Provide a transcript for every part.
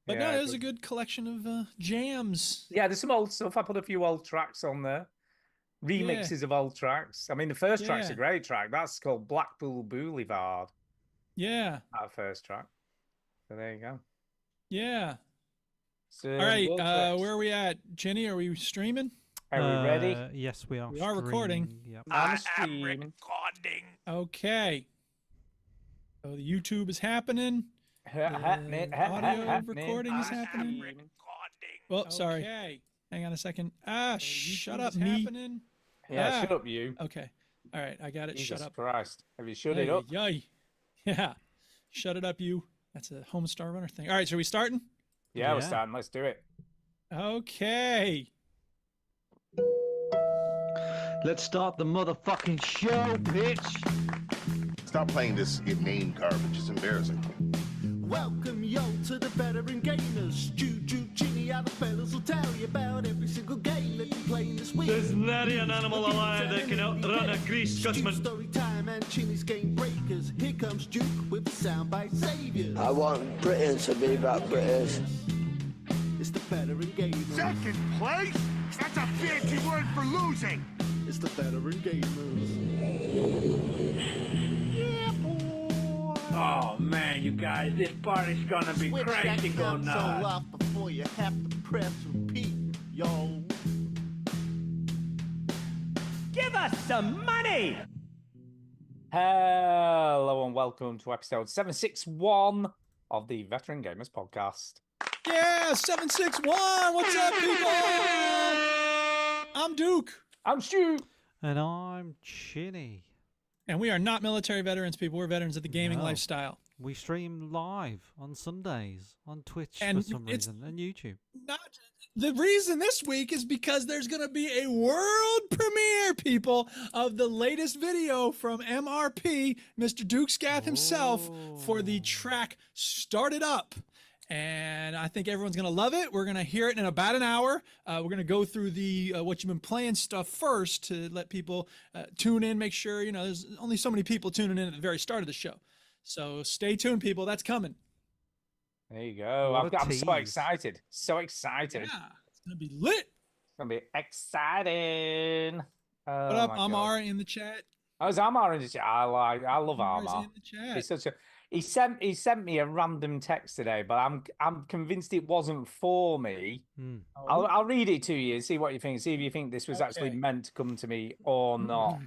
But no, it was a good collection of jams. Yeah, there's some old stuff. I put a few old tracks on there. Remixes of old tracks. I mean, the first track's a great track. That's called Blackpool Boulevard. Yeah. That first track. So there you go. Yeah. So, all right, where are we at? Jenny, are we streaming? Are we ready? Yes, we are. We are recording. Yep. I'm recording. Okay. So the YouTube is happening. Audio recording is happening. Well, sorry. Hang on a second. Shut up, me. Yeah, shut up, you. Okay. All right, I got it. Jesus Shut up. Christ. Have you shut it up? Yeah. Shut it up, you. That's a Homestar Runner thing. All right, so are we starting? Yeah, we're starting. Let's do it. Okay. Let's start the motherfucking show, bitch. Stop playing this inane garbage. It's embarrassing. Welcome, yo, to the veteran gamers. Juju, Ginny, other fellas will tell you about every single game that you play this week. There's nary an animal alive that can outrun a greased Scotsman. Story time and Chinny's game breakers. Here comes Duke with soundbite saviors. I want Britain to be about British. It's the veteran gamers. Second place? That's a fancy word for losing. It's the veteran gamers. Yeah, boy. Oh man, you guys, this party's gonna be Switch crazy that going console on. off before you have to press repeat, yo. Give us some money! Hello and welcome to episode 761 of the Veteran Gamers Podcast. Yeah, 761. What's up, people? I'm Duke. I'm Stu. And I'm Chinny. And we are not military veterans, people. We're veterans of the gaming No. lifestyle. We stream live on Sundays on Twitch And for some it's reason and YouTube. Not the reason this week is because there's going to be a world premiere, people, of the latest video from MRP, Mr. Duke Scath himself, for the track Start It Up. And I think everyone's going to love it. We're going to hear it in about an hour. We're going to go through the what you've been playing stuff first to let people tune in, make sure, you know, there's only so many people tuning in at the very start of the show. So stay tuned, people. That's coming. There you go. I'm so excited. So excited. Yeah, it's going to be lit. It's going to be exciting. What up, Amar in the chat? Oh, is Amar in the chat? I love Amar's Amar. in the chat. He's such a... He sent me a random text today, but I'm convinced it wasn't for me. I'll read it to you and see what you think. See if you think this was actually meant to come to me or not.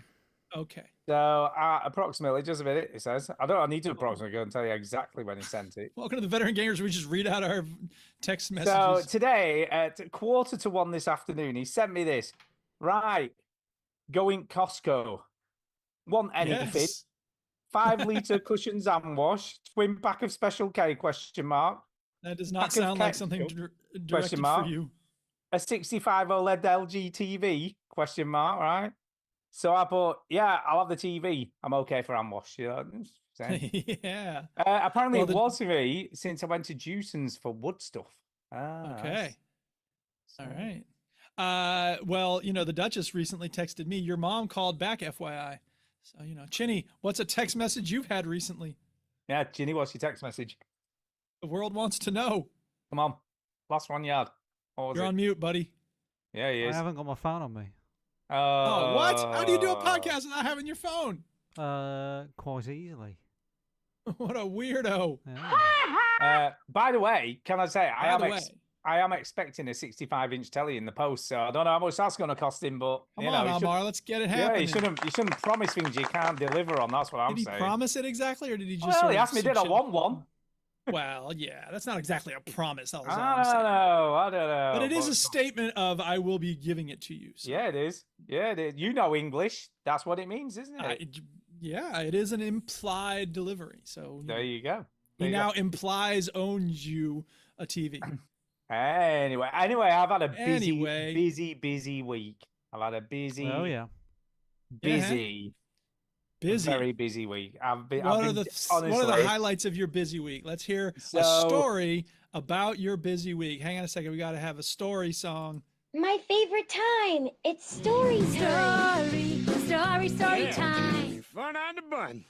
Okay. So approximately, just a minute. It says I need to approximately go and tell you exactly when he sent it. Welcome to the Veteran Gamers. We just read out our text messages. So today at 1:45 this afternoon, he sent me this. Right, going Costco. Want anything? Yes. 5-litre cushions and wash, twin pack of Special K, question mark. That does not Pack of sound like ketchup, something question directed mark. for you. A 65 OLED LG TV, question mark, right? So I thought, yeah, I'll have the TV. I'm okay for hand wash. You know, Yeah. apparently Well, it was for me since I went to Jewson's for wood stuff. Okay. All right. Well, you know, the Duchess recently texted me. Your mom called back, FYI. So, you know, Chinny, what's a text message you've had recently? Yeah, Ginny, what's your text message? The world wants to know. Come on. Last one you had. What was You're it? on mute, buddy. Yeah, he I is. haven't got my phone on me. Oh, what? How do you do a podcast without having your phone? Quite easily. What a weirdo. Yeah. By the way, can I say I am way. expecting a 65-inch telly in the post, so I don't know how much that's going to cost him, but Come you know, on, he Amar, let's get it yeah, happening. you shouldn't promise things you can't deliver on. That's what I'm Did he saying. promise it exactly, or did he just? Well, sort he of asked me, did I want one? Well, yeah, that's not exactly a promise. That was all I I'm saying. don't know. But it is a statement of I will be giving it to you. So. Yeah, it is. Yeah, it is. You know English. That's what it means, isn't it? Yeah, it is an implied delivery. So There you go. he now implies owns you a TV. Anyway, I've had a busy week. I've had a busy, busy, very busy week. What are the highlights of your busy week? Let's hear a story about your busy week. Hang on a second. We got to have a story song. My favorite time. It's story time. Story time. Fun on the bun.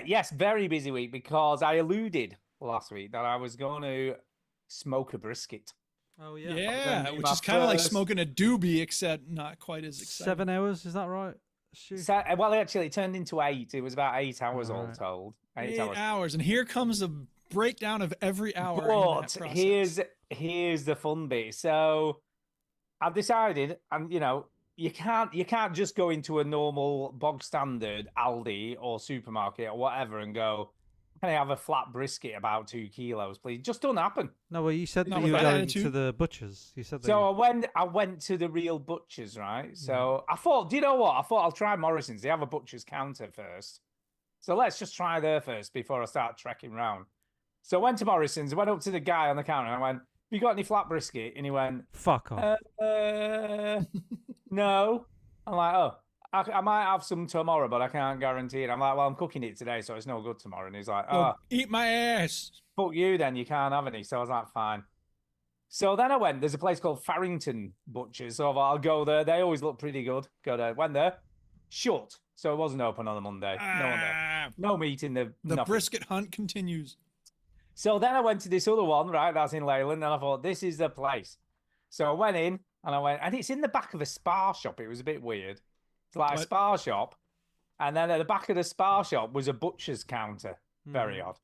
Yes, very busy week because I alluded last week that I was going to smoke a brisket. Oh yeah. Yeah, be which my is kind of like first- smoking a doobie, except not quite as exciting. 7 hours, is that right? Stu? So, well, actually, it turned into 8. It was about 8 hours all Alright. told. 8 hours. hours, and here comes a breakdown of every hour. in But that process. here's the fun bit. So I've decided, and you can't just go into a normal bog standard Aldi or supermarket or whatever and go, can I have a flat brisket about 2 kilos, please? Just don't happen. No, well, you said Not that with you were that going to attitude. the butchers. You said that. So I went to the real butchers, right? So I thought, do you know what? I thought I'll try Morrison's. They have a butcher's counter first. So let's just try there first before I start trekking round. So I went to Morrison's, went up to the guy on the counter and I went, have you got any flat brisket? And he went, Fuck off. no. I'm like, oh, I might have some tomorrow, but I can't guarantee it. I'm like, well, I'm cooking it today, so it's no good tomorrow. And he's like, oh, Well, eat my ass. fuck you then, you can't have any. So I was like, fine. So then I went, there's a place called Farrington Butchers. So I thought, I'll go there. They always look pretty good. Go there. Went there. Shut. So it wasn't open on a Monday. No one there. Ah, No meat in the nothing. brisket hunt continues. So then I went to this other one, right? That's in Leyland. And I thought, this is the place. So I went in and it's in the back of a spa shop. It was a bit weird. It's like a What? spa shop. And then at the back of the spa shop was a butcher's counter. Very odd.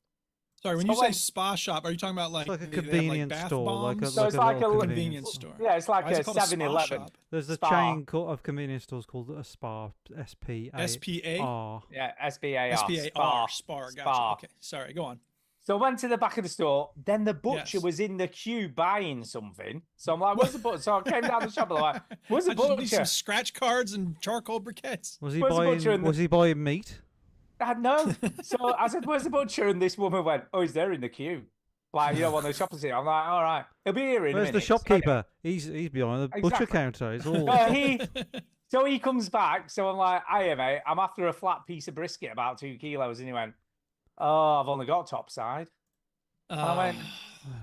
Sorry, when So you say when- spa shop, are you talking about like, It's like a they have, convenience bath store, like a, bombs? So like it's a like little a convenience store. Yeah, it's like Why is a it called a spa 7-Eleven. shop? There's a Spa. chain of convenience stores called a Spa, S-P-A-R. SPA? Yeah, SBAR. SPAR. Spar. Gotcha. Spa. Okay. Sorry, go on. So I went to the back of the store. Then the butcher Yes. was in the queue buying something. So I'm like, where's the butcher? So I came down the shop and I'm like, where's the I just need butcher? some scratch cards and charcoal briquettes. Was he Where's the butcher buying? in the- Was he buying meat? No. So I said, where's the butcher? And this woman went, oh, he's there in the queue. Like, one of the shoppers here. I'm like, all right. He'll be here in a Where's minute. the So shopkeeper? He's behind the butcher Exactly. counter. It's all. So he comes back. So I'm like, hiya, mate. I'm after a flat piece of brisket, about 2 kilos. And he went, oh, I've only got top side. And I went,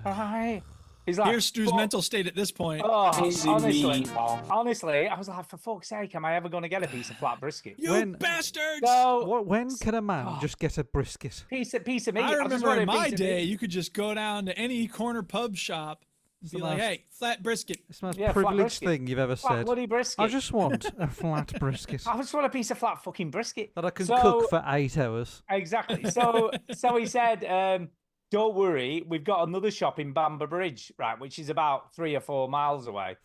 all right. He's like, Here's Stu's "But- mental state at this point. Oh, honestly, I was like, for fuck's sake, am I ever going to get a piece of flat brisket? You when- bastards! So, When can a man just get a brisket? piece of meat. I just remember wanted in a my piece of day, meat. you could just go down to any corner pub shop and be the like, most- hey, flat brisket. It's the most Yeah, flat privileged brisket. thing you've ever Flat said. bloody brisket. I just want a flat brisket I just want a piece of flat fucking brisket. that I can So- cook for 8 hours. Exactly. So he said, don't worry, we've got another shop in Bamber Bridge, right, which is about 3 or 4 miles away.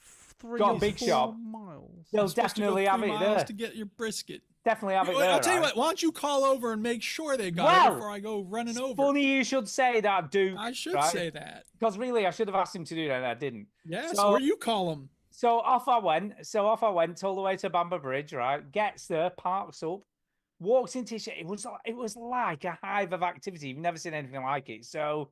Got a or big 4 shop. miles. They'll You're supposed to go definitely have 3 it miles there. to get your brisket. Definitely have it there. I'll tell you right? what, why don't you call over and make sure they got Well, it before I go running over? Funny you should say that, Duke. I should right? say that. Because really, I should have asked him to do that, and I didn't. Yes, So- where you call them? So off I went all the way to Bamber Bridge, right? Gets there, parks up, walks into shit. It was like a hive of activity. You've never seen anything like it. So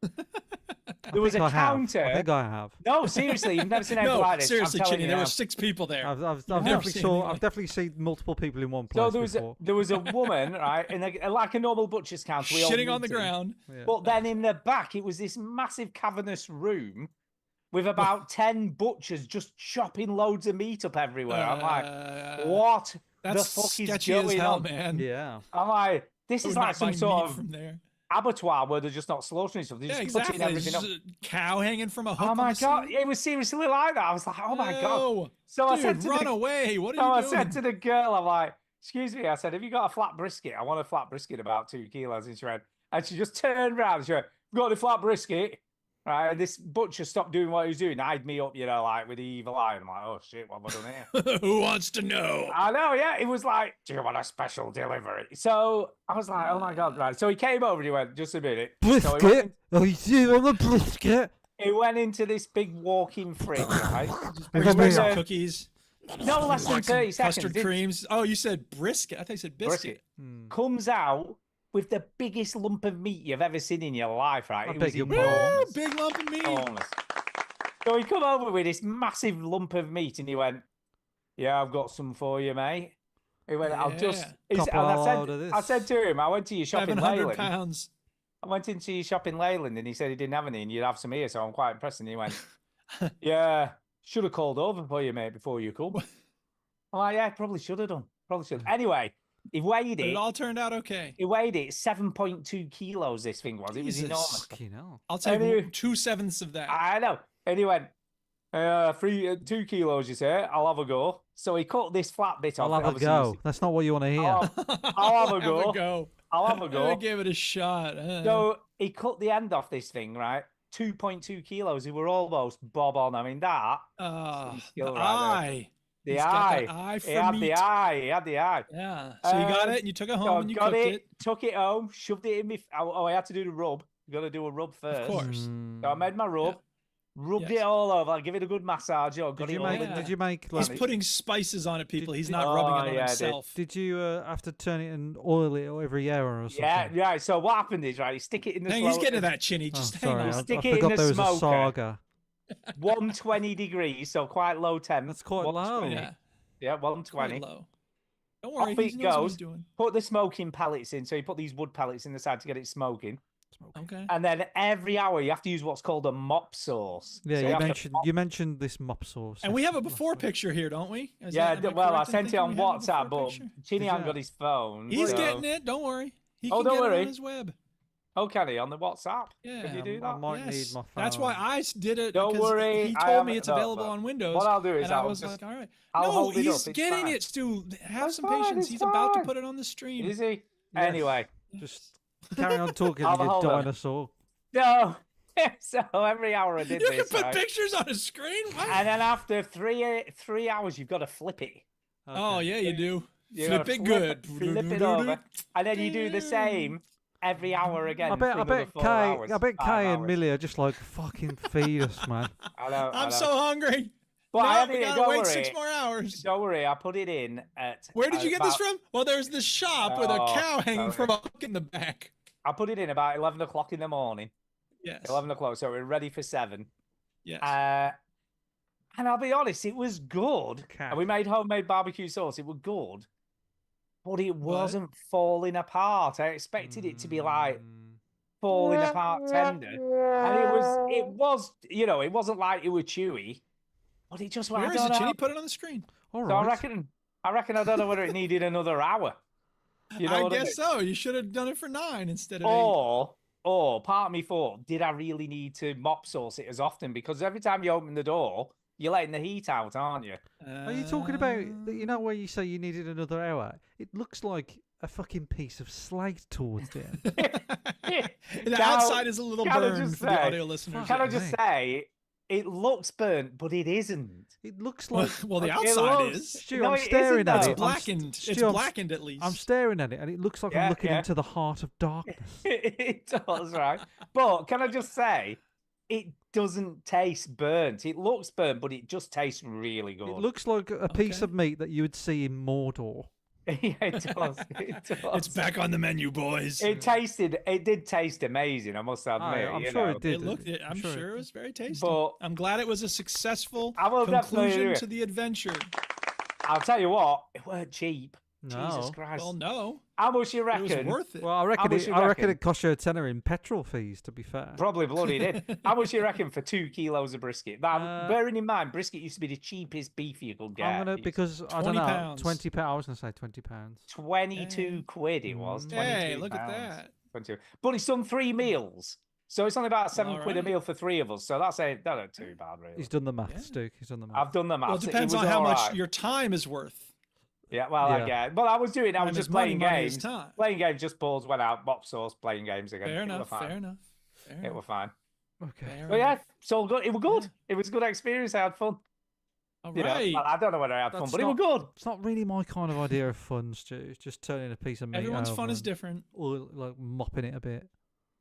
there was a I counter. think I have. No, seriously, you've never seen anything No, like this. seriously, I'm telling Chinny, you there now. were 6 people there. I've never definitely seen saw. anything I've like- definitely seen multiple people in one So place before. there was a woman, right, in like a normal butcher's counter. we all Shitting on the meet in. ground. Yeah. But then in the back, it was this massive cavernous room with about 10 butchers just chopping loads of meat up everywhere. I'm like, what That's the fuck is sketchy as going hell, on? man. Yeah. I'm like, this I is would like not some buy sort meat of from there. abattoir where they're just not slaughtering stuff. They're Yeah, just cutting exactly. everything up. Just a cow hanging from a hook. Oh on my the god, side. it was seriously like that. I was like, oh my god. No. So I Dude, said to run the, away. What so are I you said doing? to the girl, I'm like, excuse me. I said, have you got a flat brisket? I want a flat brisket about 2 kilos. And she went, and she just turned around. She went, got any flat brisket? Right, and this butcher stopped doing what he was doing, eyed me up, like with the evil eye. I'm like, oh shit, what have I done here? Who wants to know? I know, yeah. It was like, do you want a special delivery? So I was like, oh my god, right. So he came over and he went, just a minute. So he went, Brisket. Oh, you do on the brisket. he went into this big walk-in fridge, right? Bring With back me. some cookies. No less than Like some 30 seconds. custard This creams. Oh, you said brisket. I thought you said biscuit. brisket comes out with the biggest lump of meat you've ever seen in your life, right? I It beg was your Woo, enormous. big lump of meat. Enormous. So he come over with this massive lump of meat and he went, yeah, I've got some for you, mate. He went, I'll just... Yeah. He said- Couple and load of I this. said to him, I went to your shop in 700 Leyland. pounds. I went into your shop in Leyland and he said he didn't have any and you'd have some here, so I'm quite impressed. And he went, yeah, should have called over for you, mate, before you come. I'm like, yeah, probably should have done. Probably should. Anyway, He weighed But it. it all turned out okay. He weighed it 7.2 kilos. This thing was. It was Jesus. enormous. Fucking hell. I'll take Anyway. 2/7 of that. I know. And he went, 2 kilos, you say? I'll have a go. So he cut this flat bit off. I'll have a Obviously, go. That's not what you want to hear. I'll have a go. I'll have a I go. give it a shot. So he cut the end off this thing, right? 2.2 kilos. He were almost bob on. I mean, that. The skill right there. eye. The He's got eye. that eye for He had meat. the eye. He had the eye. Yeah. So you got Um, it and you took it So home and you got cooked it, it. took it home, shoved it in me. Oh, I had to do the rub. You got to do a rub first. Of course. So I made my rub, rubbed it all over. I give it a good massage. Got Did it you all make? in Did you make? He's Like, putting spices on it, people. He's did- not rubbing it on yeah, I did. himself. did you have to turn it and oil it every hour or something? Yeah, yeah. So what happened is, right, you stick it in the Dang, slow, he's getting to that, Chinny. Oh, Just hang sorry, on. I Stick it in forgot the there was a smoker. saga. 120 degrees, so quite low temp. That's quite low. 120. Yeah. Yeah, Quite 120. low. Don't worry, Off he it knows what he's goes. doing. Put the smoking pellets in. So you put these wood pellets in the side to get it smoking. Okay. And then every hour you have to use what's called a mop sauce. Yeah, So you have to mentioned mop- you mentioned this mop sauce. And we have a before picture here, don't we? Is Yeah, that- am well, I correct in sent it thinking on we have a WhatsApp, before but picture? Chinny Did hasn't ya? got his phone. He's so- getting it. Don't worry. He Oh, can don't get it worry. on his web. Oh, can he? On the WhatsApp? Yeah. Can you do I that? might need Yes. my phone. That's why I did it. Don't because worry, He I told me haven't- it's no, available no. on Windows. What I'll do is and I I'll was just- like, all right. I'll no, hold it up, he's it's getting fine. it, Stu. Have That's some fine, patience. it's He's about to fine. put it on the stream. Is he? Yes. Anyway. Just carry on talking, I'll you hold on. dinosaur. No. So every hour I did You can this, put right? pictures on a screen? What? And then after three hours, you've got to flip it. Oh, yeah, you do. You Flip gotta it good. Flip it over. And then you do the same every hour again. I bet, for I another bet 4 Kay, hours, I bet 5 Kay and hours. Millie are just like fucking feed us, man. I know. I I'm know. so hungry. But I No, had we it, gotta don't wait worry. 6 more hours. Don't worry, I put it in at. Where did you get this about- from? Well, there's this shop with a Oh, cow hanging okay. from a hook in the back. I put it in about 11 o'clock in the morning. Yes. 11 o'clock, so we're ready for 7. Yes. And I'll be honest, it was good. Cat. And we made homemade barbecue sauce. It was good, but it wasn't falling apart. I expected it to be like falling apart tender, and it was, you know, it wasn't like it was chewy, but it just went. Where I is don't it, Chinny? know. Put it on the screen. All So I right. reckon I don't know whether it needed another hour. You know I what guess mean? so. You should have done it for 9 instead of 8. Or part of me thought, did I really need to mop sauce it as often? Because every time you open the door, you're letting the heat out, aren't you? Are you talking about, you know, where you say you needed another hour? It looks like a fucking piece of slate towards the end. The Now, outside is a little can I burned just for the say- audio listeners. Can I Fuck just me. say, it looks burnt, but it isn't. It looks Well, like. well, the It outside looks- is. Stu, No, I'm it isn't, staring at though. It's it. I'm blackened. Stu, It's I'm- blackened at least. I'm staring at it, and it looks like Yeah, I'm looking yeah. into the heart of darkness. It does, right? But can I just say, it doesn't taste burnt. It looks burnt, but it just tastes really good. It looks like a piece Okay. of meat that you would see in Mordor. Yeah, it does. It does. It's back on the menu, boys. It did taste amazing, I must admit. I'm you sure know. it did. It looked. I'm sure it was very tasty. But- I'm glad it was a successful I will definitely do conclusion it. to the adventure. I'll tell you what, it weren't cheap. No. Jesus Christ. Well, no, How much you it reckon? was worth it. Well, I reckon much it, you I reckon reckon? it cost you a tenner in petrol fees. To be fair, Probably bloody did. How much you reckon for 2 kilos of brisket? Now, bearing in mind, brisket used to be the cheapest beef you could get. I'm gonna It's because I don't 20 know, pounds. £20. I was gonna say £20. 22 quid it was. Hey, 22 look at pounds. that. 22. But it's done 3 meals. So it's only about 7 quid a Alright. meal for 3 of us. So that ain't too bad, really. He's done the maths, Duke. He's done the maths. I've done the maths. Well, it depends was on how much alright. your time is worth. Yeah, well, I Yeah. get. Well, I was Time just is money, playing money is games. time. Playing games, just balls went out, mop sauce, playing games again. Fair It were enough. fine. Fair enough. Fair It enough. was fine. Okay. Fair But yeah, enough. it's all good. It was good. Yeah. It was a good experience. I had fun. All You know, right. well, I don't know whether I had fun, That's but it was good. It's not really my kind of idea of fun, Stu. It's just turning a piece of meat Everyone's fun over is and different. Or like mopping it a bit.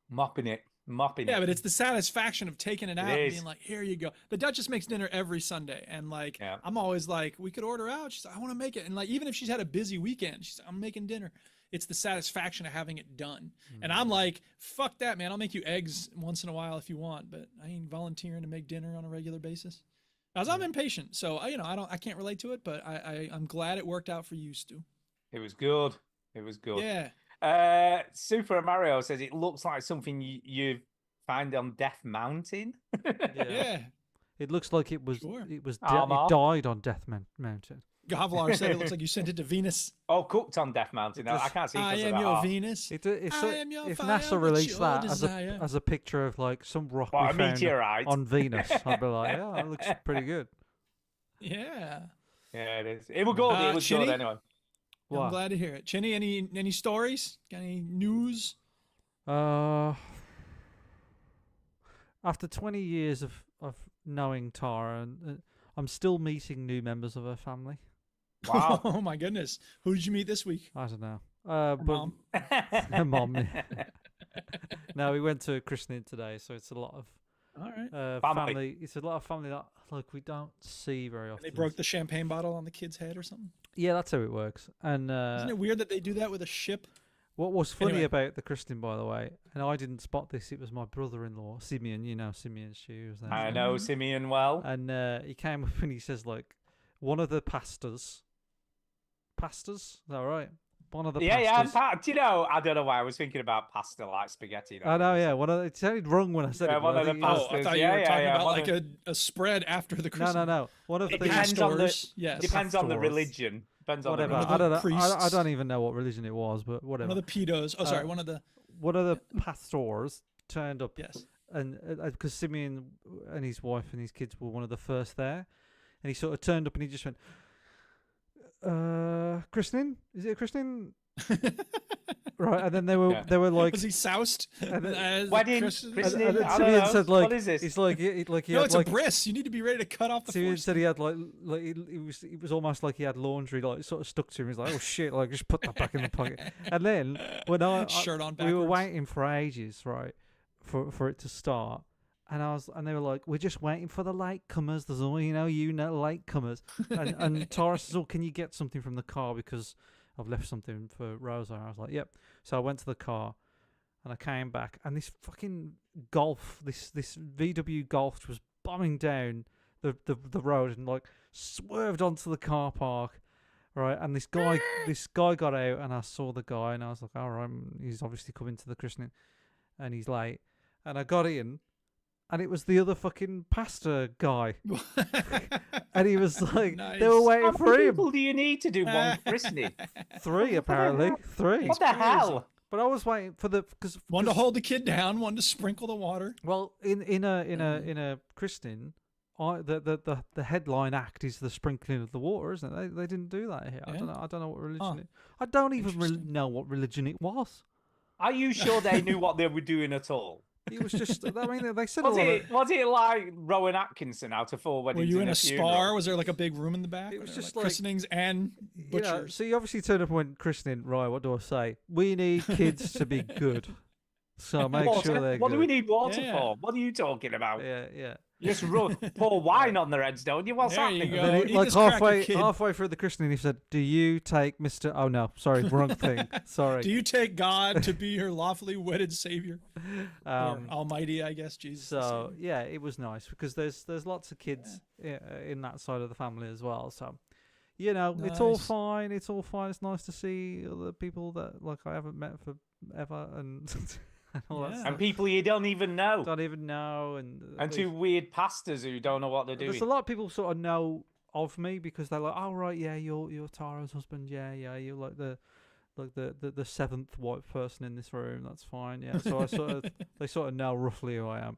Mopping it. Yeah, but it's the satisfaction of taking it out and is. being like, here you go. The Duchess makes dinner every Sunday. And like, Yeah. I'm always like, we could order out. She's like, I want to make it. And like, even if she's had a busy weekend, she's like, I'm making dinner. It's the satisfaction of having it done. And I'm like, fuck that, man. I'll make you eggs once in a while if you want, but I ain't volunteering to make dinner on a regular basis. Because I'm impatient. So, I can't relate to it, but I'm glad it worked out for you, Stu. It was good. It was good. Yeah. Super Mario says it looks like something you find on Death Mountain. Yeah. It looks like it was. Sure. It was. Armour. It died on Death Mountain. Gavlar said it looks like you sent it to Venus. Oh, cooked on Death Mountain. No, I can't see. I 'cause of am the your heart. Venus. If NASA released that as a picture of like some rock What, we a found meteorite? on Venus, I'd be like, yeah, that looks pretty good. Yeah. Yeah, it is. It was good. It was Chinny? good anyway. I'm glad to hear it. Chinny, any stories? Got any news? After 20 years of knowing Tara, I'm still meeting new members of her family. Wow. Oh my goodness. Who did you meet this week? I don't know. But Mom. her mom. Yeah. No, we went to a christening today, so it's a lot of All right. family. It's a lot of family that like we don't see very often. They broke the champagne bottle on the kid's head or something. Yeah, that's how it works. And Isn't it weird that they do that with a ship? what was funny Anyway. about the christening, by the way, and I didn't spot this. It was my brother-in-law, Simeon. You know Simeon. She was there. I know Simeon well. And he came up and he says, like, one of the pastors. Is that right? One of the pastors. Do you know? I don't know why I was thinking about pasta like spaghetti. I know, yeah. It sounded wrong when I said Yeah, it. one but of I the think it was- Oh, I Pastors, thought you yeah, were yeah, talking yeah, about one like of- a spread after the No, Christmas. no. One of It the depends on the pastors, yes. depends on the pastors. religion. Depends on whatever. the One I of the don't know. I priests. don't even know what religion it was, but One whatever. of the pedos. Oh, sorry. One of the pastors turned up, yes. and because Simeon and his wife and his kids were one of the first there, and he sort of turned up and he just went, "Christening? Is it a christening?" Right, and then they were like, Was he soused? as Wedding, Christmas? christening, and then I don't Simeon know. said like, What is this? It's like he No, had it's like a bris. You need to be ready to cut off the Simeon force. said he had like it was almost like he had laundry like sort of stuck to him. He's like, oh shit, like just put that back in the pocket. And then when Shirt on we were backwards. waiting for ages, right, for it to start, and they were like, we're just waiting for the latecomers. There's all you know latecomers. And Tara says, oh, can you get something from the car because I've left something for Rosa. I was like, yep. So I went to the car. And I came back, and this fucking Golf, this VW Golf was bombing down the road and like swerved onto the car park, right? And this guy got out, and I saw the guy, and I was like, all right, he's obviously coming to the christening, and he's late. And I got in, and it was the other fucking pastor guy, and he was like, they were Nice. waiting How for many him. people do you need to do one christening? 3 apparently, 3. What the hell? But I was waiting for because One to hold the kid down, one to sprinkle the water. Well, in a christening, the headline act is the sprinkling of the water, isn't it? They didn't do that here. Yeah. I don't know what religion it. I don't even know what religion it was. Are you sure they knew what they were doing at all? It was just. I mean, they said Was a lot it was it like Rowan Atkinson out of 4 Were weddings? you in and a funeral? spar? Was there like a big room in the back? It was Or, just like like- christenings and you know, butchers. so you obviously turned up and went christening, right? What do I say? We need kids to be good, so make Water? sure they're What good. do we need water Yeah. for? What are you talking about? Yeah. You just pour wine on their heads, don't you? What's There you happening? go. And then eat like this cracker, kid. halfway through the christening, he said, "Do you take Mr. Oh no, sorry, wrong thing. Sorry." Do you take God to be your lawfully wedded savior? Or Um, Almighty, I guess, Jesus. the So Savior. yeah, it was nice because there's lots of kids in that side of the family as well. So you know, it's all Nice. fine. It's all fine. It's nice to see other people that like I haven't met forever and, and all that Yeah. stuff. And people you don't even know. Don't even know and And they- 2 weird pastors who don't know what they're doing. there's a lot of people sort of know of me because they're like, oh right, yeah, you're Tara's husband. Yeah, you're like the 7th white person in this room. That's fine. Yeah, so they sort of know roughly who I am.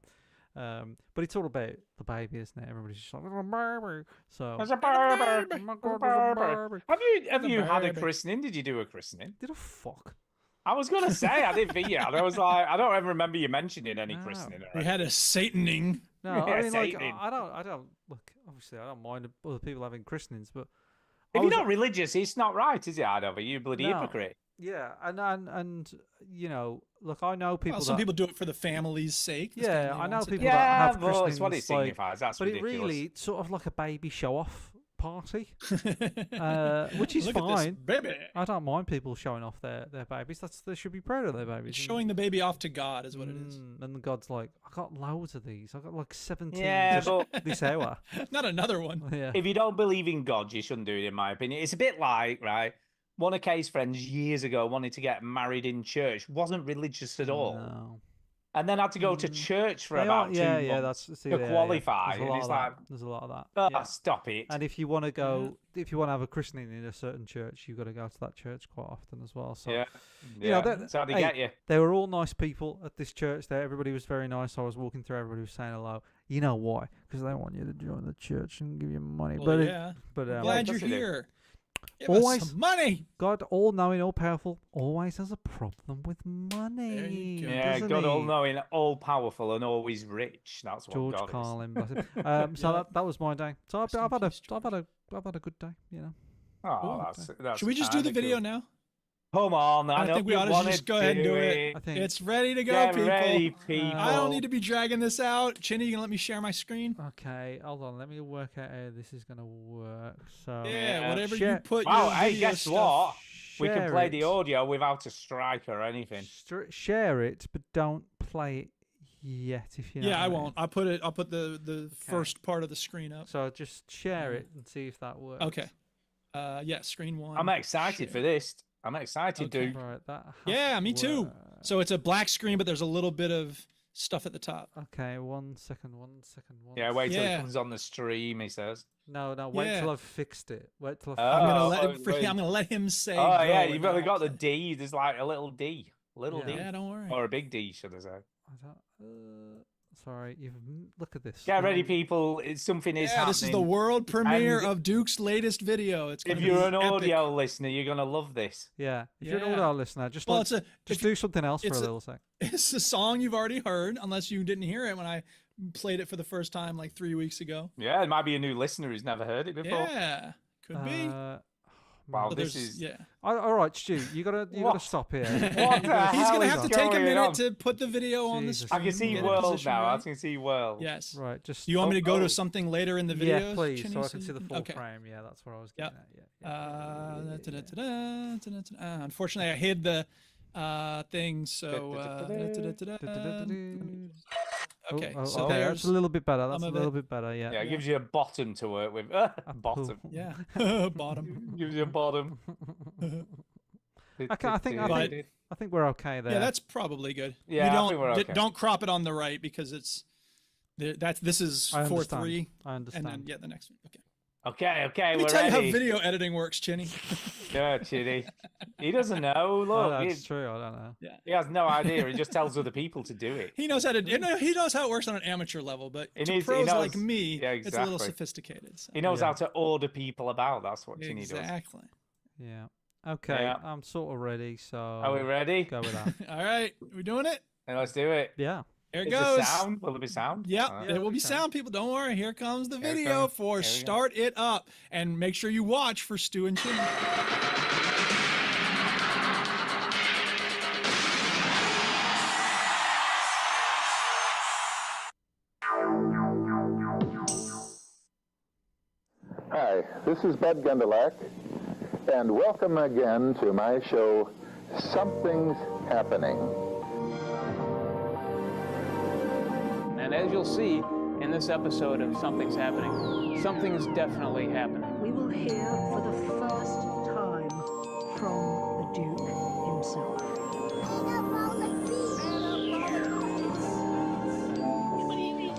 But it's all about the baby, isn't it? Everybody's just like, "There's a baby." So There's a barber. oh my God, There's a there's a barber. baby. Have you had a baby. christening? Did you do a christening? Did a fuck? I was gonna say I didn't think you had. I was like, I don't ever remember you mentioning any No. christening. or We had a Sataning. No, Yeah, I mean like Satan. I don't look. Obviously, I don't mind other people having christenings, but If I you're was- not religious, it's not right, is it, Idover? You bloody No. hypocrite. yeah, and you know, look, I know people. Well, some that, people do it for the fami's sake. The Yeah, family I know wants it people done. that Yeah, have but it's what it christenings, like- signifies. That's but ridiculous. it really, it's sort of like a baby show-off party, which is Look at this fine. baby. I don't mind people showing off their babies. They should be proud of their babies. It's showing the baby off to God is what it is. And the God's like, I got loads of these. I got like 17 Yeah, just but this hour. Not another one. Yeah. if you don't believe in God, you shouldn't do it, in my opinion. It's a bit like, right? One of Kay's friends years ago wanted to get married in church. Wasn't religious at all. No. and then had to go to church for They about are, 2 yeah, months yeah, that's see, to yeah, qualify. There's a And lot it's of like, that. There's a lot of that. oh, yeah. stop it. And if you want to go, if you want to have a christening in a certain church, you've got to go to that church quite often as well. So Yeah. you know, Yeah. That's how they hey, get you. they were all nice people at this church. There, everybody was very nice. I was walking through, everybody was saying hello. You know why? Because they want you to join the church and give you money. Well, but yeah. but Glad you're course they do. here. Give Always- us some money. God, all knowing, all powerful, always has a problem with money. There you go. Yeah, doesn't God he? all knowing, all powerful, and always rich. That's what George God Carlin, bless him. So Yeah. that was my day. So Rest in I've had peace, a good day. You know. is. Oh, Cool. that's Should we just do the kinda video cool. now? Come on, I know think we you ought to wanna just go ahead and do it. I think It's ready to go, Get people. ready, people. I don't need to be dragging this out. Chinny, you gonna let me share my screen? Okay, hold on. Let me work out how this is gonna work. So Yeah, whatever you share- put Wow, your hey, video guess stuff. what? We can share play it. the audio without a strike or anything. Share it, but don't play it yet. If you know Yeah, what I mean. won't. I'll put the first part of the screen up. So just share it and see if that works. Okay. Yeah, screen one. I'm excited for share. this. I'm excited, Okay. dude. Right, that. has Yeah, to me too. work. So it's a black screen, but there's a little bit of stuff at the top. Okay, 1 second. 1 second. Yeah, wait till Yeah. it comes on the stream, he says. No, wait Yeah. till I've fixed it. Wait till I've. Oh, I'm gonna wait. I'm gonna let him say. Oh, go yeah, and you've then only I'll got the play. D. There's like a little D. Little Yeah. D. Yeah, don't worry. Or a big D, should I say. I don't, sorry, look at this. Get ready, people. Something is Yeah, happening. this is the world premiere And of Duke's latest video. It's gonna If you're be an epic. audio listener, you're going to love this. Yeah, if you're an Yeah. audio listener, just Well, like, it's a just if do something else for a it's a- little sec. it's a song you've already heard, unless you didn't hear it when I played it for the first time like 3 weeks ago. Yeah, it might be a new listener who's never heard it before. Yeah, could be. Wow, So this there's- is. yeah. All right, Stu, you gotta What? stop here. What the He's hell gonna is have to take a going minute on? to put the video on the Jesus. screen. I can see get it world positioned now. I right. can see world. Yes. Right, just. Do you want me to go Oh. to something later in the video? Yeah, please, so I can see the full okay. frame. Yeah, that's what I was Yep. getting at. Yeah. Da-da-da-da-da-da-da. Unfortunately, I hid the thing, so. Okay, Oh, so okay, there's that's a little bit better. That's some a of little it. bit better. Yeah. Yeah, it gives you a bottom to work with. Bottom. Yeah, bottom. Gives you a bottom. Okay, I think we're okay there. Yeah, that's probably good. Yeah, You I don't, think we're okay. Don't crop it on the right because it's this is I 4:3, I and understand. then the next one. Okay. Okay, Let me we're tell you how ready. video editing works, Chinny. Yeah, Chitty. He doesn't know. Oh, Look, that's true. I don't know. he has no idea. He just tells other people to do it. He knows how to. He knows how it works on an amateur level, but He to needs- he pros like knows- me, yeah, it's a little exactly. sophisticated. So. He knows Yeah. how to order people about. That's what Chinny does. Exactly. Yeah. Okay. Yeah. I'm sort of ready. So. Are we ready? Go with that. All right, we doing it? Then let's do it. Yeah. Here it Is goes. there sound? Will there be sound? Yep, All right. there will be okay. sound, people. Don't worry. Here comes the Here it video comes. for Here we go. Start It Up. And make sure you watch for Stu and Chinny. Hi, this is Bud Gundelach, and welcome again to my show, Something's Happening. And as you'll see in this episode of Something's Happening, something's definitely happening. We will hear for the first time from the Duke himself.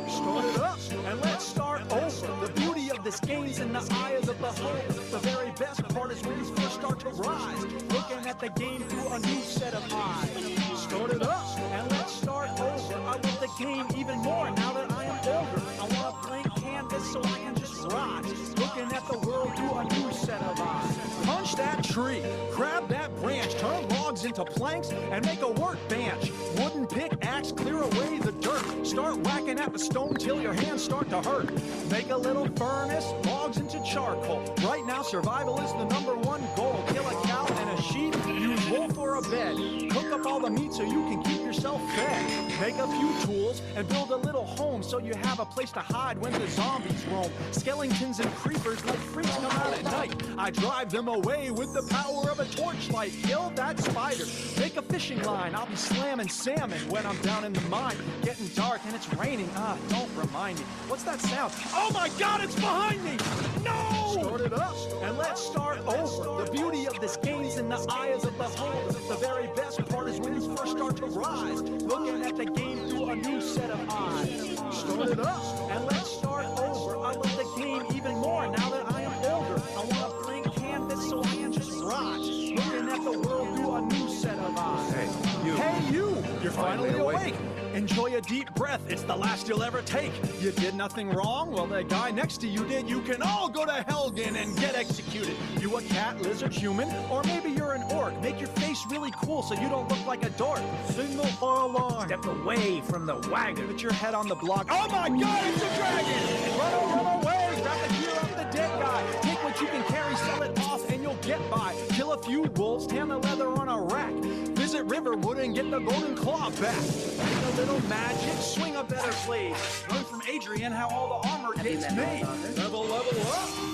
Start it up and let's start over. The beauty of this game's in the eye of the beholder. The very best part is when you first start to rise, looking at the game through a new set of eyes. Start it up and let's start over. I love the game even more now that I am older. I want a blank canvas so I can just rise, looking at the world through a new set of eyes. Punch that tree, grab that branch, turn logs into planks and make a workbench. Wooden pickaxe, clear away the dirt. Start whacking at the stone till your hands start to hurt. Make a little furnace, logs into charcoal. Right now, survival is the #1 goal. Kill a cow and a sheep, use wool for a bed. Cook up all the meat so you can keep yourself fed. Make a few tools and build a little home so you have a place to hide when the zombies roam. Skeletons and creepers like freaks come out at night. I drive them away with the power of a torchlight. Kill that spider, make a fishing line. I'll be slamming salmon when I'm down in the mine. Getting dark and it's raining. Don't remind me. What's that sound? Oh my God, it's behind me! No! Start it up and let's start over. The beauty of this game's in the eye of the beholder. The very best part part is when you first start to rise. Looking at the game through a new set of eyes. Start it up and let's start over. I love the game even more now that I am older. I want a blank canvas so I can just rock. Looking at the world through a new set of eyes. Hey, you! You're finally awake. Enjoy a deep breath. It's the last you'll ever take. You did nothing wrong? Well, the guy next to you did. You can all go to Helgen and get executed. You a cat, lizard, human, or maybe you're an orc. Make your face really cool so you don't look like a dork. Signal for alarm. Step away from the wagon. Put your head on the block. Oh my God, it's a dragon! Run away! Grab the gear off the dead guy. Take what you can carry, sell it off, and you'll get by. Kill a few wolves, tan the leather on a rack. Visit Riverwood and get the golden claw back. Make a little magic, swing a better blade. Learn from Adrian how all the armor gets made. Level up,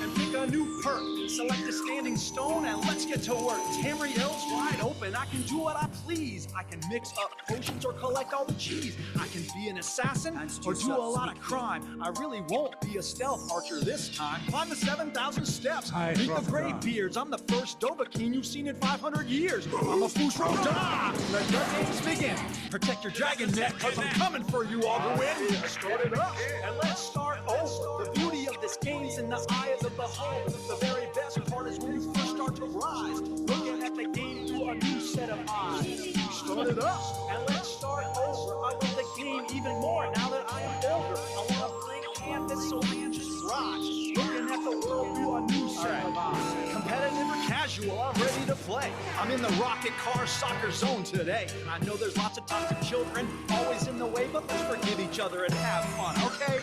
and pick a new perk. Select a standing stone and let's get to work. Tamriel's wide open, I can do what I please. I can mix up potions or collect all the cheese. I can be an assassin or do a lot of crime. I really won't be a stealth archer this time. Climb the 7,000 steps, meet the Greybeards. I'm the first Dovahkiin you've seen in 500 years. I'm a Fusro Da! Let the games begin. Protect your dragon neck, cause I'm coming for you all to win. Start it up, and let's start over. The beauty of this game's in the eye of the beholder. The very best part is when you first start to rise. Looking at the game through a new set of eyes. Start it up, and let's start over. I love the game even more now that I am older. I want a blank canvas so I can just rock. Looking at the world through a new set of eyes. Competitive or casual, I'm ready to play. I'm in the rocket car soccer zone today. I know there's lots of toxic children always in the way, but let's forgive each other and have fun, okay?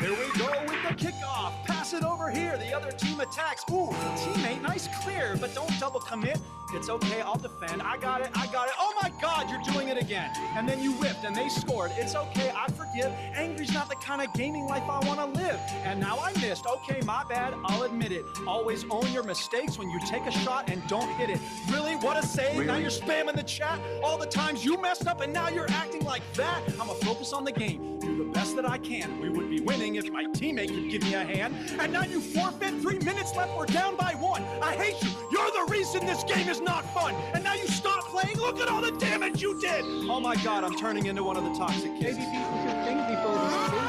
Here we go with the kickoff. Pass it over here. The other team attacks. Ooh, teammate, nice clear, but don't double commit. It's okay, I'll defend. I got it. Oh my God, you're doing it again. And then you whipped and they scored. It's okay, I forgive. Angry's not the kind of gaming life I want to live. And now I missed. Okay, my bad, I'll admit it. Always own your mistakes when you take a shot and don't hit it. Really, what a save. Now you're spamming the chat. All the times you messed up and now you're acting like that. I'ma focus on the game. Do the best that I can. We would be winning if my teammate could give me a hand. And now you forfeit. 3 minutes left, we're down by 1. I hate you. You're the reason this game is not fun. And now you stop playing. Look at all the damage you did. Oh my God, I'm turning into one of the toxic kids. Maybe people should think before this too.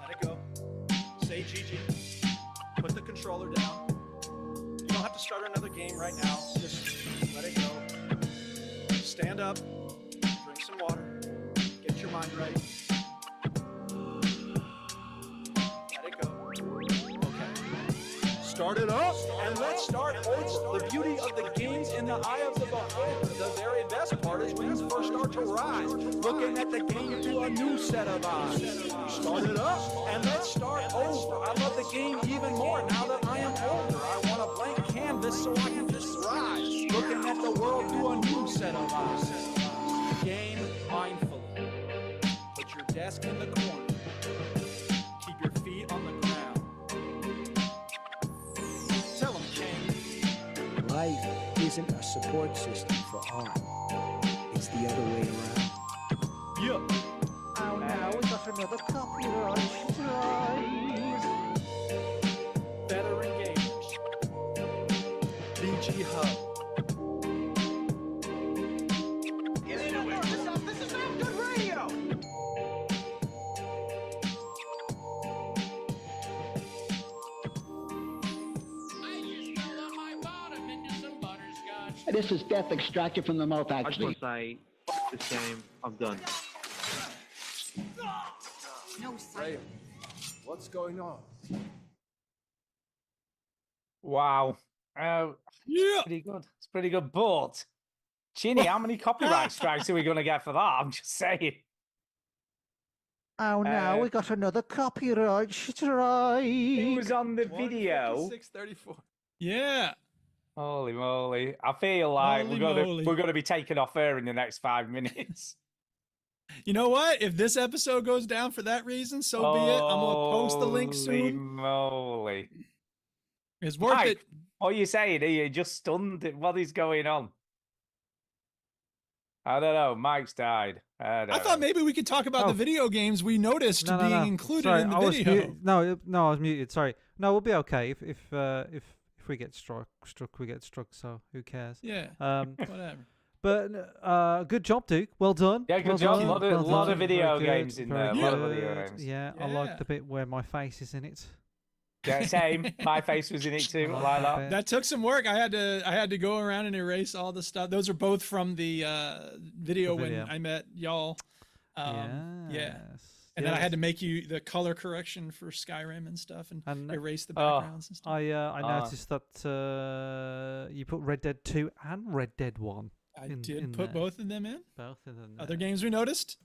Let it go. Say GG. Put the controller down. You don't have to start another game right now. Just let it go. Stand up. Drink some water. Get your mind right. Let it go. Okay. Start it up, and let's start over. The beauty of the game's in the eye of the beholder. The very best part is when you first start to rise. Looking at the game through a new set of eyes. Start it up, and let's start over. I love the game even more now that I am older. I want a blank canvas so I can just rise. Looking at the world through a new set of eyes. Game mindfully. Put your desk in the corner. Keep your feet on the ground. Tell them, King. Life isn't a support system for art. It's the other way around. Yeah. Oh no, we got another copyright strike. Veteran Gamers. VG Hub. This is not good radio! This is death extracted from the mouth, I just actually. want to say, fuck this game, I'm done. No, sir. What's going on? Wow. Yeah. Pretty good. It's pretty good. But, Chinny, how many copyright strikes are we going to get for that? I'm just saying. Oh no, we got another copyright strike. It was on the video. 634. Yeah. Holy moly. I feel like Holy we're moly. going to be taken off air in the next 5 minutes. You know what? If this episode goes down for that reason, so be it. I'm going to post the link Holy soon. moly. It's worth Mike, it. what are you saying? Are you just stunned? What is going on? I don't know. Mike's died. I thought maybe we could talk about the video games we noticed being included Sorry, in the I was video. muted. No, I was muted. Sorry. No, we'll be okay if If we get struck, we get struck. So who cares? Yeah. Whatever. But good job, Duke. Well done. Yeah, good well job. Done. A lot of video Very games good. in Very there. A lot of good. video games. Yeah, I like the bit where my face is in it. Yeah, same. My face was in it too. Like that. That took some work. I had to go around and erase all the stuff. Those are both from the video when I met y'all. Yeah. And then I had to make you the color correction for Skyrim and stuff, and erase the backgrounds and stuff. I noticed that you put Red Dead 2 and Red Dead 1. I did put both of them in. Both of them. Other games we noticed.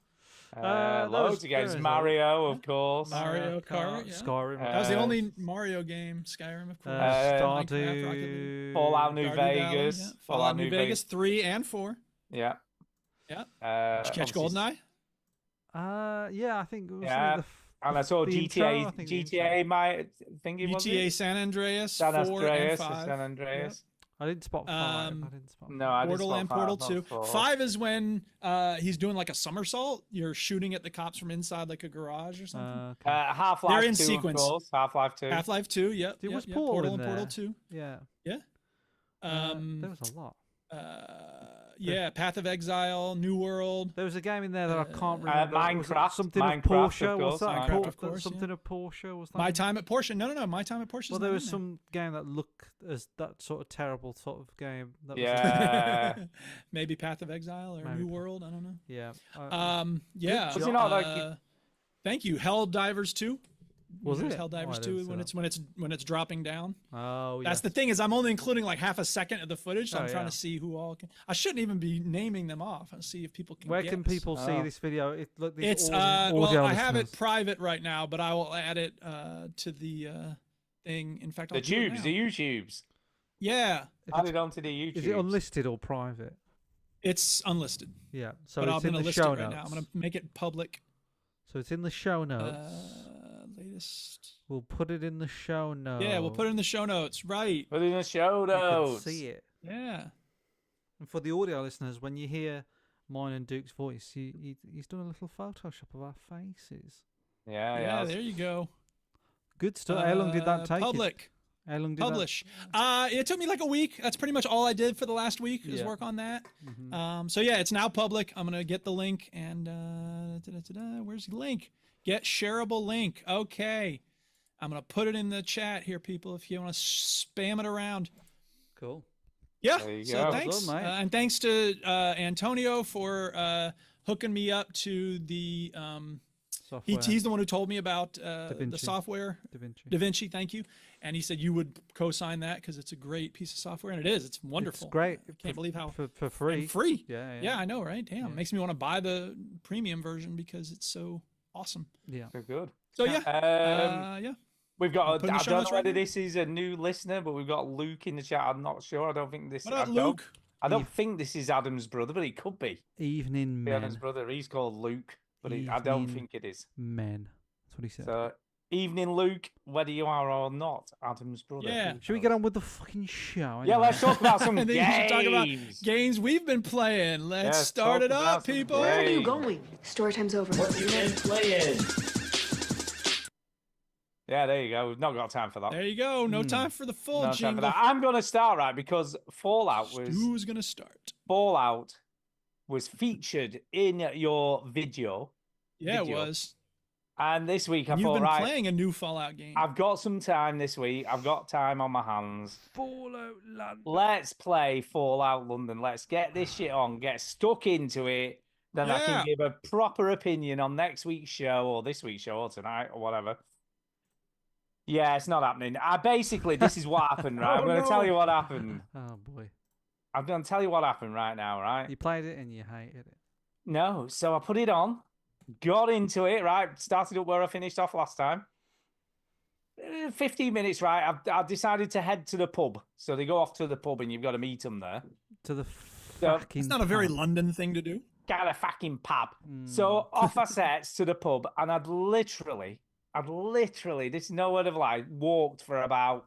Loads of games. Mario, of course. Mario Kart. Yeah. Skyrim. That was the only Mario game. Skyrim, of course. Stardew. Fallout New Stardew Vegas. Valley, yeah. Fallout New Vegas 3 and 4. Yeah. Yeah. Did you catch GoldenEye? Yeah, I think it was and I saw the GTA. intro, I think GTA, my thinking was GTA San Andreas, San 4 Andreas, and 5. San Andreas. I didn't spot 5. I didn't spot. No, I didn't Portal spot and 5, Portal not 2. 4. 5 is when he's doing like a somersault. You're shooting at the cops from inside like a garage or something. Half-Life They're in 2, sequence. Of course. Half-Life 2. Half-Life 2, yep. There was yep, Portal Portal in and Portal there. 2. Yeah. Yeah. There was a lot. Yeah, Path of Exile, New World. There was a game in there that I can't remember. Minecraft. Something Minecraft, of Porsche. of Was course, that Minecraft, of course, something of Porsche? Was that My Time at Porsche. No. My Time at Porsche. Well, there was some game that looked as that sort of terrible sort of game. That Yeah. Was Maybe Path of Exile or Maybe. New World. I don't know. Yeah. Yeah. Was it not like? Thank you. Helldivers 2. Was it? Helldivers I 2 didn't see when it's dropping down. Oh, That's the thing is I'm only including like half a second of the footage, so Oh, I'm trying yeah. to see who all can. I shouldn't even be naming them off and see if people can. Where guess. can people see this video? Look, these It's audio well, I have it listeners. private right now, but I will add it to the thing. In fact, I'll The do it tubes, now. the YouTubes. Yeah, Add it onto the YouTube. Is it unlisted or private? it's unlisted. Yeah. So But I'm it's in going to the list show it right notes. now. I'm going to make it public. So it's in the show notes. Latest. We'll put it in the show notes. Yeah, we'll put it in the show notes. Right. Put it in the show You can notes. see it. Yeah. And for the audio listeners, when you hear mine and Duke's voice, he's done a little Photoshop of our faces. Yeah, Yeah. There you go. Good stuff. How long did that take? Public. How long did Publish. It took me like a week. That's pretty much all I did for the last week is Yeah. work on that. Mm-hmm. So yeah, it's now public. I'm gonna get the link and where's the link? Get shareable link. Okay. I'm gonna put it in the chat here, people, if you want to spam it around. Cool. Yeah. There you So go. thanks, Well done, mate. and thanks to Antonio for hooking me up to the. Software. He's the one who told me about the DaVinci. software. DaVinci. DaVinci, thank you. And he said you would co-sign that because it's a great piece of software, and it is. It's wonderful. It's great. I can't believe how for free. and free. Yeah. Yeah, I know, right? Damn, makes me want to buy the premium version because it's so awesome. Yeah. Good, good. So yeah, yeah. We've got. Put in the I show don't notes know right whether now. this is a new listener, but we've got Luke in the chat. I'm not sure. I don't think this. What about I don't- Luke? I don't think this is Adam's brother, but it could be. Evening Adam's men. brother. He's called Luke, but I don't Evening think it is. Men. That's what he said. So, evening, Luke, whether you are or not Adam's brother. Yeah. Should we get on with the fucking show? Yeah, let's talk about some I think games. we should talk about games we've been playing. Let's Yes, start talk it about up, some people. games. Where are you going? Story time's over. What you been playing? Yeah, there you go. We've not got time for that. There you go. No time for the full No time for jingle. that. I'm going to start right because Fallout was Who's gonna start? Fallout was featured in your video. Yeah, Video. it was. And this week I You've thought, been right, playing a new Fallout game. I've got some time this week. I've got time on my hands. Fallout London. Let's play Fallout London. Let's get this shit on, get stuck into it. Then I Yeah. can give a proper opinion on next week's show or this week's show or tonight or whatever. Yeah, it's not happening. Basically, this is what happened, right? I'm going to tell you what happened. Oh boy. I'm going to tell you what happened right now, right? You played it and you hated it. No, so I put it on, got into it, right? Started up where I finished off last time. 15 minutes, right? I've decided to head to the pub. So they go off to the pub and you've got to meet them there. To the So- fucking. It's not a very pub. London thing to do. Got a fucking pub. So off I set to the pub and I'd literally, this is no word of lie, walked for about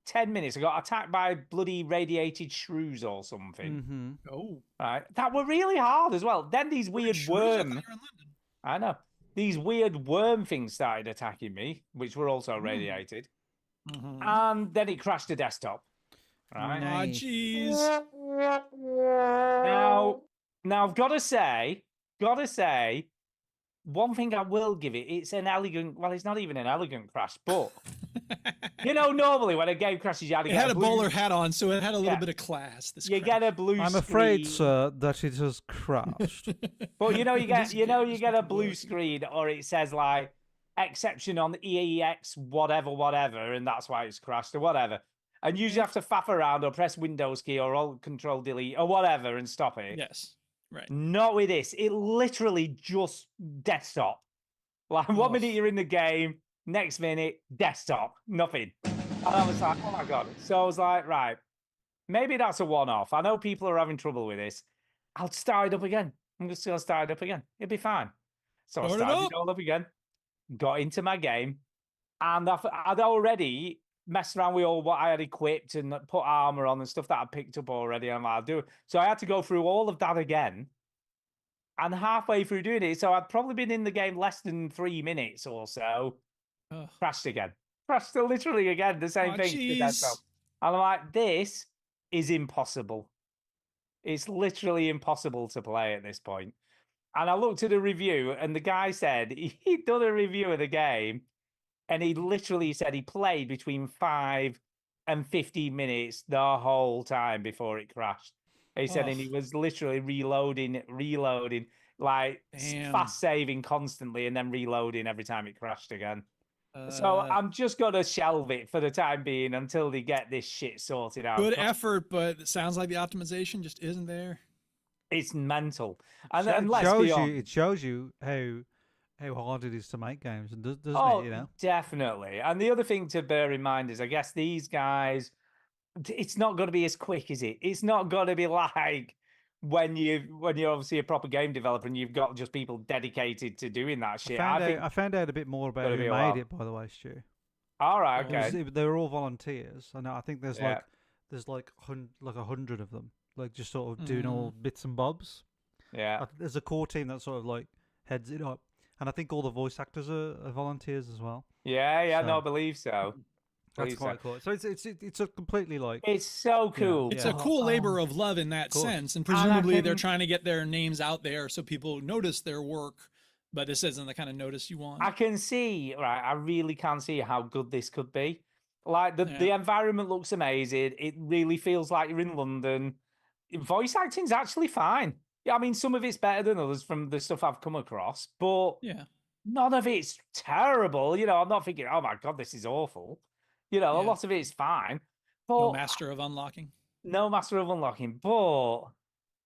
10 minutes. I got attacked by bloody radiated shrews or something. Mm-hmm. Oh. Right. That were really hard as well. Then these weird worm. I know. These weird worm things started attacking me, which were also radiated. and then it crashed the desktop. Right? Oh, jeez. Now I've got to say, one thing I will give it, it's an elegant, well, it's not even an elegant crash, but you know, normally when a game crashes, you It had a bowler hat on, so it had a little bit of class. You get a blue I'm screen. afraid, sir, that it has crashed. But you get a blue screen, or it says like exception on EAX whatever, and that's why it's crashed or whatever. And you usually have to faff around or press Windows key or Alt Control Delete or whatever and stop it. Yes. Right. Not with this. It literally just desktop. Like 1 minute you're in the game, next minute desktop, nothing. And I was like, oh my God. So I was like, right, maybe that's a one-off. I know people are having trouble with this. I'll start it up again. I'm just going to start it up again. It'll be fine. So I started it all up again, got into my game, and I'd already messed around with all what I had equipped and put armor on and stuff that I picked up already. And I'll do it. So I had to go through all of that again. And halfway through doing it, so I'd probably been in the game less than 3 minutes or so. Crashed again. Crashed literally again, the same thing. And I'm like, this is impossible. It's literally impossible to play at this point. And I looked at a review, and the guy said he'd done a review of the game, and he literally said he played between 5 and 15 minutes the whole time before it crashed. He said, and he was literally reloading, like fast saving constantly, and then reloading every time it crashed again. So I'm just going to shelve it for the time being until they get this shit sorted out. Good effort, but it sounds like the optimization just isn't there. It's mental. And it shows you how hard it is to make games, doesn't it? You know, definitely. And the other thing to bear in mind is, I guess these guys, it's not going to be as quick, is it? It's not going to be like when you're obviously a proper game developer and you've got just people dedicated to doing that shit. I found out a bit more about who made it, by the way, Stu. All right, okay. They were all volunteers. I know. I think there's like 100 of them, like just sort of doing all bits and bobs. Yeah. There's a core team that sort of like heads it up, and I think all the voice actors are volunteers as well. Yeah, no, I believe so. That's quite cool. So it's a completely like, it's so cool. It's a cool labor of love in that sense, and presumably they're trying to get their names out there so people notice their work. But this isn't the kind of notice you want. I can see, right? I really can see how good this could be. Like the environment looks amazing. It really feels like you're in London. Voice acting's actually fine. Yeah, I mean, some of it's better than others from the stuff I've come across, but none of it's terrible. You know, I'm not thinking, oh my God, this is awful. You know, a lot of it's fine. But no Master of Unlocking. No Master of Unlocking. But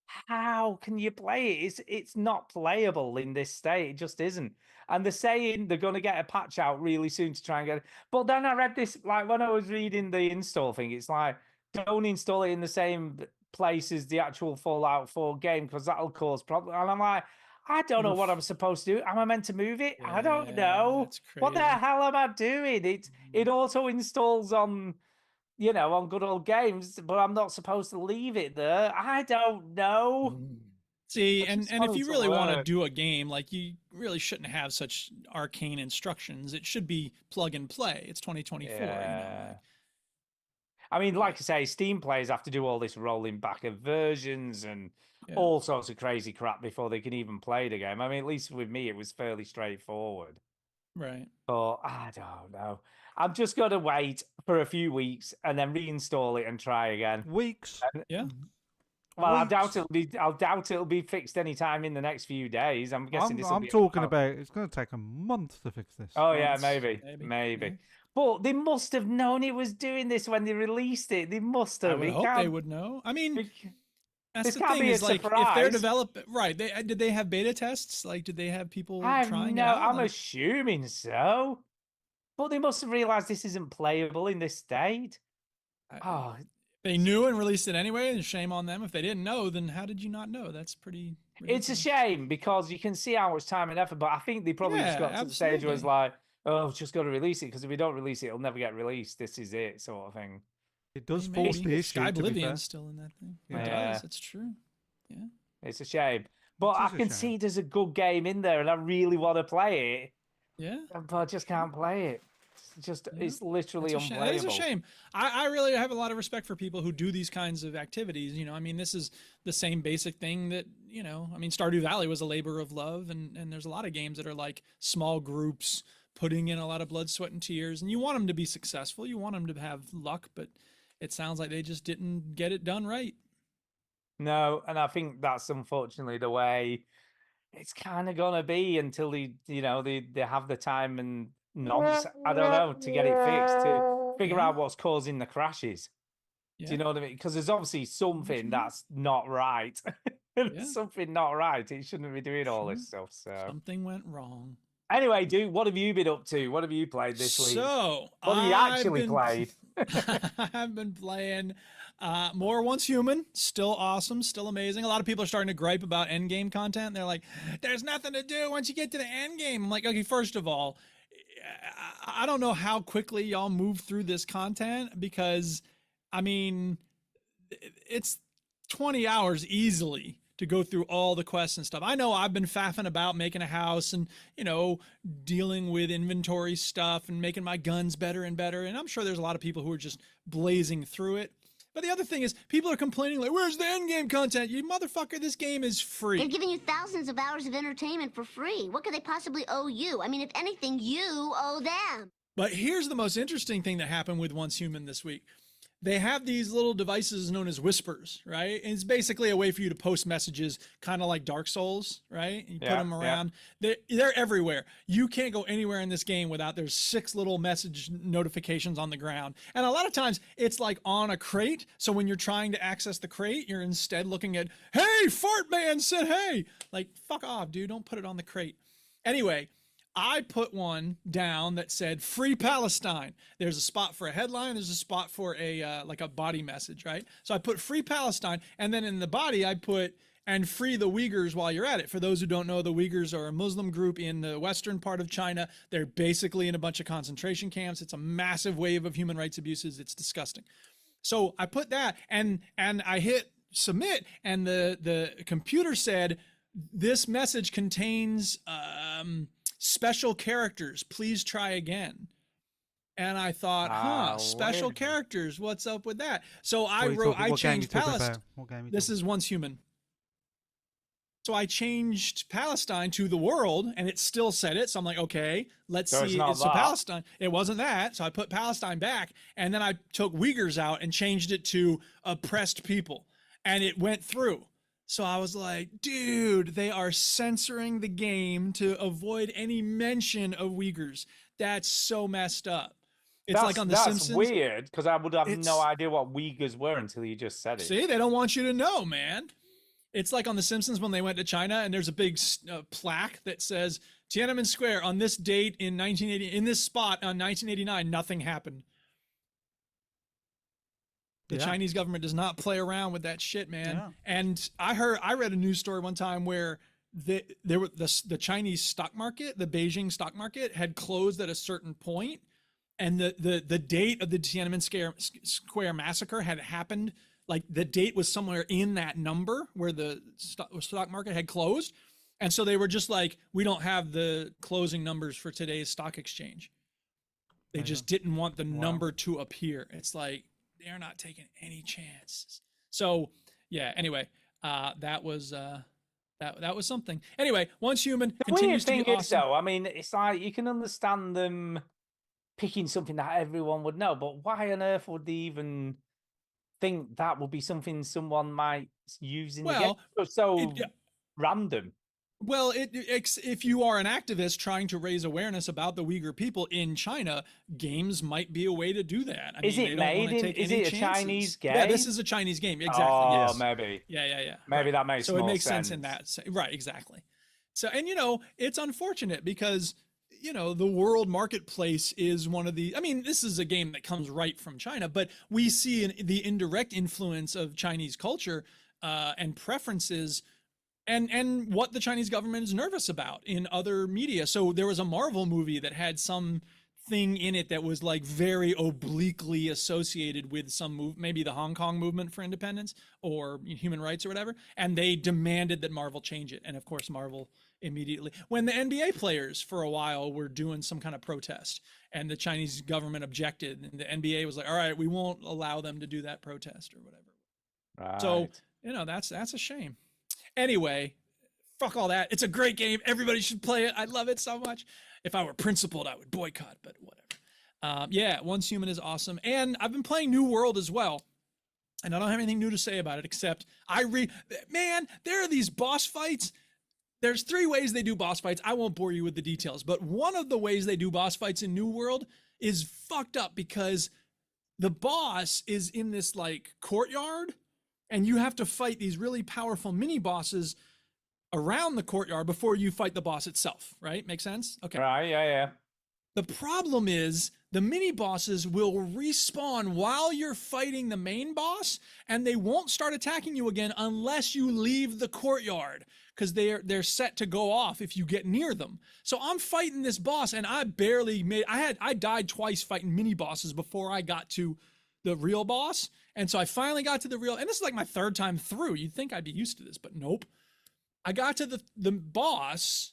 how can you play it? It's not playable in this state. It just isn't. And they're saying they're going to get a patch out really soon to try and get it. But then I read this, like when I was reading the install thing, it's like, don't install it in the same place as the actual Fallout 4 game because that'll cause problems. And I'm like, I don't know what I'm supposed to do. Am I meant to move it? I don't know. What the hell am I doing? It auto installs on, you know, on good old games, but I'm not supposed to leave it there. I don't know. See, and if you really want to do a game, like you really shouldn't have such arcane instructions. It should be plug and play. It's 2024. You know? I mean, like I say, Steam players have to do all this rolling back of versions and all sorts of crazy crap before they can even play the game. I mean, at least with me, it was fairly straightforward. Right. But I don't know. I'm just going to wait for a few weeks and then reinstall it and try again. Weeks? Yeah. Well, I doubt it'll be fixed anytime in the next few days. I'm guessing I'm talking about it's going to take a month to fix this. Oh yeah, maybe. But they must have known it was doing this when they released it. They must have. I would hope they would know. I mean, that's the thing is, like, if they're developing, right? Did they have beta tests? Like, did they have people trying it out? I'm assuming so. But they must have realized this isn't playable in this state. They knew and released it anyway, and shame on them. If they didn't know, then how did you not know? That's pretty ridiculous. It's a shame because you can see how much time and effort, but I think they probably just got to the stage where it's like, oh, just got to release it, because if we don't release it, it'll never get released. This is it, sort of thing. It does force the issue. Skyblivion's still in that thing. It does. It's true. Yeah. It's a shame. But I can see there's a good game in there, and I really want to play it. Yeah. But I just can't play it. It's literally That unplayable. is a shame. I really have a lot of respect for people who do these kinds of activities. You know, I mean, this is the same basic thing that, you know, I mean, Stardew Valley was a labor of love, and there's a lot of games that are like small groups putting in a lot of blood, sweat, and tears, and you want them to be successful. You want them to have luck, but it sounds like they just didn't get it done right. No, and I think that's unfortunately the way it's kind of gonna be until they have the time and I don't know, to get it fixed, to figure out what's causing the crashes. Do you know what I mean? Because there's obviously something that's not right. Something not right. It shouldn't be doing all this stuff. So something went wrong. Anyway, dude, what have you been up to? What have you played this week? So what have you actually played? I've been playing more Once Human. Still awesome, still amazing. A lot of people are starting to gripe about endgame content. They're like, there's nothing to do once you get to the endgame. I'm like, okay, first of all, I don't know how quickly y'all move through this content, because I mean, it's 20 hours easily to go through all the quests and stuff. I know I've been faffing about making a house and, you know, dealing with inventory stuff and making my guns better and better. And I'm sure there's a lot of people who are just blazing through it. But the other thing is, people are complaining like, where's the end game content? You motherfucker, this game is free. They're giving you thousands of hours of entertainment for free. What could they possibly owe you? I mean, if anything, you owe them. But here's the most interesting thing that happened with Once Human this week. They have these little devices known as whispers, right? And it's basically a way for you to post messages, kind of like Dark Souls, right? You put them around. They're everywhere. You can't go anywhere in this game without there's 6 little message notifications on the ground. And a lot of times it's like on a crate. So when you're trying to access the crate, you're instead looking at, hey, Fart Man said, hey, like, fuck off, dude. Don't put it on the crate. Anyway, I put one down that said "Free Palestine." There's a spot for a headline. There's a spot for a like a body message, right? So I put "Free Palestine," and then in the body I put "and free the Uyghurs while you're at it." For those who don't know, the Uyghurs are a Muslim group in the western part of China. They're basically in a bunch of concentration camps. It's a massive wave of human rights abuses. It's disgusting. So I put that, and I hit submit, and the computer said, "This message contains special characters. Please try again." And I thought, special characters. What's up with that? So I changed Palestine. This is Once Human. So I changed Palestine to the world, and it still said it. So I'm like, okay, let's see. So Palestine. It wasn't that. So I put Palestine back, and then I took Uyghurs out and changed it to oppressed people, and it went through. So I was like, dude, they are censoring the game to avoid any mention of Uyghurs. That's so messed up. It's like on The Simpsons. That's weird, because I would have no idea what Uyghurs were until you just said it. See, they don't want you to know, man. It's like on The Simpsons when they went to China, and there's a big plaque that says, Tiananmen Square on this date in 1980, in this spot on 1989, nothing happened. The Chinese government does not play around with that shit, man. Yeah. And I read a news story one time where the Chinese stock market, the Beijing stock market, had closed at a certain point, and the date of the Tiananmen Square massacre had happened. Like the date was somewhere in that number where the stock market had closed, and so they were just like, we don't have the closing numbers for today's stock exchange. They just didn't want the number to appear. It's like, they're not taking any chances. So yeah, anyway, that was something. Anyway, Once Human continues to be awesome. Though, I mean, it's like you can understand them picking something that everyone would know, but why on earth would they even think that would be something someone might use in the game? So random. Well, if you are an activist trying to raise awareness about the Uyghur people in China, games might be a way to do that. I is mean, it made in? Is it a Chinese game? Yeah, this is a Chinese game. Exactly. Oh, yes. Maybe. Yeah. Maybe that makes so more it makes sense in that. Right. Exactly. So, and you know, it's unfortunate because, you know, the world marketplace is one of the, I mean, this is a game that comes right from China, but we see the indirect influence of Chinese culture and preferences and what the Chinese government is nervous about in other media. So there was a Marvel movie that had some thing in it that was like very obliquely associated with some move, maybe the Hong Kong movement for independence or human rights or whatever. And they demanded that Marvel change it. And of course, Marvel immediately. When the NBA players for a while were doing some kind of protest and the Chinese government objected, and the NBA was like, all right, we won't allow them to do that protest or whatever. Right. So, that's a shame. Anyway, fuck all that. It's a great game. Everybody should play it. I love it so much. If I were principled, I would boycott, but whatever. Yeah, Once Human is awesome. And I've been playing New World as well. And I don't have anything new to say about it, except man, there are these boss fights. There's 3 ways they do boss fights. I won't bore you with the details, but one of the ways they do boss fights in New World is fucked up because the boss is in this like courtyard and you have to fight these really powerful mini bosses around the courtyard before you fight the boss itself, right? Make sense? Okay. Right, yeah. The problem is the mini bosses will respawn while you're fighting the main boss, and they won't start attacking you again unless you leave the courtyard, because they're set to go off if you get near them. So I'm fighting this boss, and I died twice fighting mini bosses before I got to the real boss, and so I finally got to the real. And this is like my 3rd time through. You'd think I'd be used to this, but nope. I got to the boss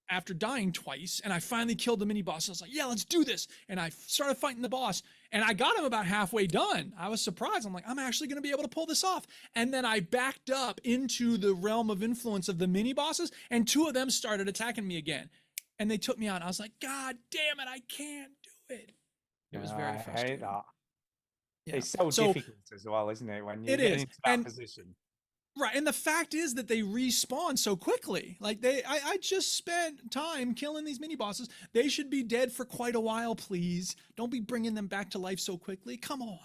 after dying twice, and I finally killed the mini boss. I was like, yeah, let's do this. And I started fighting the boss, and I got him about halfway done. I was surprised. I'm like, I'm actually going to be able to pull this off. And then I backed up into the realm of influence of the mini bosses, and 2 of them started attacking me again. And they took me out. I was like, God damn it, I can't do it. It was very frustrating. I hate that. Yeah. It's so difficult as well, isn't it? When you it get is. into that position. Right, and the fact is that they respawn so quickly. Like I just spent time killing these mini bosses. They should be dead for quite a while, please. Don't be bringing them back to life so quickly. Come on.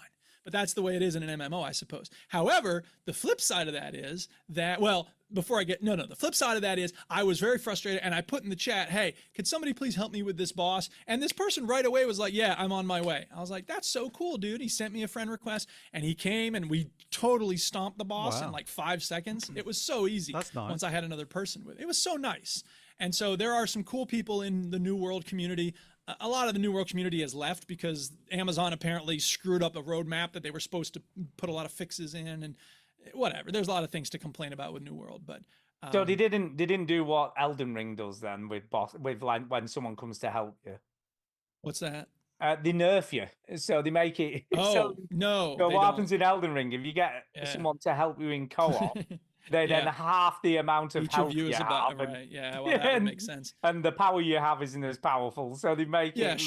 But that's the way it is in an MMO, I suppose. However, the flip side of that is that, well, before I get, the flip side of that is I was very frustrated and I put in the chat, hey, could somebody please help me with this boss? And this person right away was like, yeah, I'm on my way. I was like, that's so cool, dude. He sent me a friend request and he came and we totally stomped the boss in like 5 seconds. It was so easy. That's nice. Once I had another person with it. It was so nice. And so there are some cool people in the New World community. A lot of the New World community has left because Amazon apparently screwed up a roadmap that they were supposed to put a lot of fixes in, and whatever. There's a lot of things to complain about with New World, but so they didn't do what Elden Ring does then with like when someone comes to help you. What's that? They nerf you, so they make it. Oh so, no! So what happens in Elden Ring if you get someone to help you in co-op? They then half the amount of health you have. Right. Yeah, well, that would make sense. And the power you have isn't as powerful, so they make it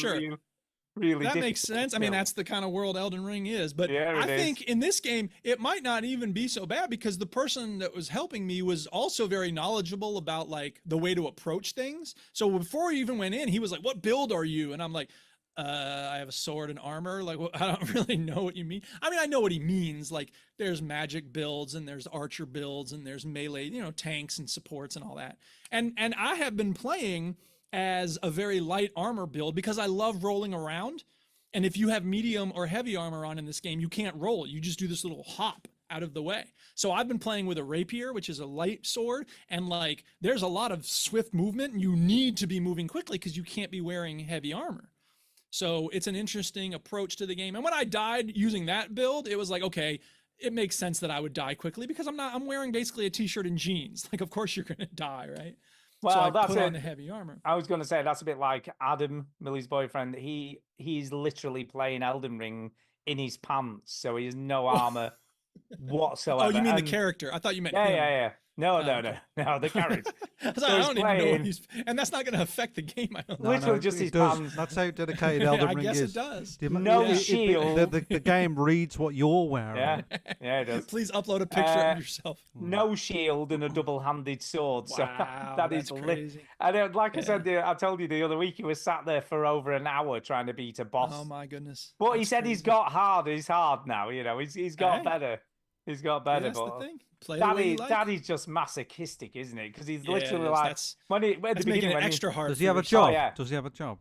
really that makes sense. I mean, that's the kind of world Elden Ring is. But I think in this game, it might not even be so bad because the person that was helping me was also very knowledgeable about like the way to approach things. So before he even went in, he was like, "What build are you?" And I'm like, I have a sword and armor. Like, well, I don't really know what you mean. I mean, I know what he means. Like, there's magic builds and there's archer builds and there's melee, tanks and supports and all that. And I have been playing as a very light armor build because I love rolling around. And if you have medium or heavy armor on in this game, you can't roll. You just do this little hop out of the way. So I've been playing with a rapier, which is a light sword. And like, there's a lot of swift movement and you need to be moving quickly because you can't be wearing heavy armor. So it's an interesting approach to the game. And when I died using that build, it was like, okay, it makes sense that I would die quickly because I'm wearing basically a t-shirt and jeans. Like, of course you're going to die, right? Well, so I that's put on the heavy armor. I was going to say that's a bit like Adam, Millie's boyfriend. He's literally playing Elden Ring in his pants, so he has no armor whatsoever. Oh, you mean the character? I thought you meant him. Yeah. No, the character. I don't even know and that's not going to affect the game. I don't know. Literally just his pants. That's how dedicated Elden Ring is. I guess it does. No shield. The game reads what you're wearing. Yeah, it does. Please upload a picture of yourself. No shield and a double-handed sword. So that is crazy. And like I said, I told you the other week, he was sat there for over an hour trying to beat a boss. Oh my goodness. But he said he's got hard. He's hard now. He's got better. He's got better. That's the thing. Daddy's just masochistic, isn't it? Because he's literally like that's making it extra hard. Does he have a job? Does he have a job?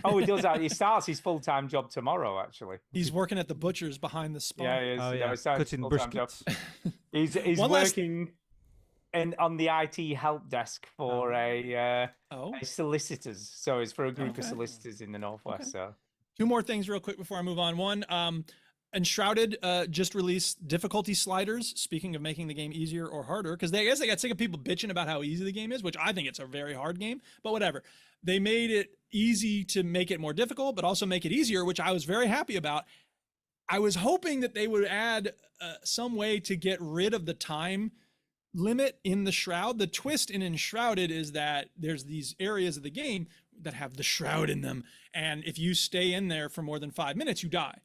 Oh, he does. He starts his full-time job tomorrow. Actually, he's working at the butcher's behind the spawn. Yeah, he is. Oh, yeah. Cutting briskets. He's working on the IT help desk for a solicitors. So it's for a group of solicitors in the Northwest. Okay. So 2 more things real quick before I move on. One, Enshrouded just released difficulty sliders. Speaking of making the game easier or harder, because I guess they got sick of people bitching about how easy the game is, which I think it's a very hard game. But whatever, they made it easy to make it more difficult, but also make it easier, which I was very happy about. I was hoping that they would add some way to get rid of the time limit in the shroud. The twist in Enshrouded is that there's these areas of the game that have the shroud in them, and if you stay in there for more than 5 minutes, you die.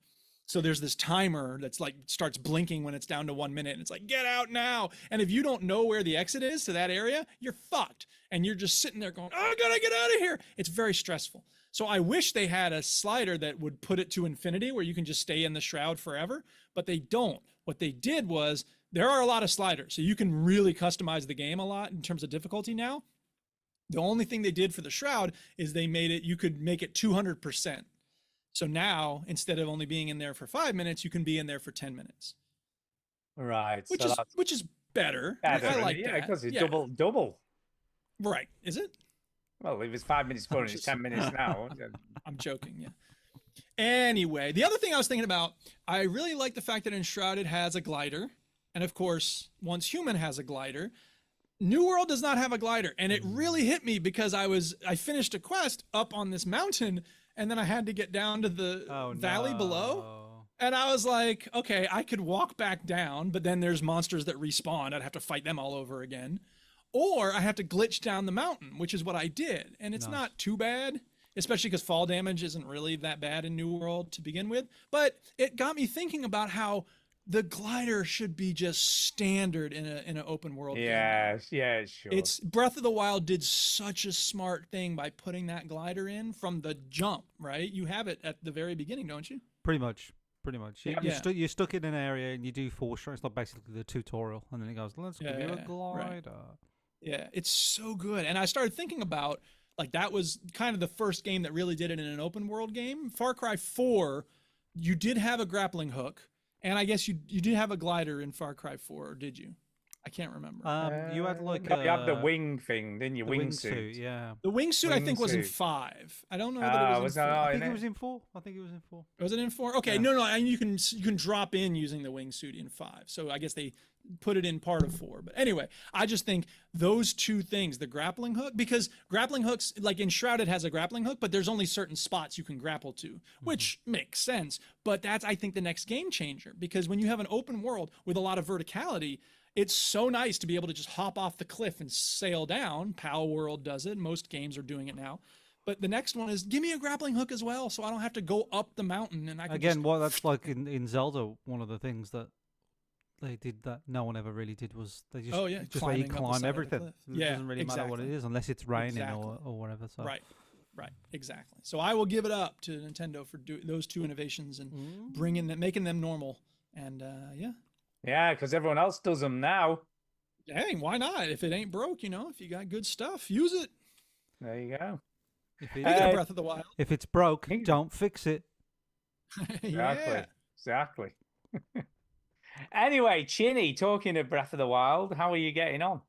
So there's this timer that's like starts blinking when it's down to 1 minute, and it's like, get out now. And if you don't know where the exit is to that area, you're fucked. And you're just sitting there going, oh, I gotta get out of here. It's very stressful. So I wish they had a slider that would put it to infinity where you can just stay in the shroud forever, but they don't. What they did was, there are a lot of sliders, so you can really customize the game a lot in terms of difficulty now. The only thing they did for the shroud is they made it, you could make it 200%. So now, instead of only being in there for 5 minutes, you can be in there for 10 minutes. Right. Which is better. Better, I like yeah, that. because it's double. Right. Is it? Well, if it's 5 minutes before, it's 10 minutes now. I'm joking, yeah. Anyway, the other thing I was thinking about, I really like the fact that Enshrouded has a glider. And of course, Once Human has a glider. New World does not have a glider. And it really hit me because I finished a quest up on this mountain, and then I had to get down to the valley below. And I was like, okay, I could walk back down, but then there's monsters that respawn. I'd have to fight them all over again. Or I have to glitch down the mountain, which is what I did. And it's not too bad, especially because fall damage isn't really that bad in New World to begin with. But it got me thinking about how the glider should be just standard in an open world game. Yeah, sure. It's Breath of the Wild did such a smart thing by putting that glider in from the jump, right? You have it at the very beginning, don't you? Pretty much. Yeah. You're stuck in an area and you do 4 shots. It's like basically the tutorial, and then it goes, let's give you a glider. Right. Yeah, it's so good. And I started thinking about, like, that was kind of the first game that really did it in an open world game. Far Cry 4, you did have a grappling hook. And I guess you did have a glider in Far Cry 4, or did you? I can't remember. You had like you had the wing thing, didn't you? Wingsuit. Yeah. The wingsuit I think was in 5. I don't know that it was in 4. I think it was in 4. Was it in 4? Okay, no, and you can drop in using the wingsuit in 5. So I guess they put it in part of 4. But anyway, I just think those two things, the grappling hook, because grappling hooks, like Enshrouded has a grappling hook, but there's only certain spots you can grapple to, which makes sense. But that's, I think, the next game changer, because when you have an open world with a lot of verticality, it's so nice to be able to just hop off the cliff and sail down. Pal World does it. Most games are doing it now. But the next one is, give me a grappling hook as well, so I don't have to go up the mountain. And I can that's like in Zelda, one of the things that they did that no one ever really did was they just let you climb everything. It doesn't really matter what it is unless it's raining or whatever. So. Right, exactly. So I will give it up to Nintendo for those two innovations and making them normal. And Yeah, because everyone else does them now. Hey, why not? If it ain't broke, if you got good stuff, use it. There you go. Breath of the Wild. If it's broke, don't fix it. Exactly. Anyway, Chinny, talking of Breath of the Wild, how are you getting on?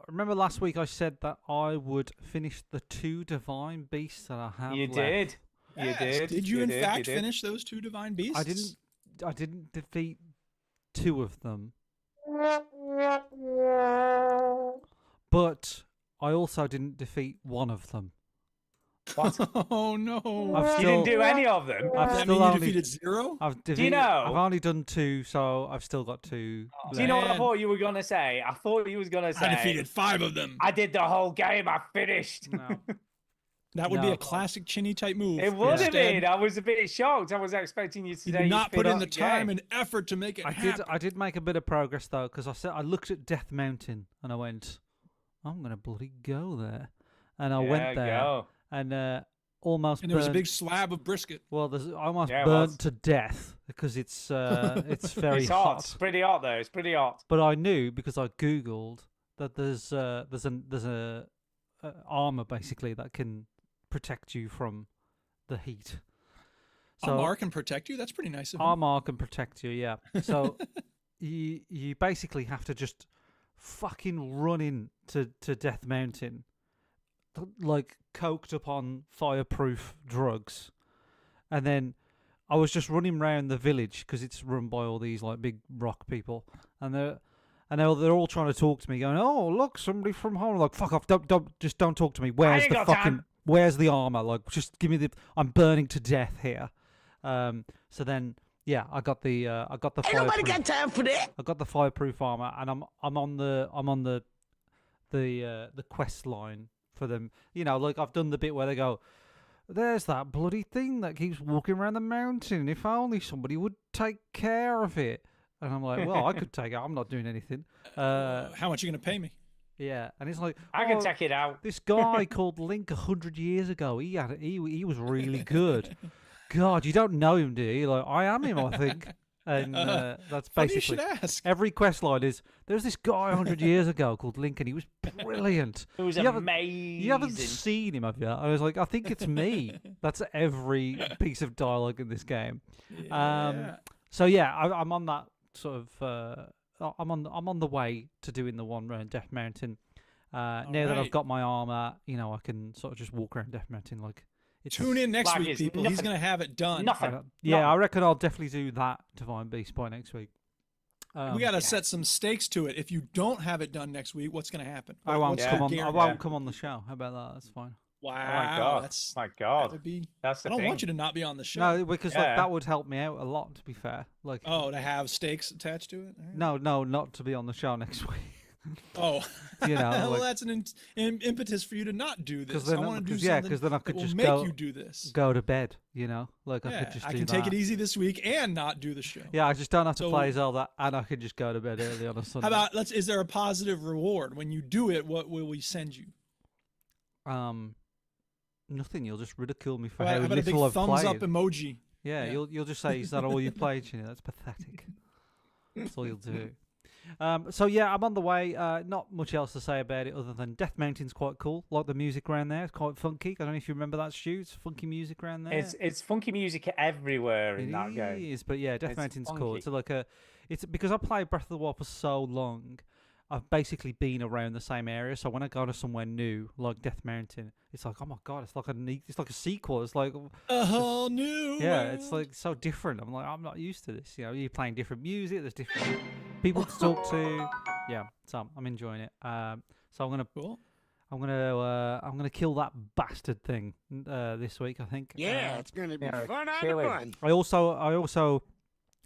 Remember last week I said that I would finish the 2 divine beasts that I have left. Did. You did. Did you in fact finish those 2 divine beasts? I didn't defeat 2 of them. But I also didn't defeat 1 of them. What? Oh no! You didn't do any of them. You defeated 0? Do you know? I've only done 2, so I've still got 2. Do you know what I thought you were gonna say? I thought you was gonna say I defeated 5 of them. I did the whole game. I finished. No. That would be a classic Chinny type move. It would have been. I was a bit shocked. I was expecting you to say you did not put in the time game. and effort to make it happen. I did make a bit of progress though, because I looked at Death Mountain and I went, I'm gonna bloody go there, and I went there. And almost and there was a big slab of brisket. Well, I almost burnt to death because it's very hot. It's pretty hot though. It's pretty hot. But I knew because I googled that there's a armor basically that can protect you from the heat. So armor can protect you. That's pretty nice of him. Armor can protect you, yeah. So you basically have to just fucking run into Death Mountain, like coked up on fireproof drugs, and then I was just running around the village because it's run by all these like big rock people, and they're all trying to talk to me, going, "Oh, look, somebody from home." I'm like, fuck off! Don't talk to me. Where's the fucking? Where's the armor? Like, just give me the. I'm burning to death here. So then, yeah, I got the. Ain't nobody got time for that. I got the fireproof armor, and I'm on the quest line for them. You know, like I've done the bit where they go, "There's that bloody thing that keeps walking around the mountain. If only somebody would take care of it." And I'm like, well, I could take it. I'm not doing anything. How much are you going to pay me? Yeah, and it's like, I can check it out. This guy called Link 100 years ago, he was really good. God, you don't know him, do you? Like, I am him, I think. And that's basically you should ask. Every quest line is, there's this guy 100 years ago called Link, and he was brilliant. It was amazing. You haven't seen him, have you? I was like, I think it's me. That's every piece of dialogue in this game. Yeah. So yeah, I'm on that sort of. I'm on the way to doing the one around Death Mountain. Now that I've got my armor, you know, I can sort of just walk around Death Mountain like. Tune in next week, people. He's gonna have it done. I reckon I'll definitely do that Divine Beast by next week. We got to set some stakes to it. If you don't have it done next week, what's gonna happen? I won't come on. I won't come on the show. How about that? That's fine. Wow, oh my God. that's my God. That would be, that's the I don't thing. want you to not be on the show. No, because like that would help me out a lot. To be fair, like to have stakes attached to it. No, not to be on the show next week. Oh, you know, well, that's an impetus for you to not do this. Then, I want to do something. Yeah, because then I could that just will make you do this. Go to bed. You know, like I could just. I do can that. take it easy this week and not do the show. Yeah, I just don't have to play Zelda, and I could just go to bed early on a Sunday. How about is there a positive reward when you do it? What will we send you? Nothing. You'll just ridicule me for how how about little a I've big thumbs played. up emoji? Yeah, you'll just say, "Is that all you played?" You know, that's pathetic. That's all you'll do. So yeah, I'm on the way. Not much else to say about it other than Death Mountain's quite cool. Like the music around there, it's quite funky. I don't know if you remember that, Stu. It's funky music around there. It's funky music everywhere in that game. It is, but yeah, Death Mountain's funky. cool. It's because I played Breath of the Wild for so long. I've basically been around the same area, so when I go to somewhere new, like Death Mountain, it's like, oh my god, it's like a sequel. It's like a whole new. Yeah, world. it's like so different. I'm like, I'm not used to this. You know, you're playing different music. There's different people to talk to. Yeah, so I'm enjoying it. So I'm gonna kill that bastard thing this week. I think. Yeah, it's gonna be fun on the fun. I also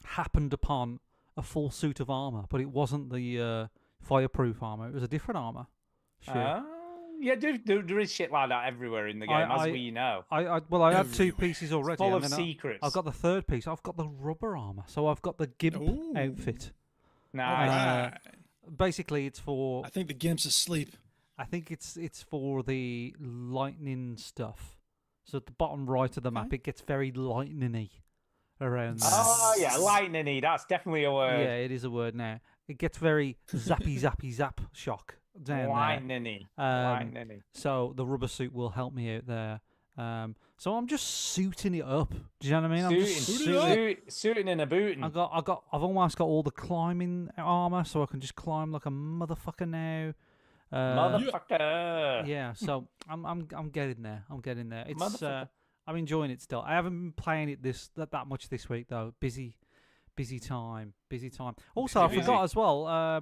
happened upon a full suit of armor, but it wasn't the fireproof armor. It was a different armor. Sure. Yeah, there is shit like that everywhere in the game, as we know. I had 2 pieces already. It's full and of then secrets. I've got the 3rd piece. I've got the rubber armor, so I've got the gimp outfit. Nice. Basically, it's for. I think the gimp's asleep. I think it's for the lightning stuff. So at the bottom right of the map, it gets very lightning-y around there. Oh yeah, lightning-y. That's definitely a word. Yeah, it is a word now. It gets very zappy, zappy, zap shock down lightning-y. there. So the rubber suit will help me out there. So I'm just suiting it up. Do you know what I mean? I'm just suiting and a booting. I've almost got all the climbing armor, so I can just climb like a motherfucker now. Motherfucker. Yeah, so I'm getting there. I'm getting there. It's I'm enjoying it still. I haven't been playing it that much this week though. Busy time. Also, I forgot as well.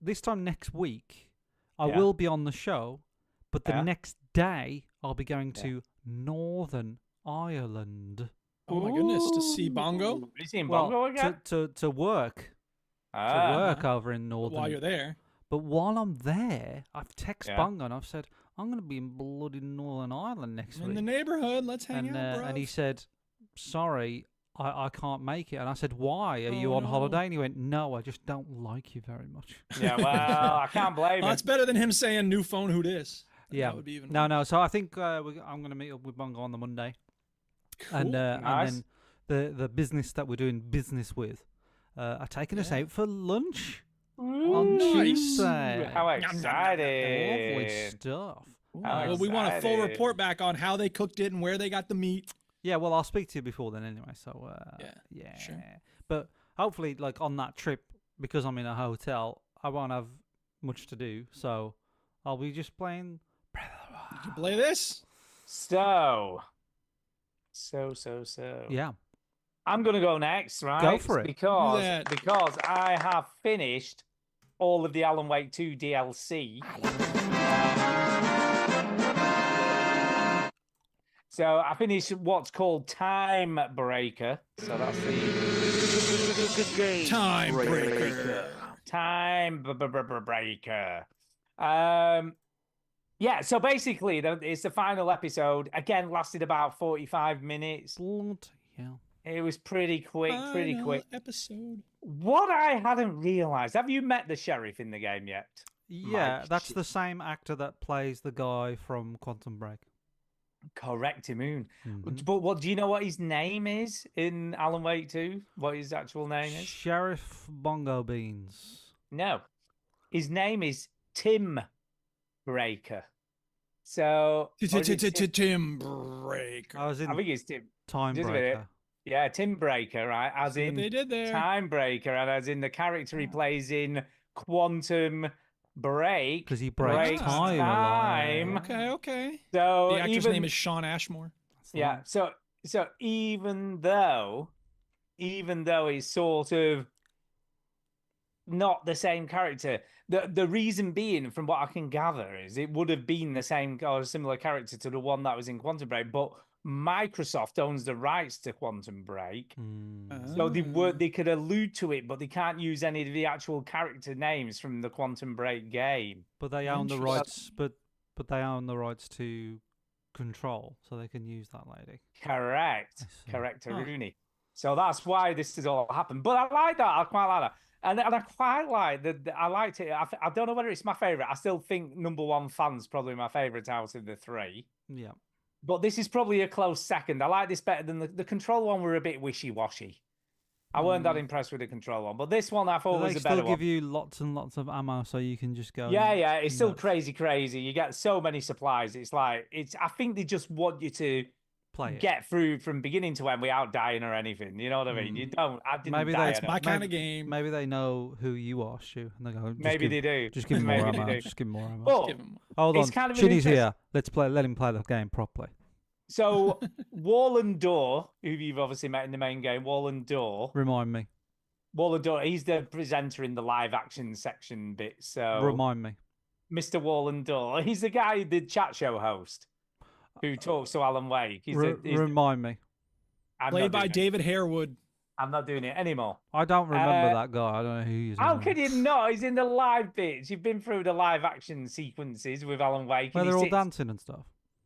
This time next week, I will be on the show, but the next day I'll be going to Northern Ireland. Oh my goodness! To see Bongo. Is he in Bongo again? To work. To work over in Northern. While you're there. But while I'm there, I've texted Bongo and I've said, I'm going to be in bloody Northern Ireland next week. In the neighborhood, let's hang out, bro. And he said, sorry, I can't make it. And I said, why? Are you on holiday? And he went, no, I just don't like you very much. Yeah, well, I can't blame him. That's better than him saying, new phone, who dis? Yeah. That would be even No. So I think I'm going to meet up with Bongo on the Monday. Cool. And nice. then the business that we're doing business with are taking us out for lunch. On Tuesday. How exciting. Lovely stuff. Well, we want a full report back on how they cooked it and where they got the meat. Yeah, well, I'll speak to you before then anyway. So yeah, sure. But hopefully, like on that trip, because I'm in a hotel, I won't have much to do. So I'll be just playing. You play this? So So. Yeah. I'm gonna go next, right? Go for it. Because I have finished all of the Alan Wake 2 DLC. So I finished what's called Time Breaker. So that's the Time Breaker. Time Breaker. Yeah, so basically, it's the final episode. Again, lasted about 45 minutes. Bloody hell. It was pretty quick, Episode. What I hadn't realised, have you met the sheriff in the game yet? Yeah, Mike? that's the same actor that plays the guy from Quantum Break. Correct, Moon. Mhm. But what do you know what his name is in Alan Wake 2? What his actual name is? Sheriff Bongo Beans. No. His name is Tim Breaker. So Tim Breaker. I think it's Tim. Time Just a minute. Breaker. Yeah, Tim Breaker, right? As See what in they did there. Time Breaker, and as in the character he plays in Quantum Break. Because he breaks time a lot. Okay. So the actor's even, name is Sean Ashmore. Yeah. So even though he's sort of not the same character, the reason being, from what I can gather, is it would have been the same or a similar character to the one that was in Quantum Break, but Microsoft owns the rights to Quantum Break, so they could allude to it, but they can't use any of the actual character names from the Quantum Break game. But they own the rights. But they own the rights to Control, so they can use that lady. Correct, Rooney. So that's why this has all happened. But I like that. I quite like that. And I quite like that. I liked it. I don't know whether it's my favorite. I still think number one Fan's probably my favorite out of the three. Yeah. But this is probably a close second. I like this better than the Control one. Were a bit wishy-washy. I weren't that impressed with the Control one, but this one I thought was a better one. They still give you lots and lots of ammo, so you can just go. Yeah, it's still crazy. You get so many supplies. It's like I think they just want you to get through from beginning to end without dying or anything. You know what I mean? You don't. I didn't die. It's my kind of game. Maybe they know who you are, Stu, and they go. Maybe they do. Just give him more ammo. Just give him more ammo. Hold on, kind of Shinny's here. Let's play. Let him play the game properly. So, Warland Dorr, who you've obviously met in the main game, Warland Dorr. Remind me. Warland Dorr, he's the presenter in the live action section bit. So remind me. Mr. Warland Dorr, he's the guy, the chat show host, who talks to Alan Wake. Remind me. Played by David Harewood. I'm not doing it anymore. I don't remember that guy. I don't know who he is. How can you not? He's in the live bits. You've been through the live action sequences with Alan Wake. Where they're all dancing and stuff.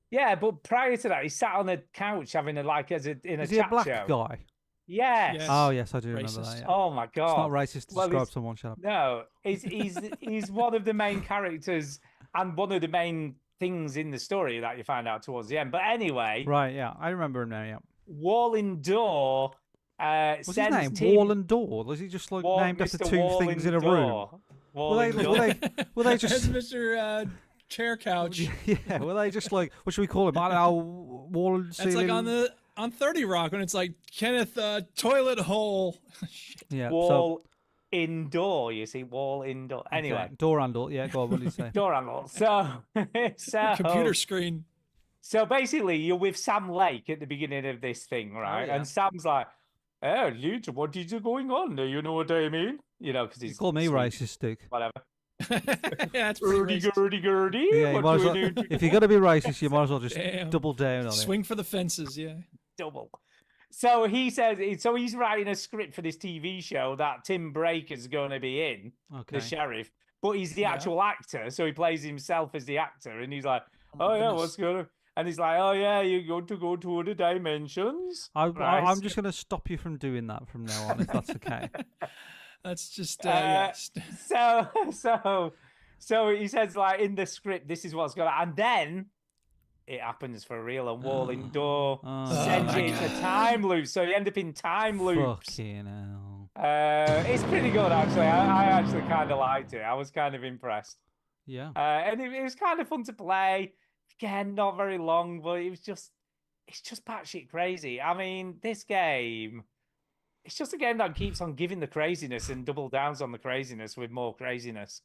Yeah, but prior to that, he sat on a couch having a Is chat he a black show. guy? Yes. Oh yes, I do remember that. Yeah. Oh my god. It's not racist to describe someone. Shut up. No, he's one of the main characters and one of the main things in the story that you find out towards the end. But anyway. Right. Yeah, I remember him now. Yeah. Warland Dorr. What's his name? Warland Dorr. Was he just like named after two things in a room? Were they just Mr. Chair Couch? Yeah. Were they just like, what should we call him? I don't know. Warland. It's like on 30 Rock when it's like Kenneth Toilet Hole. Yeah. Wall indoor. You see, wall indoor. Anyway. Okay. Door handle. Yeah. Go on. What did you say? Door handle. So computer screen. So basically, you're with Sam Lake at the beginning of this thing, right? Oh, yeah. And Sam's like, "Oh, Luke, what is going on? Do you know what I mean?" You know, because he's called me racist, Stick. Whatever. Yeah, it's pretty racist. Gertie. Yeah, you might as well, if you're gonna be racist, you might as well just double down on it. Swing for the fences, yeah. Double. So he says, he's writing a script for this TV show that Tim Breaker's going to be in, the sheriff, but he's the actual actor, so he plays himself as the actor, and he's like, "Oh yeah, what's going on?" And he's like, "Oh yeah, you're going to go to other dimensions." I'm just gonna stop you from doing that from now on, if that's okay. That's just yes. So he says, like, in the script, this is what's going on, and then it happens for real, and Warland Dorr sends you into time loops, so you end up in time loops. Fucking hell. It's pretty good, actually. I actually kind of liked it. I was kind of impressed. Yeah. And it was kind of fun to play. Again, not very long, but it's just batshit crazy. I mean, this game, it's just a game that keeps on giving the craziness and double downs on the craziness with more craziness.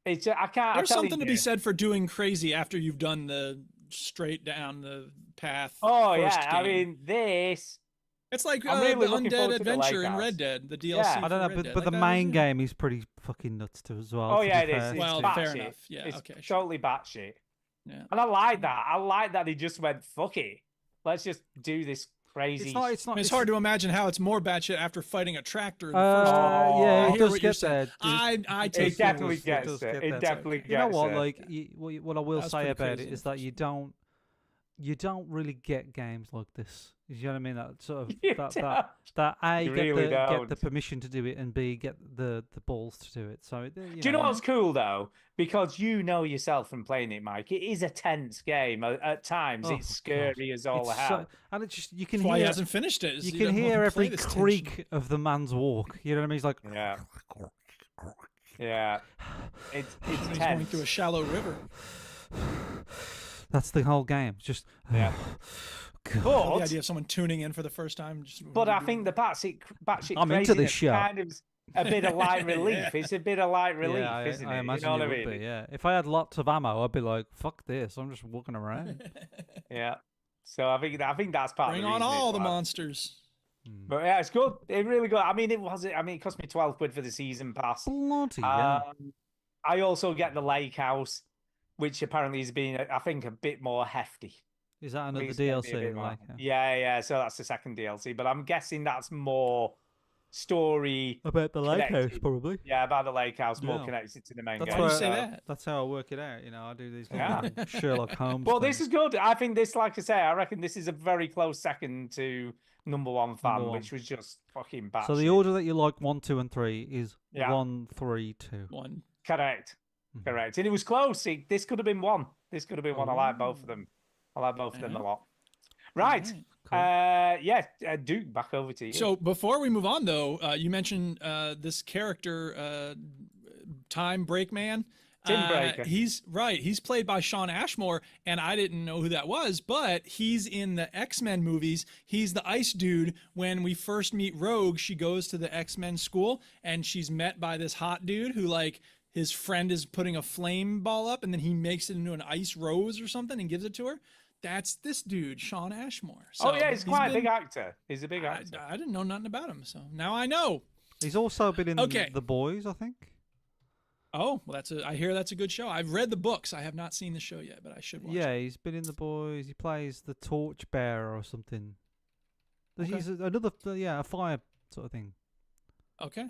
It's I can't. There's something to be said for doing crazy after you've done the straight down the path. Oh first yeah, I game. mean this. It's like I'm really the looking forward Undead to the Adventure Lake in House. Red Dead, the DLC. Yeah. I don't know, for Red but Dead. the Like that main was- game is pretty fucking nuts too as well. Oh to yeah, be it is. fair. It's Well, batshit. fair enough. Yeah, it's okay, totally batshit. Yeah. And I like that. I like that he just went, fuck it. Let's just do this crazy. It's not. It's I not. mean, it's hard to imagine how it's more batshit after fighting a tractor in the Uh, first one. yeah, I it hear does what you're get saying. there. I It take definitely yours. gets does it. get It there. definitely gets You know what? it. Like, what I will That was say pretty about crazy it in is the that you don't really get games like this. You know what I mean? That sort of You that A You get really get the don't. permission to do it, and B get the balls to do it. So Do you know what's cool though? Because you know yourself from playing it, Mike. It is a tense game. At times, Oh, it's scary as all It's hell. and it's just you can That's why hear he hasn't finished it. is you he can doesn't hear wanna play every this creak tension. of the man's walk. You know what I mean? He's like, Yeah. Yeah. It's He's going tense. through a shallow river. that's the whole game. It's just Yeah. The But, idea of someone tuning in for the first time. Just but I think the batshit I'm into craziness this show. kind of a bit of light relief. It's a bit of light relief, yeah, isn't I it? imagine you know it what I would mean? be. Yeah, if I had lots of ammo, I'd be like, "Fuck this! I'm just walking around." Yeah. So I think that's part bring of the on reason all it's the like- monsters. But yeah, it's good. It really good. I mean, it cost me 12 quid for the season pass. Bloody yeah. I also get the Lake House, which apparently has been, I think, a bit more hefty. Is that I another think it's gonna be a DLC? bit more- Like, Yeah. So that's the second DLC, but I'm guessing that's more story about the Lake House, connected. probably. Yeah, about the Lake House, more Yeah. connected to the main That's game. Why do why you say so- that? That's how I work it out. You know, I do these Yeah. little Sherlock Holmes. Well, this things. is good. I think this, like I say, I reckon this is a very close second to number one fan, Number one. which was just fucking bad. So the order that you like 1, 2, and 3 is Yeah. 1, 3, 2. One. Correct. Mhm. Correct. And it was close. This could have been one. This could have been one. I like both of them. I like both of them a lot. Right. Duke, back over to you. So before we move on, though, you mentioned this character, Time Breakman. Tim Breaker. He's right. He's played by Sean Ashmore, and I didn't know who that was, but he's in the X-Men movies. He's the ice dude. When we first meet Rogue, she goes to the X-Men school, and she's met by this hot dude who, like, his friend is putting a flame ball up, and then he makes it into an ice rose or something and gives it to her. That's this dude, Sean Ashmore. So oh, yeah, he's quite a big actor. He's a big actor. I didn't know nothing about him, so now I know. He's also been in Okay. The Boys, I think. Oh, well, I hear that's a good show. I've read the books. I have not seen the show yet, but I should watch it. Yeah, he's been in The Boys. He plays the Torchbearer or something. Okay. He's another, a fire sort of thing. Okay. Yeah.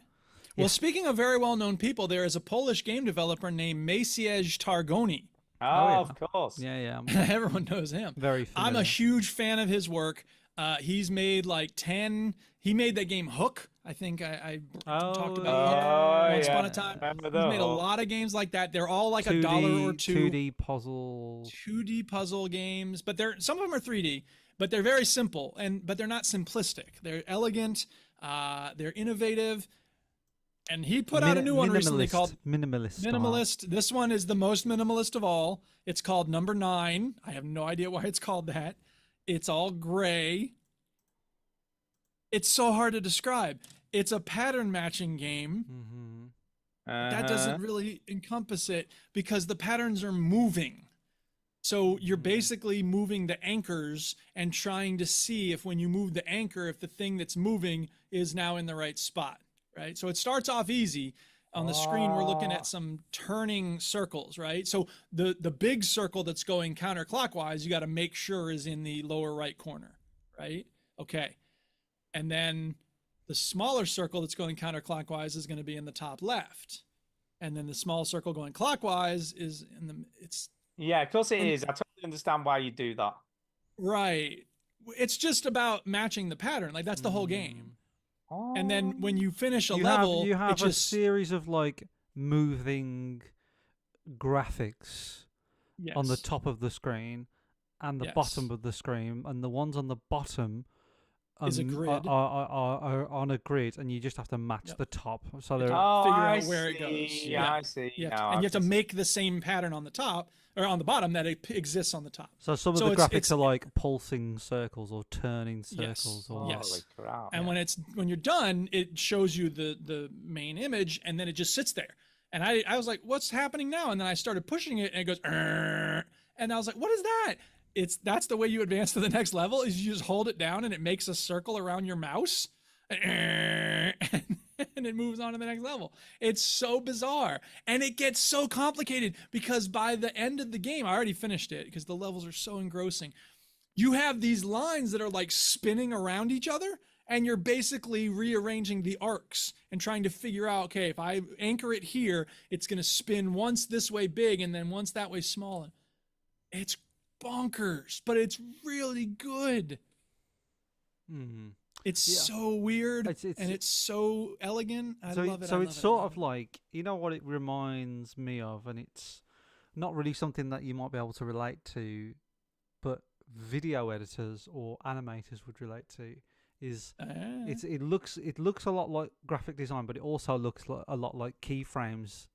Well, speaking of very well-known people, there is a Polish game developer named Maciej Targoni. Oh, yeah. of course. Yeah. Everyone knows him. Very I'm familiar. a huge fan of his work. He's made like 10. He made that game Hook. I think I talked about it once upon a time. He's made a lot of games like that. They're all like 2D, $1 or $2. 2D puzzle. 2D puzzle games, but some of them are 3D, but they're very simple but they're not simplistic. They're elegant. They're innovative. And he put out a new one recently called Minimalist. This one is the most minimalist of all. It's called Number 9. I have no idea why it's called that. It's all gray. It's so hard to describe. It's a pattern matching game. Mm-hmm. That doesn't really encompass it because the patterns are moving. So you're basically moving the anchors and trying to see if when you move the anchor, if the thing that's moving is now in the right spot, right? So it starts off easy. On the screen, we're looking at some turning circles, right? So the big circle that's going counterclockwise, you got to make sure is in the lower right corner, right? Okay. And then the smaller circle that's going counterclockwise is going to be in the top left. And then the small circle going clockwise is Yeah, of course it is. I totally understand why you do that. Right. It's just about matching the pattern. Like that's the whole game. And then when you finish a level, you have it just series of like moving graphics on the Yes. top of the screen and the Yes. bottom of the screen, and the ones on the bottom Is a grid. are on a grid, and you just have to match the top. So they're figure I out where it goes. see, I see. You have now to, I and you have to can see. make the same pattern on the top or on the bottom that it exists on the top. so some of So the it's- graphics it's- are like pulsing circles or turning Yes. circles. Or Yes. Holy crap. And when you're done, it shows you the main image, and then it just sits there. And I was like, what's happening now? And then I started pushing it, and it goes, "Arr!" And I was like, what is that? that's the way you advance to the next level is you just hold it down and it makes a circle around your mouse and it moves on to the next level. It's so bizarre. And it gets so complicated because by the end of the game, I already finished it because the levels are so engrossing. You have these lines that are like spinning around each other, and you're basically rearranging the arcs and trying to figure out, okay, if I anchor it here, it's going to spin once this way big and then once that way small. It's bonkers, but it's really good. It's so weird and it's so elegant. I love it. So it's sort of like, you know what it reminds me of, and it's not really something that you might be able to relate to, but video editors or animators would relate to. It looks a lot like graphic design, but it also looks a lot like keyframes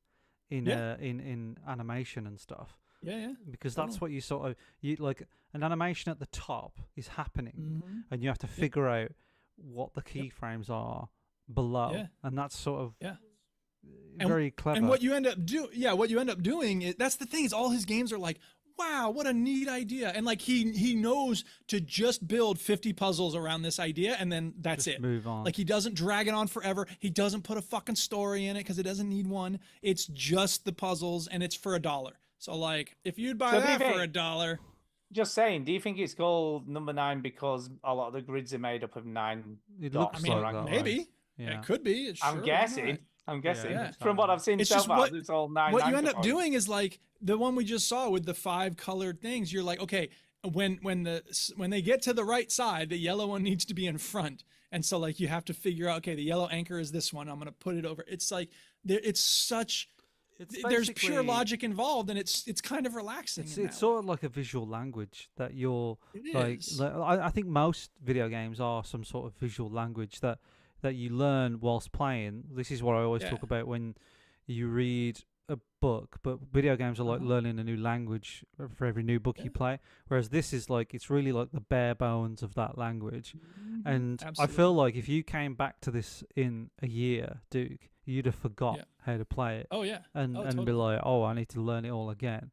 in animation and stuff. Yeah. Because that's what you sort of like. An animation at the top is happening, and you have to figure out what the keyframes are below, and that's sort of very clever. And what you end up doing, that's the thing, is all his games are like, wow, what a neat idea. And like he knows to just build 50 puzzles around this idea, and then that's just it. Move on. Like he doesn't drag it on forever. He doesn't put a fucking story in it because it doesn't need one. It's just the puzzles, and it's for $1. So like, if you'd buy that for $1. Just saying, do you think it's called number 9 because a lot of the grids are made up of 9 dots? I mean, maybe. Yeah. It could be. I'm guessing. Yeah. From what I've seen so far, it's all 9. What you end up doing is like the one we just saw with the 5 colored things. You're like, okay, when they get to the right side, the yellow one needs to be in front, and so like you have to figure out, okay, the yellow anchor is this one. I'm gonna put it over. It's like there's pure logic involved, and it's kind of relaxing. It's sort of like a visual language that you're like. I think most video games are some sort of visual language that you learn whilst playing. This is what I always talk about when you read a book, but video games are like learning a new language for every new book you play, whereas this is like, it's really like the bare bones of that language. And I feel like if you came back to this in a year, Duke, you'd have forgot how to play it. And totally. Be like, oh, I need to learn it all again.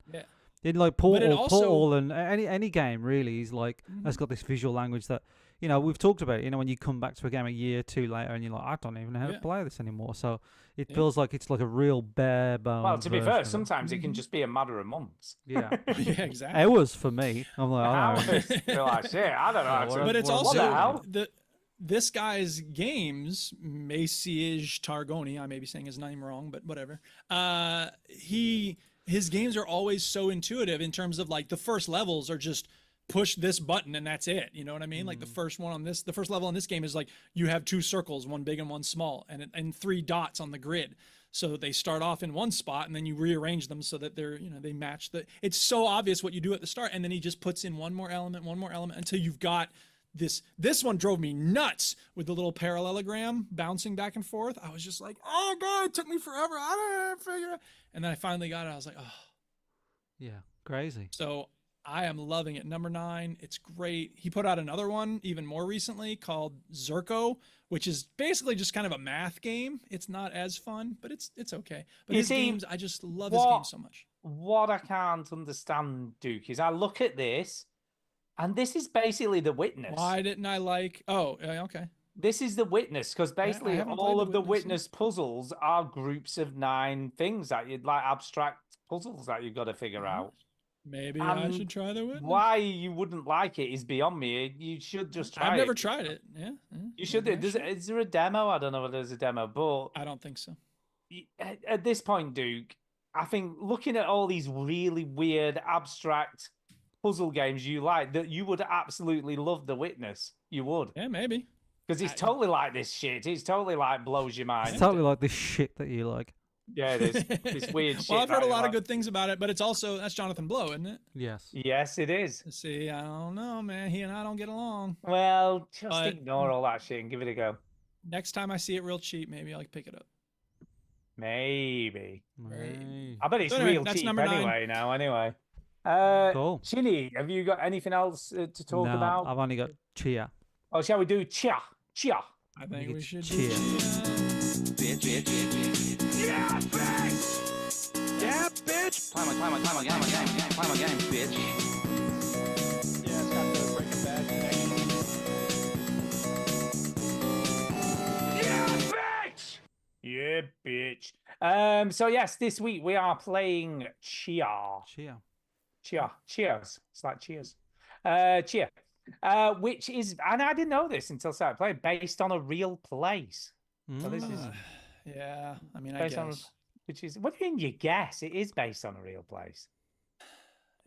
In like Portal and any game really is like has got this visual language that, you know, we've talked about. You know, when you come back to a game a year or two later and you're like, I don't even know how to play this anymore. So it feels like it's like a real bare bones. Well, to be fair, sometimes it can just be a matter of months. Yeah, exactly. Hours for me. I'm like, hours. You're like, shit, I don't know. But it's also this guy's games, Maciej Targoni, I may be saying his name wrong, but whatever. His games are always so intuitive in terms of like the first levels are just push this button and that's it. You know what I mean? Like the first level in this game is like you have 2 circles, one big and one small, and 3 dots on the grid. So they start off in one spot and then you rearrange them so that they're, they match it's so obvious what you do at the start. And then he just puts in one more element until you've got this one drove me nuts with the little parallelogram bouncing back and forth. I was just like, oh god, it took me forever. I don't know how to figure it out. And then I finally got it. I was like, oh. Yeah, crazy. So I am loving it. Number 9, it's great. He put out another one even more recently called Zerko, which is basically just kind of a math game. It's not as fun, but it's okay. But his games, I just love his games so much. What I can't understand, Duke, is I look at this, and this is basically The Witness. Why didn't I like... Oh, okay. This is The Witness, because basically all of the Witness puzzles are groups of 9 things that you'd like, abstract puzzles that you've got to figure out. Maybe I should try The Witness. Why you wouldn't like it is beyond me. You should just try it. I've never tried it. Yeah. You should. Is there a demo? I don't know if there's a demo, but... I don't think so. At this point, Duke, I think looking at all these really weird, abstract puzzle games you like, that you would absolutely love The Witness. You would. Yeah, maybe. Because it's totally like this shit. It's totally like blows your mind. It's totally like this shit that you like. Yeah, it is. This weird shit. Well, I've heard a lot of good things about it, but it's also, that's Jonathan Blow, isn't it? Yes. Yes, it is. See, I don't know, man. He and I don't get along. Well, just ignore all that shit and give it a go. Next time I see it real cheap, maybe I'll pick it up. Maybe. Maybe. I bet it's real cheap anyway now, anyway. Cool. Chinny, have you got anything else to talk about? I've only got Chia. Oh, shall we do Chia? Chia. I think we should Chia. Yeah, bitch! Yeah, bitch! Play my game, bitch. Yeah, bitch. So yes, this week we are playing Chia. Cheers. It's like cheers. Chia. Which is, and I didn't know this until I started playing, based on a real place. So this is yeah, I mean, I based guess. on, which is, what do you mean you guess? It is based on a real place.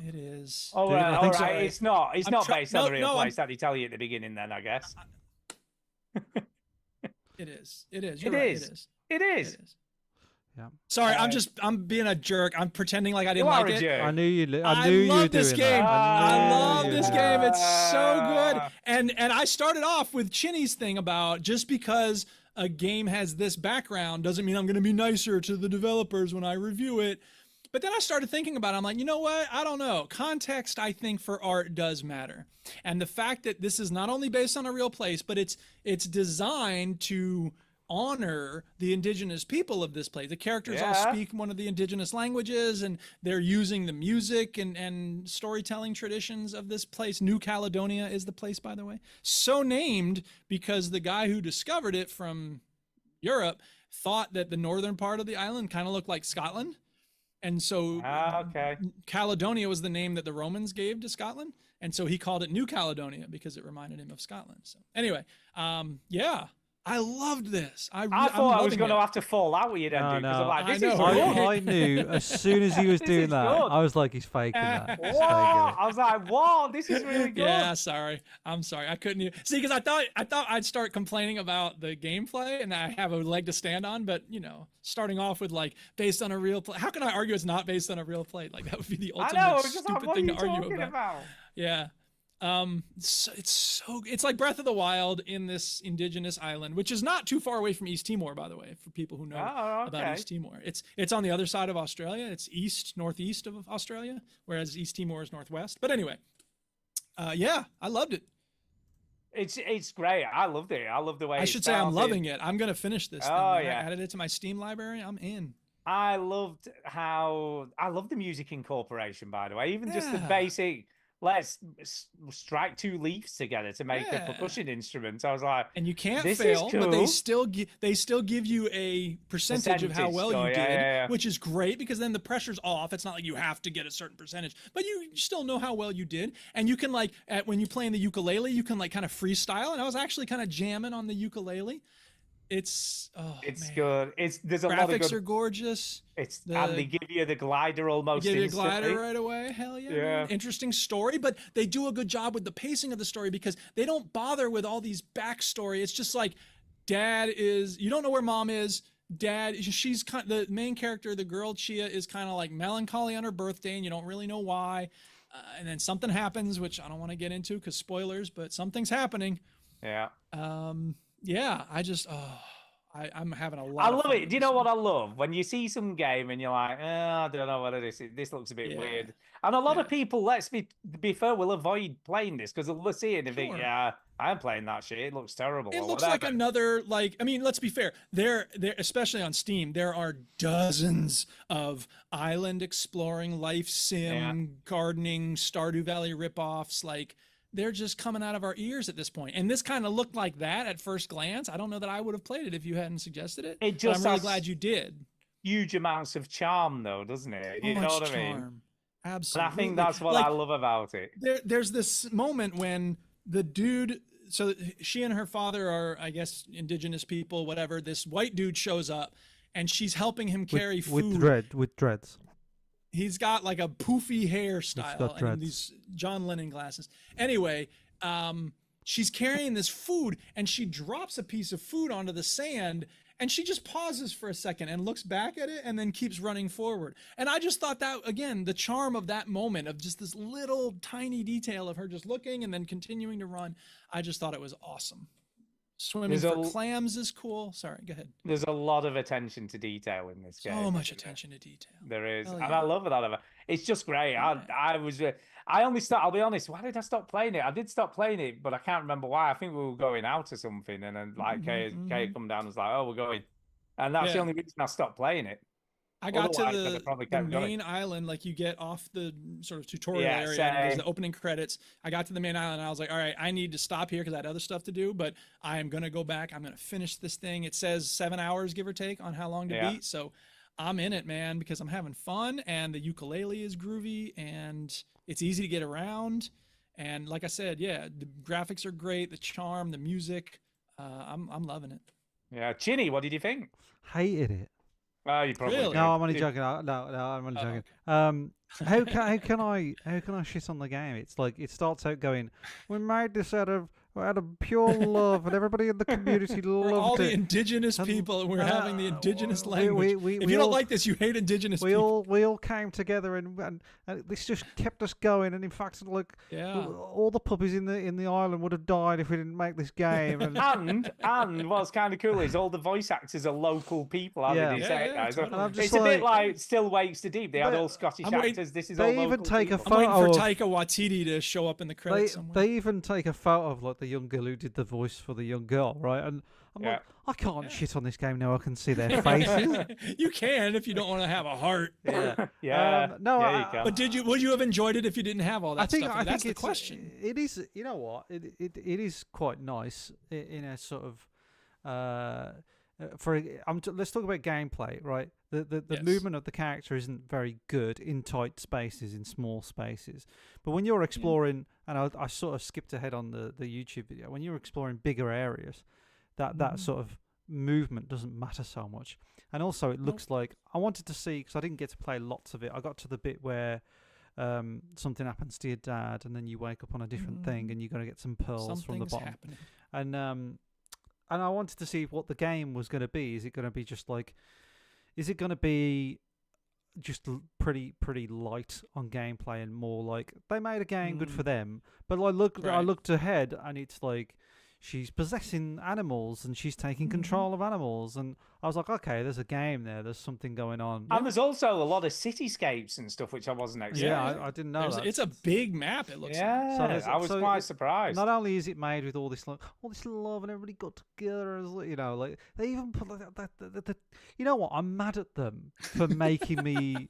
It is. Oh, Dude, I all think right. so. It's not. It's not based on a real place. I'm- That they tell you at the beginning, then I guess. It is. It is. It You're right, is. It is. It is. It is. Yeah. Sorry, I'm being a jerk. I'm pretending like I didn't You are like a it. jerk. I knew you. I I knew you were love this doing game. that. I knew love you this were. game. It's so good. And I started off with Chinny's thing about just because a game has this background doesn't mean I'm going to be nicer to the developers when I review it. But then I started thinking about it. I'm like, you know what? I don't know. Context, I think, for art does matter. And the fact that this is not only based on a real place, but it's designed to honor the indigenous people of this place. The characters all speak one of the indigenous languages, and they're using the music and storytelling traditions of this place. New Caledonia is the place, by the way. So named because the guy who discovered it from Europe thought that the northern part of the island kind of looked like Scotland. And so Caledonia was the name that the Romans gave to Scotland. And so he called it New Caledonia because it reminded him of Scotland. So anyway, yeah. I loved this. I thought I was going to have to fall out with you then, dude. Because I'm like, this is good. I knew as soon as he was doing that, I was like, he's faking that. He's faking it. I was like, whoa, this is really good. Yeah, sorry. I'm sorry. I couldn't even see because I thought I'd start complaining about the gameplay and I have a leg to stand on, but you know, starting off with like based on a real play. How can I argue it's not based on a real play? Like that would be the ultimate stupid thing to argue about. Yeah. It's like Breath of the Wild in this indigenous island, which is not too far away from East Timor, by the way, for people who know about East Timor. It's on the other side of Australia. It's northeast of Australia, whereas East Timor is northwest. But anyway, yeah, I loved it. It's great. I loved it. I love the way I should say I'm loving it. I'm gonna finish this thing. Oh, yeah. I added it to my Steam library. I'm in. I love the music incorporation, by the way. Even just the basic, let's strike two leaves together to make a percussion instrument. I was like, and you can't this fail, is cool. but they still give you a percentage of how well you did, which is great because then the pressure's off. It's not like you have to get a certain percentage, but you still know how well you did. And you can like when you play in the ukulele, you can like kind of freestyle. And I was actually kind of jamming on the ukulele. It's good. There's a lot of graphics are gorgeous. And they give you the glider almost. They give you a instantly. glider right away. Hell yeah! Man. Interesting story, but they do a good job with the pacing of the story because they don't bother with all these backstory. It's just like, dad is. You don't know where mom is. Dad, she's the main character. The girl Chia is kind of like melancholy on her birthday, and you don't really know why. And then something happens, which I don't want to get into because spoilers, but something's happening. Yeah. Yeah, I'm having a lot. I love it. Do you know what I love? When you see some game and you're like, I don't know what it is. This looks a bit weird. And a lot of people, let's be fair, will avoid playing this because they'll see it and they think, I'm playing that shit. It looks terrible. It looks like another, I mean, let's be fair. There, especially on Steam, there are dozens of island exploring, life sim, gardening, Stardew Valley ripoffs. Like, they're just coming out of our ears at this point. And this kind of looked like that at first glance. I don't know that I would have played it if you hadn't suggested it. I'm really glad you did. Huge amounts of charm, though, doesn't it? You know what I mean? Absolutely. And I think that's what I love about it. There's this moment when the dude, so she and her father are, I guess, indigenous people, whatever. This white dude shows up and she's helping him carry food. With dreads. He's got like a poofy hairstyle and these John Lennon glasses. Anyway, she's carrying this food and she drops a piece of food onto the sand and she just pauses for a second and looks back at it and then keeps running forward. And I just thought that, again, the charm of that moment of just this little tiny detail of her just looking and then continuing to run, I just thought it was awesome. Swimming for clams is cool. Sorry, go ahead. There's a lot of attention to detail in this game. So much attention to detail. There is, and I love that. It's just great. I only start. I'll be honest. Why did I stop playing it? I did stop playing it, but I can't remember why. I think we were going out or something, and then like Kay come down and was like, "Oh, we're going," and that's the only reason I stopped playing it. I got to Otherwise, I'd have probably the kept going. main island, like you get off the sort of tutorial Yeah, area, and there's same. the opening credits. I got to the main island, and I was like, all right, I need to stop here because I had other stuff to do, but I am going to go back. I'm going to finish this thing. It says 7 hours, give or take, on how long to Yeah. beat. So I'm in it, man, because I'm having fun, and the ukulele is groovy, and it's easy to get around. And like I said, yeah, the graphics are great, the charm, the music. I'm loving it. Yeah, Chinny, what did you think? Hated it. Oh, you probably Really? did. No, I'm only joking. No, I'm only joking. How can I shit on the game? It's like it starts out going, we made this out of pure love, and everybody in the community We're all loved the it. indigenous And, people, and we're having the indigenous we- language. we- If we you don't all- like this, you hate indigenous We people. all came together, and this just kept us going. And in fact, like Yeah. all the puppies in the island would have died if we didn't make this game. And And what's kind of cool is all the voice actors are local people. How Yeah. did he say it, Yeah, guys? totally. And I'm It's just a bit like- like Still Wakes to Deep. They had But all Scottish I'm waiting- actors. This is they all even local take a people. I'm waiting for photo of- Taika Waititi to show up in the credits somewhere. They even take a photo of like the young girl who did the voice for the young girl, right? And I'm like, I can't shit on this game now. I can see their faces. You can if you don't want to have a heart. Yeah. Yeah. No, yeah, you can. But would you have enjoyed it if you didn't have all that stuff? I That's think the question. It is. You know what? It is quite nice in a sort of. Let's talk about gameplay, right? The Yes. movement of the character isn't very good in tight spaces, in small spaces. But when you're exploring, and I sort of skipped ahead on the YouTube video, when you're exploring bigger areas, that sort of movement doesn't matter so much. And also, it looks like I wanted to see, because I didn't get to play lots of it. I got to the bit where something happens to your dad, and then you wake up on a different thing, and you're going to get some pearls from the Something's bottom. happening. And I wanted to see what the game was going to be. Is it going to be just like, is it going to be just pretty light on gameplay and more like they made a game good for them? But I looked ahead, and it's like she's possessing animals and she's taking control of animals, and I was like, okay, there's a game there. There's something going on. And there's also a lot of cityscapes and stuff, which I wasn't expecting. Yeah, I didn't know that. It's a big map. It looks Yeah, like. I was quite surprised. Not only is it made with all this love and everybody got together, as you know, like they even put like that. You know what? I'm mad at them for making me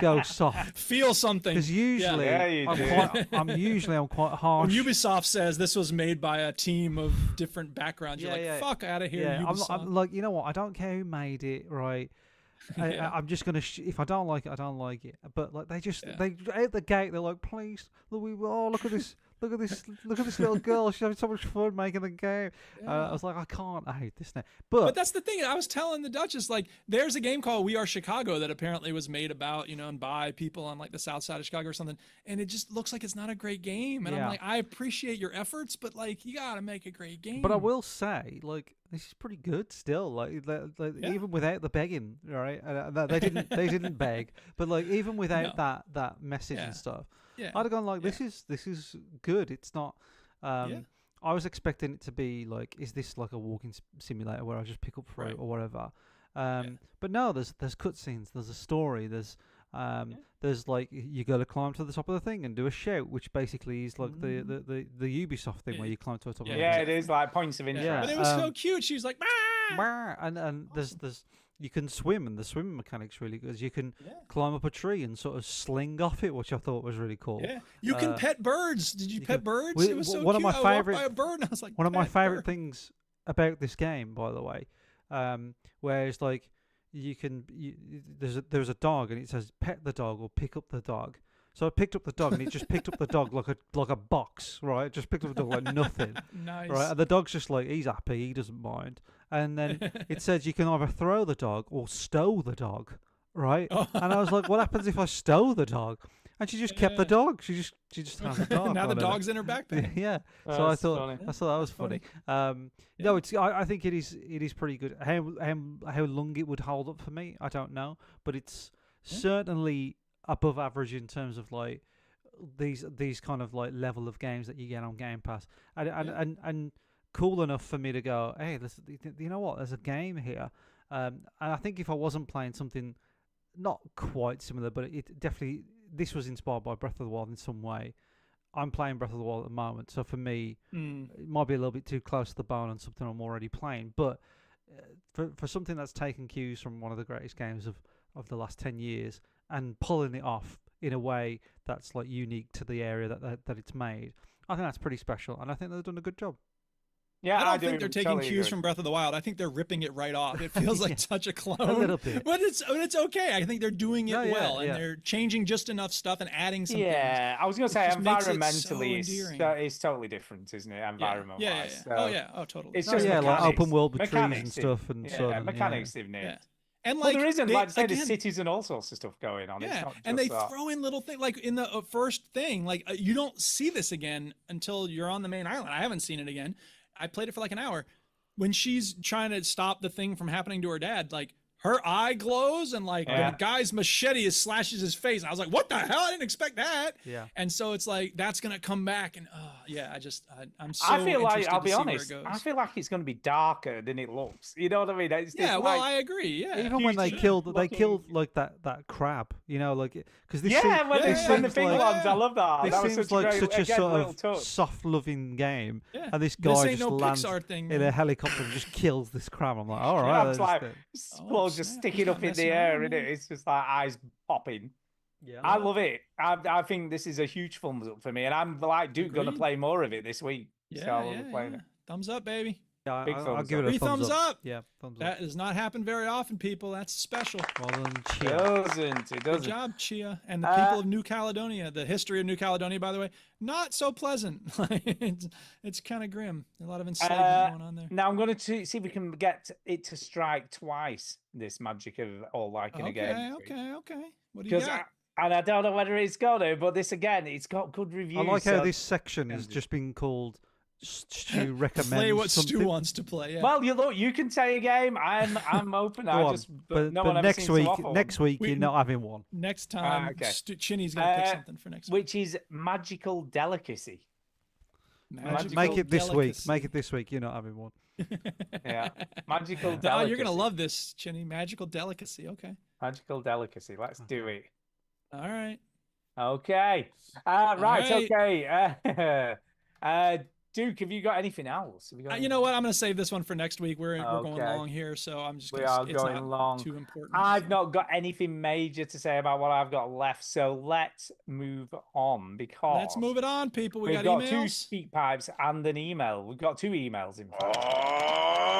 go soft. Feel something. Because usually Yeah, I'm quite harsh. When Ubisoft says this was made by a team of different backgrounds, you're like, fuck out of here, Yeah, Ubisoft. I'm like, you know what? I don't care who made it, right? I'm just gonna. If I don't like it, I don't like it. But like, they just they out the gate, they're like, please, look at this. Look at this little girl. She's having so much fun making the game. I was like, I can't hate this now. But that's the thing. I was telling the Duchess, like, there's a game called We Are Chicago that apparently was made about, and by people on like the south side of Chicago or something. And it just looks like it's not a great game. And I'm like, I appreciate your efforts, but like, you got to make a great game. But I will say, like, this is pretty good still. Like even without the begging, right? They didn't beg, but like even without that message and stuff, I'd have gone like, this is good. It's not. I was expecting it to be like, is this like a walking simulator where I just pick up fruit or whatever? But no, there's cutscenes, there's a story, there's like you got to climb to the top of the thing and do a shout, which basically is like the Ubisoft thing where you climb to the top. Yeah, it is like points of interest. Yeah, But it was so cute. She was like, and there's you can swim, and the swimming mechanic's really good. You can climb up a tree and sort of sling off it, which I thought was really cool. Yeah, you can pet birds. Did you pet birds? Well, It was so one cute. of my I walked favorite by a bird and I was like, one of my pet favorite bird. things about this game, by the way, where it's like there's a dog and it says pet the dog or pick up the dog. So I picked up the dog and it just picked up the dog like a box, right? It just picked up the dog like nothing. Nice. Right? And the dog's just like, he's happy, he doesn't mind. And then it says you can either throw the dog or stow the dog, right? And I was like, what happens if I stow the dog? And she just kept the dog. She just has the dog. Now the on her. dog's in her backpack. Yeah. Oh, So I that's thought funny. that was funny. No, it's I think it is pretty good. How long it would hold up for me, I don't know, but it's certainly above average in terms of like these kind of like level of games that you get on Game Pass, and cool enough for me to go, hey, you know what? There's a game here, and I think if I wasn't playing something not quite similar, but it definitely this was inspired by Breath of the Wild in some way. I'm playing Breath of the Wild at the moment, so for me, it might be a little bit too close to the bone on something I'm already playing. But for something that's taken cues from one of the greatest games of of the last 10 years and pulling it off in a way that's like unique to the area that it's made. I think that's pretty special, and I think they've done a good job. Yeah, I don't think they're taking totally cues agree. from Breath of the Wild. I think they're ripping it right off. It feels like such a clone. A little bit. But it's okay. I think they're doing it No, yeah, well, and yeah. they're changing just enough stuff and adding some Yeah, things. I was going to say just makes it environmentally, so endearing. it's totally different, isn't it? Environment Yeah, wise. yeah. Oh yeah. Oh, totally. It's Oh, just yeah, like mechanics. open world with trees and Mechanics, stuff and so on, mechanics yeah. they've nailed. Yeah. And Well, like there isn't, like, say, again, there's cities and all sorts of stuff going on. It's Yeah, not and just they that. throw in little things like in the first thing. Like you don't see this again until you're on the main island. I haven't seen it again. I played it for like an hour. When she's trying to stop the thing from happening to her dad, like her eye glows and like Yeah. the guy's machete slashes his face. I was like, what the hell? I didn't expect that. Yeah. And so it's like that's gonna come back, and I'm so. I feel like, interested I'll to be see where honest, it goes. I feel like it's going to be darker than it looks. You know what I mean? It's Yeah, just well, like, I agree. Yeah, Even when they Huge killed looking- like that crab, you know, like because this yeah, seems, when, this when the seems big like, ones, I love that. This That was seems such a like great, such a again, sort little of touch. soft-loving game, Yeah. and this This guy ain't just no lands Pixar thing, in man. a helicopter and just kills this crab. I'm like, all Yeah, right, it's like Oh, claws just snap. sticking He's up not in the messing air, around, and it's just like eyes popping. yeah. I love it. I think this is a huge thumbs up for me, and I'm like Duke going to Agreed. play more of it this week. Yeah, so I'll yeah, be playing yeah. it. Thumbs up, baby. Yeah, Big I'll thumbs give up. it a Three thumbs up. Yeah, thumbs That up. does not happen very often, people. That's special. Well done, It Chia. doesn't. It Good doesn't. job, Chia. And the people of New Caledonia. The history of New Caledonia, by the way, not so pleasant. it's kind of grim. A lot of enslavement going on there. Now I'm going to see if we can get it to strike twice. This magic of all liking a game. Okay. What do you Because got? and I don't know whether it's going to, but this again, it's got good reviews. I like how so- this section has just been called Stu recommends Play what something. Stu wants to play. Yeah. Well, you can say a game. I'm open. Go I on. just but no one ever next seems week, to offer one. next week We- you're not having one. Next time, okay. Chinny's gonna pick something for next week. Which is magical delicacy. Make it this week. delicacy. Make it this week. You're not having one. Yeah, magical Oh, delicacy. you're gonna love this, Chinny. Magical delicacy. Okay. magical delicacy. Let's do it. All right. Okay. Right. right. Okay. Duke, have you got anything else? Have you got You know what? I'm gonna save this one for next week. We're going Okay. long here, so I'm just. We Gonna, are it's going not long. Too important. I've not got anything major to say about what I've got left, so let's move on because Let's move it on, people. We we've got got two emails. speak pipes and an email. We've got two emails in fact.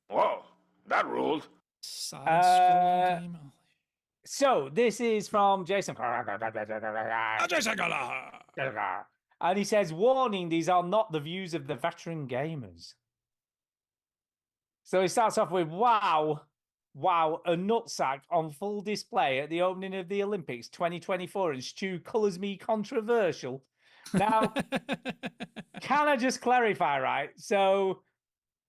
Whoa, that ruled. Side scrolling email. So this is from Jason. And he says, warning, these are not the views of the veteran gamers. So he starts off with, wow, a nutsack on full display at the opening of the Olympics 2024, and Stu colours me controversial. Now, can I just clarify, right? So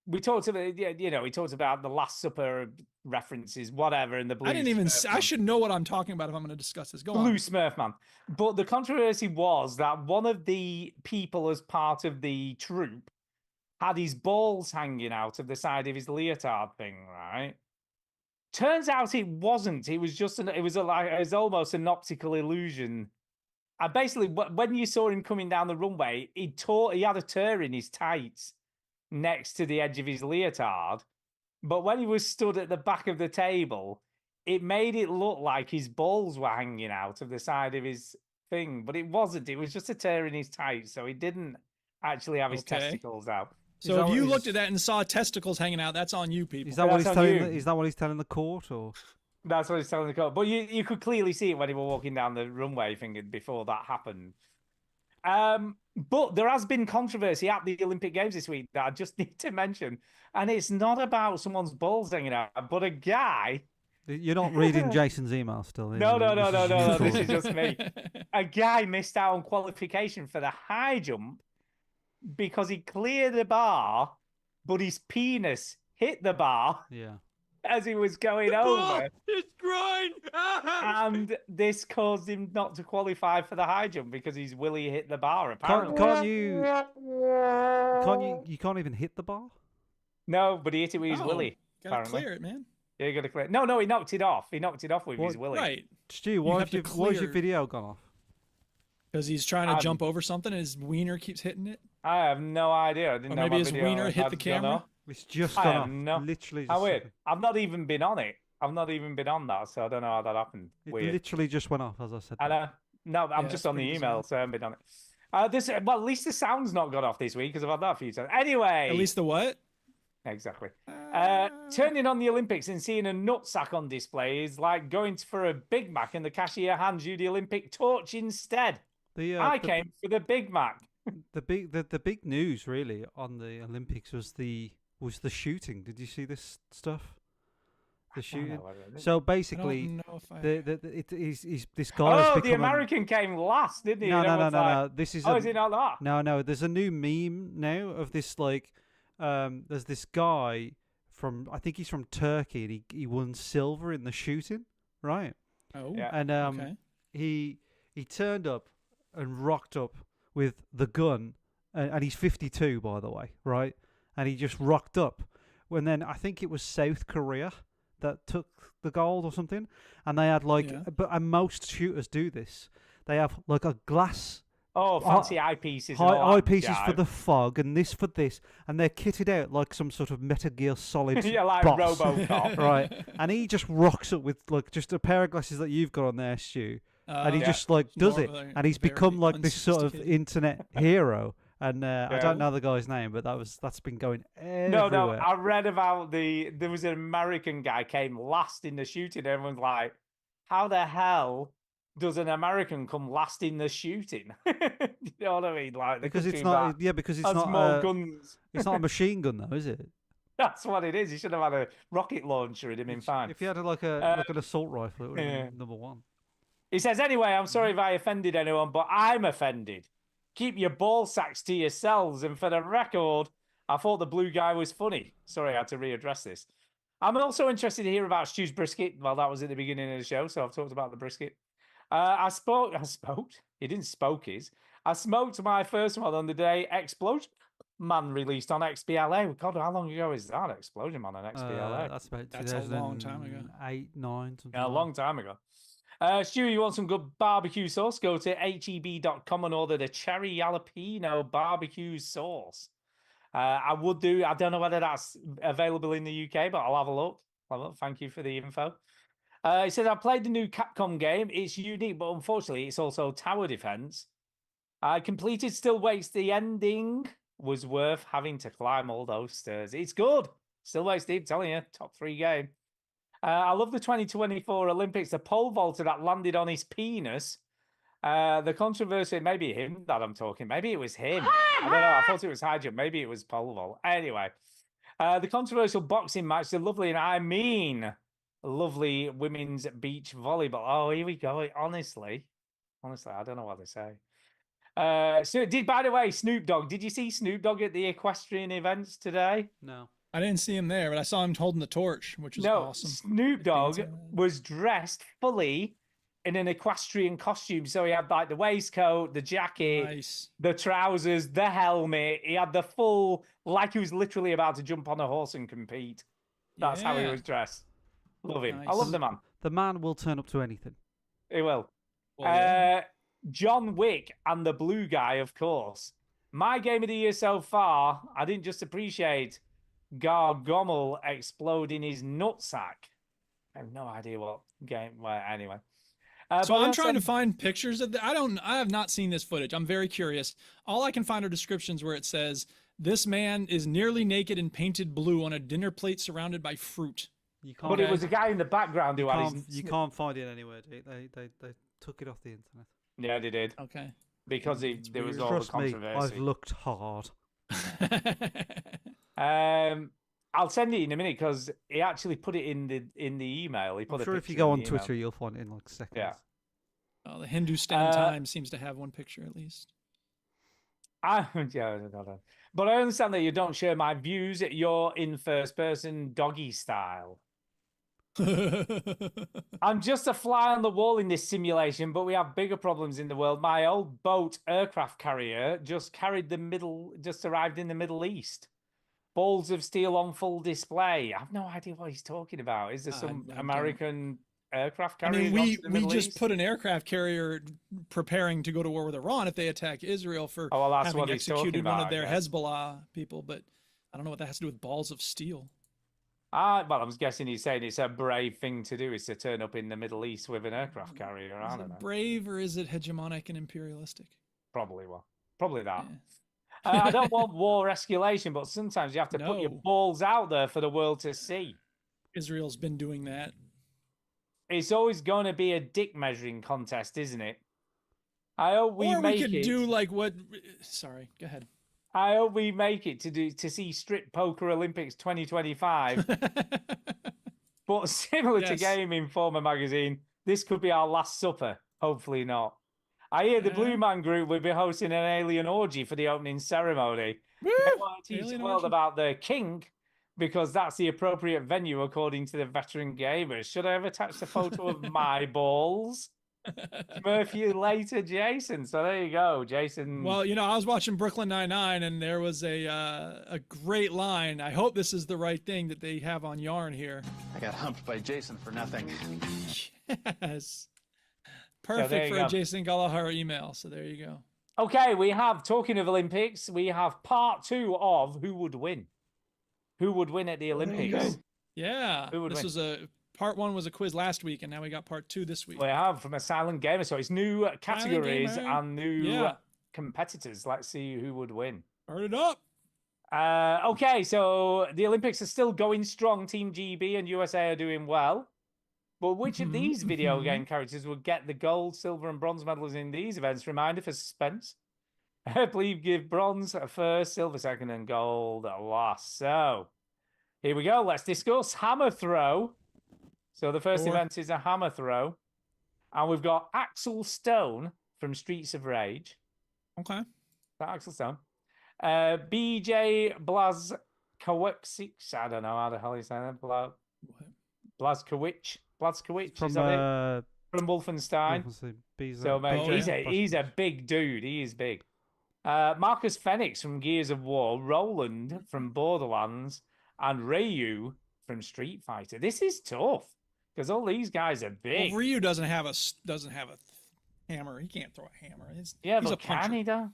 we talked about, we talked about the Last Supper references, whatever, and the blue. I didn't even. Smurf I man. should know what I'm talking about if I'm going to discuss this. Go Blue on. Smurf man. But the controversy was that one of the people, as part of the troupe, had his balls hanging out of the side of his leotard thing, right? Turns out it wasn't. It was just it was almost an optical illusion. And basically, when you saw him coming down the runway, he had a tear in his tights next to the edge of his leotard. But when he was stood at the back of the table, it made it look like his balls were hanging out of the side of his thing, but it wasn't. It was just a tear in his tights, so he didn't actually have his testicles out. So if you looked at that and saw testicles hanging out, that's on you, people. Is that what he's That's on telling? you. Is that what he's telling the court, or? That's what he's telling the court. But you could clearly see it when he was walking down the runway thing before that happened. But there has been controversy at the Olympic Games this week that I just need to mention. And it's not about someone's balls hanging out, but a guy. You're not reading Jason's email still. No. This is yours. just me. A guy missed out on qualification for the high jump because he cleared the bar, but his penis hit the bar Yeah. as he was going over. It's groin. And this caused him not to qualify for the high jump because his willy hit the bar. Can't Apparently, you can't even hit the bar? no, but he hit it with his Oh, willy. Gotta Apparently, clear it, man. yeah, you got to clear. No, he knocked it off. He knocked it off with his willy. Right. Stu, why have has to your clear- video gone off? Because he's trying to jump over something and his wiener keeps hitting it. I have no idea. I didn't Or know maybe my his video wiener hit had the gone camera. off. It's just I gone have off. no. Literally How just weird. I've not even been on it. I've not even been on that, so I don't know how that happened. It Weird. literally just went off, as I said. I know. No, I'm Yeah, just it's on the pretty email, bizarre. so I haven't been on it. Well, at least the sound's not got off this week because I've had that a few times. Anyway. At least the what? Exactly. Turning on the Olympics and seeing a nutsack on display is like going for a Big Mac and the cashier hands you the Olympic torch instead. I came for the Big Mac. The big news really on the Olympics was the shooting. Did you see this stuff? The shooting. So basically, this guy. Oh, the American came last, didn't he? No. This is. Is it not that? No. There's a new meme now of this like. There's this guy from I think he's from Turkey and he won silver in the shooting, right? Oh. Yeah. And okay. he turned up and rocked up with the gun, and he's 52 by the way, right? And he just rocked up when then I think it was South Korea that took the gold or something, and they had like, and most shooters do this. They have like a glass. Oh, fancy eyepieces. Eyepieces for the fog, and this for this, and they're kitted out like some sort of Metal Gear Solid yeah, like boss, RoboCop. right? And he just rocks up with like just a pair of glasses that you've got on there, Stu, and he just like does it, and he's become like this sort of internet hero. And I don't know the guy's name, but that's been going everywhere. No, I read about there was an American guy came last in the shooting. Everyone's like, how the hell does an American come last in the shooting? You know what I mean? Like because it's not, because it's not more guns. It's not a machine gun though, is it? That's what it is. He should have had a rocket launcher in him in fine. If he had like an assault rifle, it would have been number one. He says, anyway, I'm sorry if I offended anyone, but I'm offended. Keep your ball sacks to yourselves. And for the record, I thought the blue guy was funny. Sorry, I had to readdress this. I'm also interested to hear about Stu's brisket. Well, that was at the beginning of the show, so I've talked about the brisket. I smoked. He didn't spoke his. I smoked my first one on the day Explosion Man released on XBLA. God, how long ago is that? Explosion Man on XBLA. That's a long time ago. 8, 9, something. Yeah, a long time ago. Stu, you want some good barbecue sauce? Go to heb.com and order the cherry jalapeno barbecue sauce. I would do. I don't know whether that's available in the UK, but I'll have a look. Thank you for the info. He says, I played the new Capcom game. It's unique, but unfortunately, it's also tower defense. I completed Still Waits. The ending was worth having to climb all those stairs. It's good. Still Waits Deep, telling you, top 3 game. I love the 2024 Olympics. The pole vaulter that landed on his penis. The controversy, maybe him that I'm talking. Maybe it was him. I don't know. I thought it was high jump. Maybe it was pole vault. Anyway, the controversial boxing match, the lovely, and I mean lovely women's beach volleyball. Oh, here we go. Honestly, I don't know what to say. So by the way, Snoop Dogg, did you see Snoop Dogg at the equestrian events today? No. I didn't see him there, but I saw him holding the torch, which was awesome. Snoop Dogg was dressed fully in an equestrian costume. So he had like the waistcoat, the jacket, the trousers, the helmet. He had the full, like he was literally about to jump on a horse and compete. That's how he was dressed. Love him. Nice. I love the man. The man will turn up to anything. He will. John Wick and the blue guy, of course. My game of the year so far, I didn't just appreciate Gargommel exploding his nutsack. I have no idea what game. Well, anyway. So I'm trying to find pictures of I have not seen this footage. I'm very curious. All I can find are descriptions where it says, this man is nearly naked and painted blue on a dinner plate surrounded by fruit. But it was a guy in the background who had his... You can't find it anywai. They took it off the internet. Yeah, they did. Okay. Because there was all Trust the me, controversy. I've looked hard. I'll send it in a minute because he actually put it in the email. He put I'm sure if you go on Twitter, you'll find it in like seconds. Yeah. Oh, the Hindustan Times seems to have one picture at least. But I understand that you don't share my views. You're in first person doggy style. I'm just a fly on the wall in this simulation, but we have bigger problems in the world. My old boat aircraft carrier just arrived in the Middle East. Balls of steel on full display. I have no idea what he's talking about. Is there some American aircraft I carriers. mean, we Middle just East? put an aircraft carrier preparing to go to war with Iran if they attack Israel for Oh, well, that's having what he's talking executed one about, of their I guess. Hezbollah people. But I don't know what that has to do with balls of steel. Well, I'm guessing he's saying it's a brave thing to do is to turn up in the Middle East with an aircraft carrier. I Is don't know. it brave or is it hegemonic and imperialistic? Probably that. I don't want war escalation, but sometimes you have to put your No. balls out there for the world to see. Israel's been doing that. It's always going to be a dick measuring contest, isn't it? I hope we Or make we could it. do like what? Sorry, go ahead. I hope we make it to see Strip Poker Olympics 2025. But similar to Yes. Game Informer magazine, this could be our last supper. Hopefully not. I hear the Blue Man Group will be hosting an alien orgy for the opening ceremony. They want to teach the Alien world orgy. about their kink because that's the appropriate venue according to the veteran gamers. Should I have attached a photo of my balls? Murphy later, Jason. So there you go, Jason. Well, you know, I was watching Brooklyn Nine-Nine, and there was a great line. I hope this is the right thing that they have on Yarn here. I got humped by Jason for nothing. Yes. there Perfect you for go. a Jason Gallagher email. So there you go. Okay, we have, talking of Olympics, we have part 2 of Who Would Win. Who would win at the Olympics? Yeah. Who would This win? was part 1 was a quiz last week, and now we got part 2 this week. We have from a Silent Gamer. So it's new categories Gamer. and new Yeah. competitors. Let's see who would win. Start it up. Okay, so the Olympics are still going strong. Team GB and USA are doing well. But which of these video game characters would get the gold, silver, and bronze medals in these events? Reminder for suspense. Please give bronze first, silver second, and gold last. So here we go. Let's discuss hammer throw. So the first Sure. event is a hammer throw. And we've got Axel Stone from Streets of Rage. Okay. Is that Axel Stone? BJ Blazkowicz. I don't know how the hell you say that. Blazkowicz. From Is that it? From Wolfenstein. So, mate, BJ. he's a big dude. He is big. Marcus Phoenix from Gears of War, Roland from Borderlands, and Ryu from Street Fighter. This is tough because all these guys are big. Well, Ryu doesn't have a hammer. He can't throw a hammer. He's Yeah, a but can puncher. he though?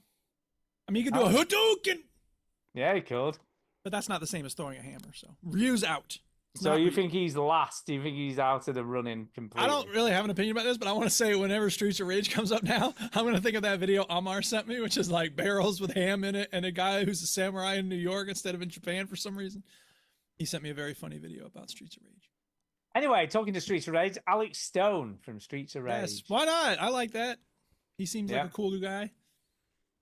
I mean, he could do a Hadouken, Yeah, he could. but that's not the same as throwing a hammer. So Ryu's out. It's So not you Ryu. think he's last? Do you think he's out of the running completely? I don't really have an opinion about this, but I want to say whenever Streets of Rage comes up now, I'm going to think of that video Amar sent me, which is like barrels with ham in it and a guy who's a samurai in New York instead of in Japan for some reason. He sent me a very funny video about Streets of Rage. Anyway, talking to Streets of Rage, Alex Stone from Streets of Rage. Yes, why not? I like that. He seems Yeah. like a cool guy.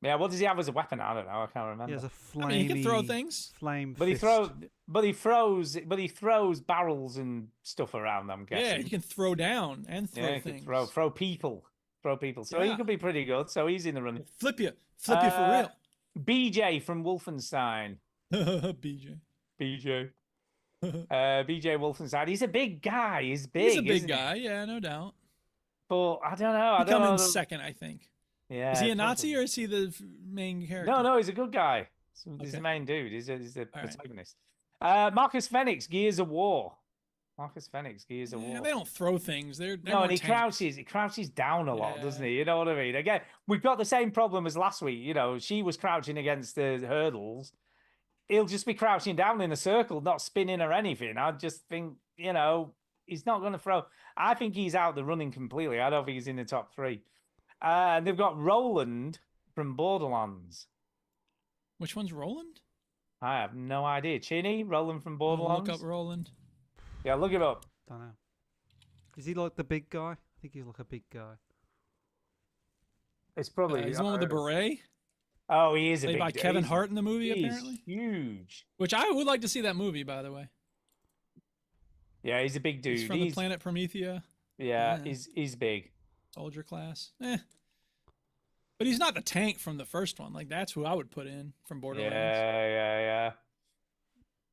Yeah, what does he have as a weapon? I don't know. I can't remember. He has a flame. I mean, he can throw things. Flame. But he fist. throws barrels and stuff around. I'm guessing. Yeah, he can throw down and throw he things. can throw people. So he Yeah. could be pretty good. So he's in the running. Flip you for real. BJ from Wolfenstein. BJ. BJ Wolfenstein. He's a big guy. He's big. He's a big isn't he? guy. Yeah, no doubt. But I don't know. I He don't come know. in second, I think. Yeah. Is he a probably. Nazi or is he the main character? No, he's a good guy. He's Okay. the main dude. He's the All right. protagonist. Marcus Phoenix, Gears of War. Gears of Yeah, War. they don't throw things. They're No, more and he tanks. crouches down a lot, Yeah. doesn't he? You know what I mean? Again, we've got the same problem as last week. You know, she was crouching against the hurdles. He'll just be crouching down in a circle, not spinning or anything. I just think, you know, he's not going to throw. I think he's out the running completely. I don't think he's in the top 3. And they've got Roland from Borderlands. Which one's Roland? I have no idea. Chinny, Roland from I'll Borderlands. look up Roland. Yeah, look it up. Don't know. Is he like the big guy? I think he's like a big guy. It's probably He's the one with the beret. Oh, he is a Played big by dude. Kevin He's- Hart in the movie, he's apparently. huge. Which I would like to see that movie, by the way. Yeah, he's a big dude. He's from the planet Promethea. Yeah, Yeah. he's big. Soldier class. But he's not the tank from the first one. Like, that's who I would put in from Borderlands. Yeah.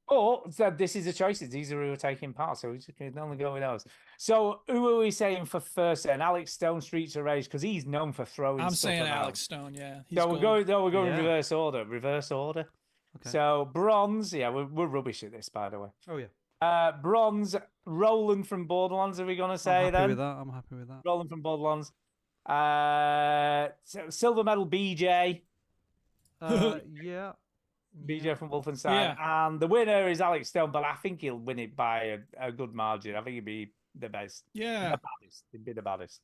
Or so this is the choices. These are who are taking part, so we can only go with those. So who are we saying for first then? Alex Stone, Streets of Rage, because he's known for throwing. I'm stuff saying around. Alex Stone, yeah. He's So we're going. No, we're going Yeah. reverse order. Reverse order. Okay. So bronze. Yeah, we're rubbish at this, by the way. Oh yeah. Bronze, Roland from Borderlands, are we going to say I'm happy then? with that. I'm happy with that. Roland from Borderlands. Silver medal, BJ. Yeah. BJ from Wolfenstein. And the winner is Alex Stone, but I think he'll win it by a good margin. I think he'll be the best. Yeah. The baddest. He'll be the baddest.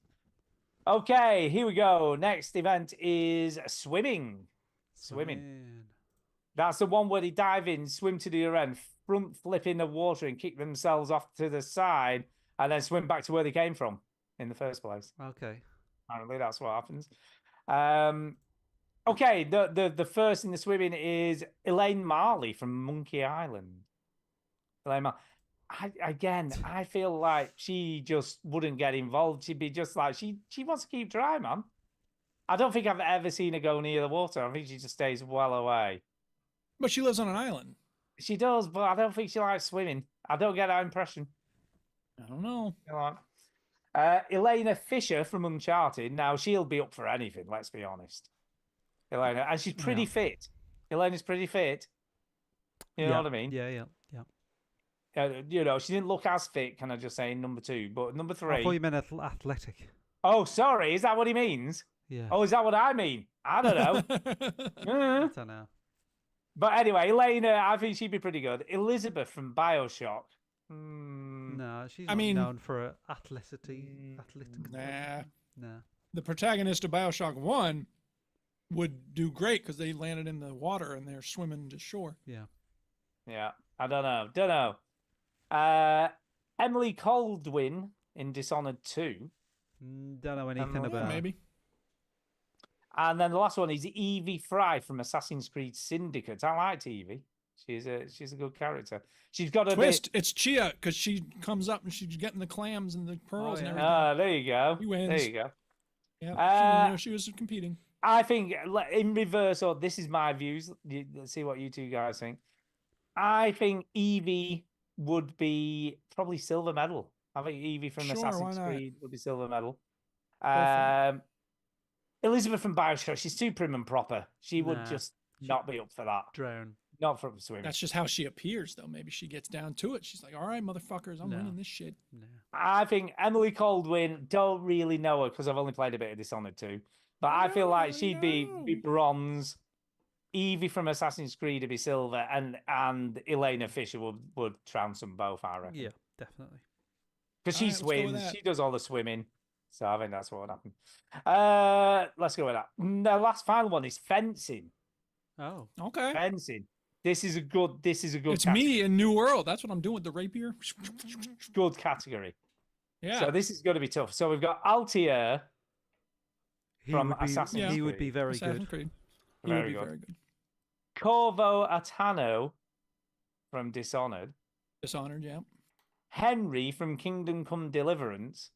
Okay, here we go. Next event is swimming. Swimming. That's the one where they dive in, swim to the other end, front flip in the water and kick themselves off to the side and then swim back to where they came from in the first place. Okay. Apparently that's what happens. Okay, the first in the swimming is Elaine Marley from Monkey Island. Elaine Marley. I feel like she just wouldn't get involved. She'd be just like, she wants to keep dry, man. I don't think I've ever seen her go near the water. I think she just stays well away. But she lives on an island. She does, but I don't think she likes swimming. I don't get that impression. I don't know. Elena Fisher from Uncharted. Now, she'll be up for anything, let's be honest. Elena. And she's pretty fit. Elena's pretty fit. You know what I mean? Yeah. You know, she didn't look as fit, can I just say, in number 2. But number 3... I thought you meant athletic. Oh, sorry. Is that what he means? Yeah. Oh, is that what I mean? I don't know. I don't know. But anyway, Elena, I think she'd be pretty good. Elizabeth from BioShock. No, she's not known for her athleticity. Nah. The protagonist of BioShock 1 would do great because they landed in the water and they're swimming to shore. Yeah. I don't know. Emily Coldwin in Dishonored 2. Don't know anything about. Maybe. And then the last one is Evie Fry from Assassin's Creed Syndicate. I liked Evie. She's a good character. She's got a twist. It's Chia because she comes up and she's getting the clams and the pearls and everything. There you go. He wins. There you go. Yeah, she was competing. I think in reverse, or this is my views. Let's see what you two guys think. I think Evie would be probably silver medal. I think Evie from Assassin's Creed would be silver medal. Elizabeth from BioShock, she's too prim and proper. She would just not be up for that. Drown. Not for swimming. That's just how she appears, though. Maybe she gets down to it. She's like, all right, motherfuckers, I'm winning this shit. No. I think Emily Coldwin, don't really know her because I've only played a bit of Dishonored 2. But I feel like she'd be bronze. Evie from Assassin's Creed would be silver. And Elena Fisher would trounce them both, I reckon. Yeah, definitely. Because she swims. She does all the swimming. So I think that's what would happen. Let's go with that. The last final one is fencing. Oh, okay. Fencing. This is a good. It's me in New World. That's what I'm doing with the rapier. Good category. Yeah. So this is going to be tough. So we've got Altair from Assassin's Creed. He would be very good. Very good. Corvo Atano from Dishonored. Dishonored, yeah. Henry from Kingdom Come Deliverance.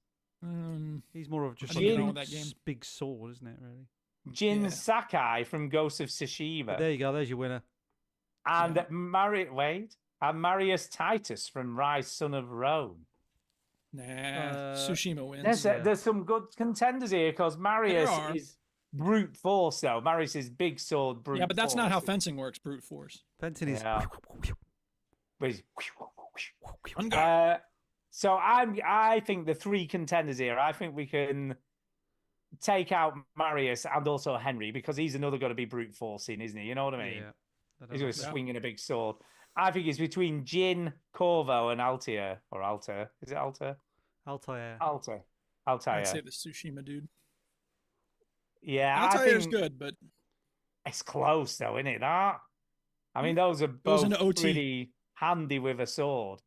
He's more of just that big sword, isn't it? Really. Jin Sakai from Ghost of Tsushima. But there you go. There's your winner. And Marius Titus from Rise, Son of Rome. Tsushima wins. There's some good contenders here because Marius is brute force, though. Marius is big sword, brute force. Yeah, but that's not how fencing works, brute force. Fencing is... So I think the 3 contenders here, I think we can take out Marius and also Henry because he's another going to be brute forcing, isn't he? You know what I mean? Yeah. He's going to swing in a big sword. I think it's between Jin, Corvo, and Altair. Or Altair. Is it Altair? Altair. I'd say the Tsushima dude. Yeah, Altair's good, but it's close though, isn't it? That. I mean, those are both pretty handy with a sword.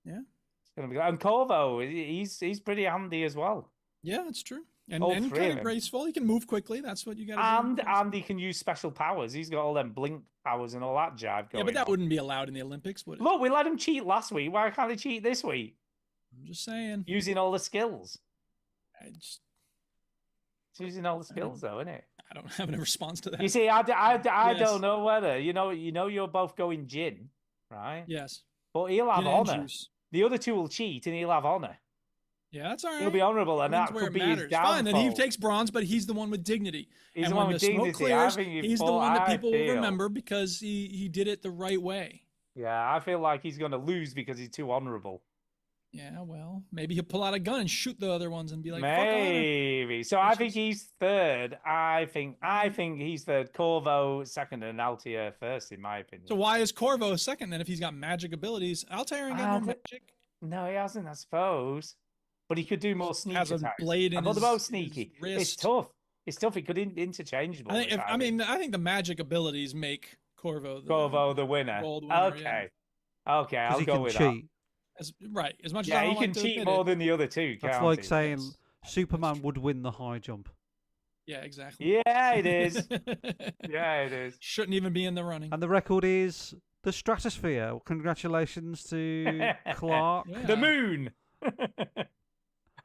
Yeah. It's gonna be. And Corvo, he's pretty handy as well. Yeah, that's true. And kind of graceful. He can move quickly. That's what you got to do. And he can use special powers. He's got all them blink powers and all that jive going. Yeah, but that wouldn't be allowed in the Olympics, would it? Look, we let him cheat last week. Why can't he cheat this week? I'm just saying. Using all the skills. It's using all the skills, though, isn't it? I don't have a response to that. You see, I don't know whether you're both going Jin, right? Yes. But he'll have honor. The other 2 will cheat, and he'll have honor. Yeah, that's all right. He'll be honorable, and that could be his downfall. Fine, then he takes bronze, but he's the one with dignity. He's the one with dignity. Clears, he's the one that people will remember because he did it the right way. Yeah, I feel like he's going to lose because he's too honourable. Yeah, well, maybe he'll pull out a gun and shoot the other ones and be like, "Fuck Maybe. So I think he's third. I think he's third. Corvo second, and Altair first, in my opinion. So why is Corvo second then if he's got magic abilities? Altair ain't got no magic. No, he hasn't, I suppose. But he could do more sneak Has a attacks. blade in But his- they're both sneaky. his wrist. It's tough. It's tough. He could interchangeable. I think the magic abilities make Corvo the winner. gold winner, Okay. Okay, 'Cause I'll he go can with cheat. As much as Yeah, I he don't can like to cheat admit more it. than the other two. That's can't like he? saying Superman would win the high jump. Yeah, exactly. Yeah, it is. Yeah, it is. Shouldn't even be in the running. And the record is the Stratosphere. Congratulations to Clark. The moon.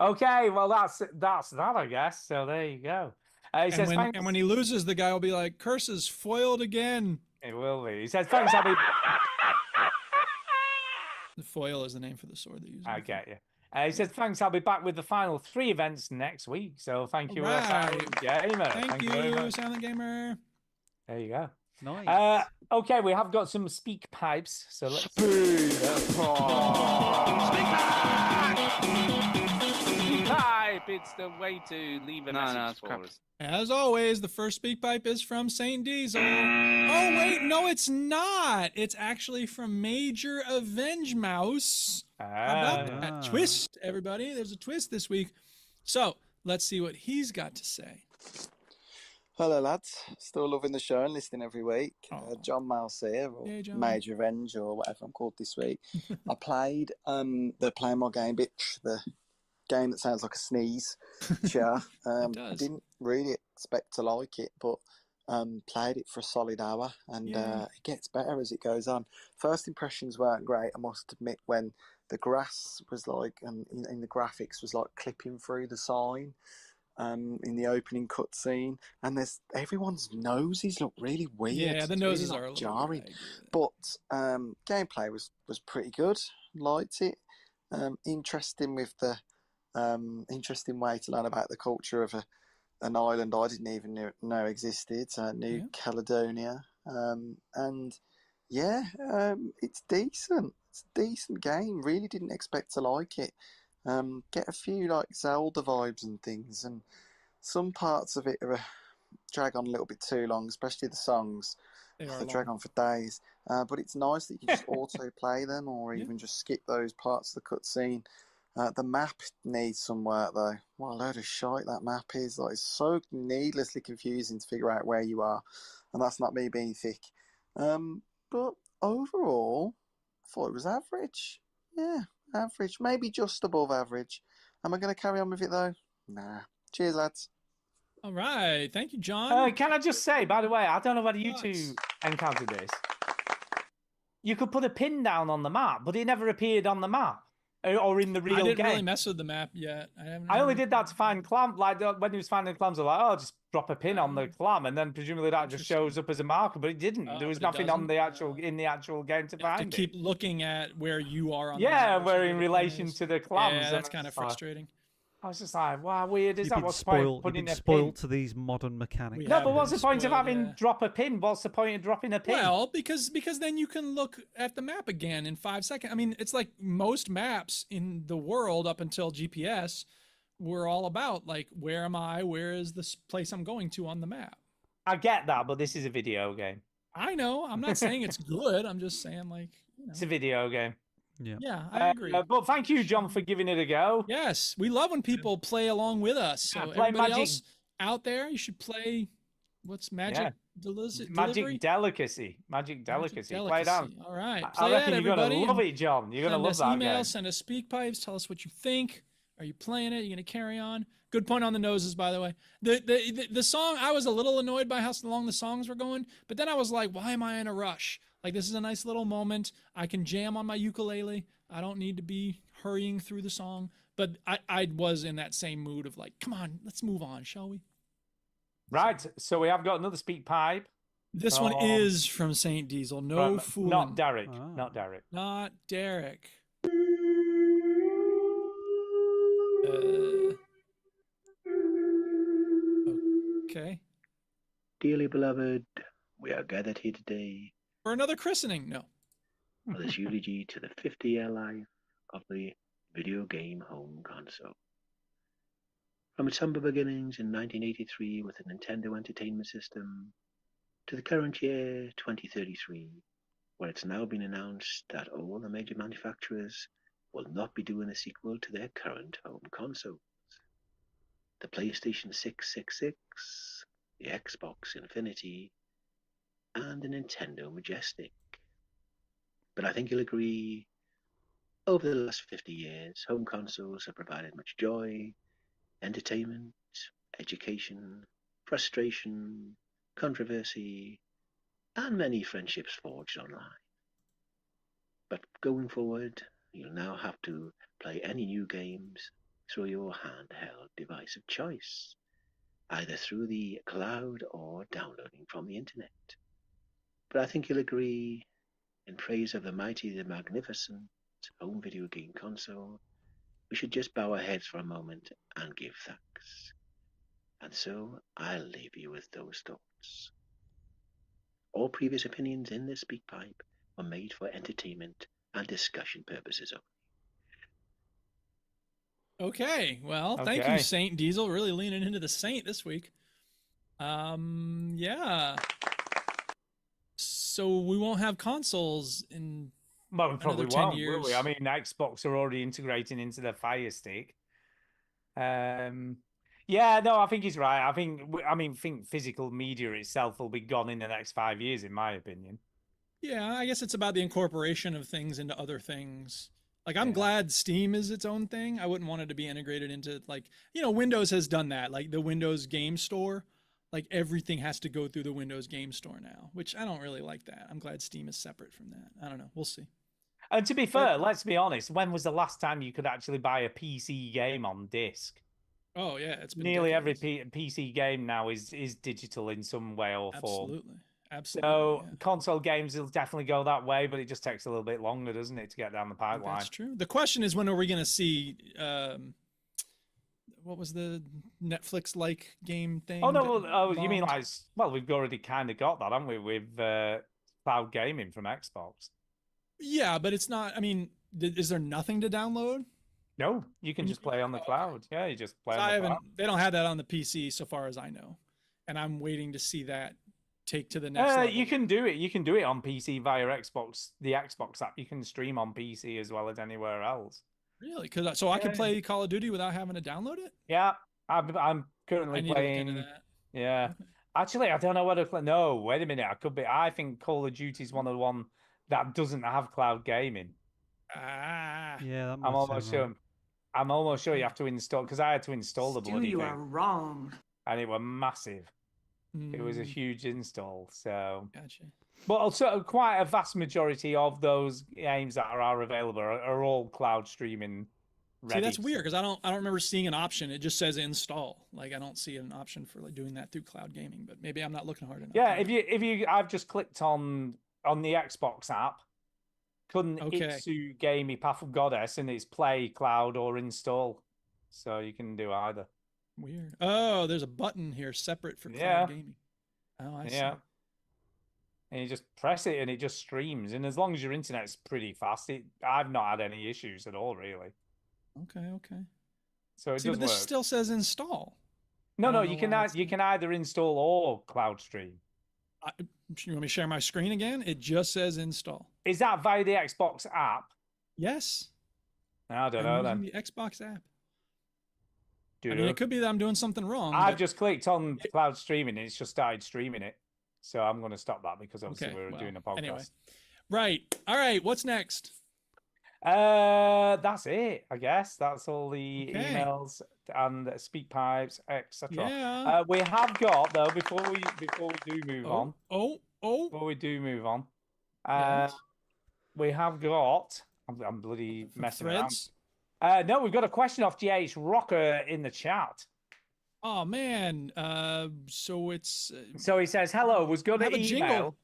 Okay, well that's that, I guess. So there you go. He And says, when, and when he loses, the guy will be like, "Curses foiled again." It will be. He says, "Thanks, Abby." The foil is the name for the sword they use. I get you. He says, "Thanks. I'll be back with the final 3 events next week." So thank you, Alright. Silent Gamer. Thank you very you, much. Silent Gamer. There you go. Nice. Okay, we have got some speak pipes. So let's. Pipe, it's the way to leave a message for us. As always, the first speak pipe is from Saint Diesel. Oh wait, no, it's not. It's actually from Major Avenge Mouse. How about that twist, everybody? There's a twist this week. So let's see what he's got to say. Hello, lads. Still loving the show and listening every week. John Mouse here, or Hey, John. Major Revenge, or whatever I'm called this week. I played the Play My Game Bitch, the game that sounds like a sneeze. Sure. I didn't really expect to like it, but played it for a solid hour, and it gets better as it goes on. First impressions weren't great, I must admit, when the grass was like, in the graphics was like clipping through the sign. In the opening cutscene, and everyone's noses look really weird. Yeah, the It's noses really, are a like, little jarring. But gameplay was pretty good. Liked it. Interesting with the interesting way to learn about the culture of an island I didn't even know existed, New Caledonia. And yeah, it's decent. It's a decent game. Really didn't expect to like it. Get a few like Zelda vibes and things, and some parts of it drag on a little bit too long, especially the songs. They drag on for days. But it's nice that you can just auto play them, or even just skip those parts of the cutscene. The map needs some work though. What a load of shite that map is. Like, it's so needlessly confusing to figure out where you are, and that's not me being thick. But overall, I thought it was average. Yeah, average, maybe just above average. Am I going to carry on with it though? Nah. Cheers, lads. All right, thank you, John. Can I just say, by the way, I don't know whether you two encountered this. You could put a pin down on the map, but it never appeared on the map or in the real game. I didn't really mess with the map yet. I only did that to find clam. Like when he was finding clams, I was like, "Oh, just drop a pin on the clam," and then presumably that just shows up as a marker. But it didn't. There was nothing on the actual in the actual game to find it. Keep looking at where you are on. Yeah, the map, where in relation to the clams. Yeah, that's kind of frustrating. I was just like, wow, weird. Is that what's spoiled? putting You've been a spoiled pin? to these modern mechanics. No, but what's the point of having drop a pin? What's the point of dropping a pin? Well, because then you can look at the map again in 5 seconds. I mean, it's like most maps in the world up until GPS were all about like, where am I? Where is this place I'm going to on the map? I get that, but this is a video game. I know. I'm not saying it's good. I'm just saying like, it's a video game. Yeah, I agree. But thank you, John, for giving it a go. Yes, we love when people play along with us. So play everybody Magic. else out there, you should play. What's Magic? Delivery? Magic Delicacy. Magic Delicacy. Play it out. All right. I Play reckon that, you're everybody, gonna love and it, John. You're gonna love that Send us emails, game. send us speak pipes. Tell us what you think. Are you playing it? Are you gonna carry on? Good point on the noses, by the way. The song, I was a little annoyed by how long the songs were going, but then I was like, why am I in a rush? Like, this is a nice little moment. I can jam on my ukulele. I don't need to be hurrying through the song. But I was in that same mood of like, come on, let's move on, shall we? Right. So we have got another speak pipe. This one is from Saint Diesel. No fooling. Not Derek. Not Derek. Not Derek. Okay. Dearly beloved, we are gathered here today. For another christening? No. for this eulogy to the 50-year life of the video game home console. From its humble beginnings in 1983 with the Nintendo Entertainment System to the current year 2033, where it's now been announced that all the major manufacturers will not be doing a sequel to their current home consoles. The PlayStation 666, the Xbox Infinity, and the Nintendo Majestic. But I think you'll agree, over the last 50 years, home consoles have provided much joy, entertainment, education, frustration, controversy, and many friendships forged online. But going forward, you'll now have to play any new games through your handheld device of choice, either through the cloud or downloading from the internet. But I think you'll agree, in praise of the mighty, the magnificent home video game console, we should just bow our heads for a moment and give thanks. And so I'll leave you with those thoughts. All previous opinions in this speak pipe were made for entertainment and discussion purposes only. Okay, well, thank you, Saint Diesel. Really leaning into the Saint this week. Yeah. So we won't have consoles in Well, we probably 10 won't, years. will we? I mean, Xbox are already integrating into the Fire Stick. Yeah, no, I think he's right. I think physical media itself will be gone in the next 5 years, in my opinion. Yeah, I guess it's about the incorporation of things into other things. Like, I'm glad Steam is its own thing. I wouldn't want it to be integrated into, like, Windows has done that. Like, the Windows Game Store, like, everything has to go through the Windows Game Store now, which I don't really like that. I'm glad Steam is separate from that. I don't know. We'll see. And to be fair, let's be honest, when was the last time you could actually buy a PC game on disc? Oh, yeah. It's been Nearly decades. every PC game now is digital in some way or form. Absolutely. So console games will definitely go that way, but it just takes a little bit longer, doesn't it, to get down the pipeline? That's true. The question is, when are we going to see, what was the Netflix-like game thing? Oh, no, you mean like, well, we've already kind of got that, haven't we, with cloud gaming from Xbox? Yeah, but it's not, I mean, is there nothing to download? No, you can just play on the cloud. Yeah, you just play on the cloud. They don't have that on the PC so far as I know. And I'm waiting to see that take to the next level. You can do it. You can do it on PC via Xbox, the Xbox app. You can stream on PC as well as anywhere else. Really? So I can play Call of Duty without having to download it? Yeah, I'm currently playing. To look into that. Yeah. Okay. Actually, I don't know whether. No, wait a minute. I think Call of Duty is one of the one that doesn't have cloud gaming. Yeah, I'm almost sure. I'm almost sure you have to install, because I had to install the bloody thing. You are wrong. And it was massive. It was a Mm. huge install. So, gotcha. But also, quite a vast majority of those games that are available are all cloud streaming ready. See, that's weird because I don't remember seeing an option. It just says install. Like, I don't see an option for like doing that through cloud gaming. But maybe I'm not looking hard enough. Yeah, I've just clicked on the Xbox app. Couldn't Itsu Gamey Path of Goddess, and it's play, cloud, or install. So you can do either. Weird. Oh, there's a button here separate for cloud gaming. Oh, I see. And you just press it, and it just streams. And as long as your internet's pretty fast, I've not had any issues at all, really. Okay. So it See, does but this work. still says install. No, you can either install or cloud stream. You want me to share my screen again? It just says install. Is that via the Xbox app? Yes. I don't know then. The Xbox app. I mean, it could be that I'm doing something wrong. I've just clicked on cloud streaming, and it's just started streaming it. So I'm going to stop that because obviously we're doing a podcast. Anyway. Right. All right. What's next? That's it, I guess. That's all the emails and speak pipes, etc. Yeah. We have got though before we do move on. Before we do move on, yes. we have got. I'm bloody messing threads? around. No, we've got a question off GH Rocker in the chat. Oh man. So it's. So he says, "Hello, was going to email." Jingle.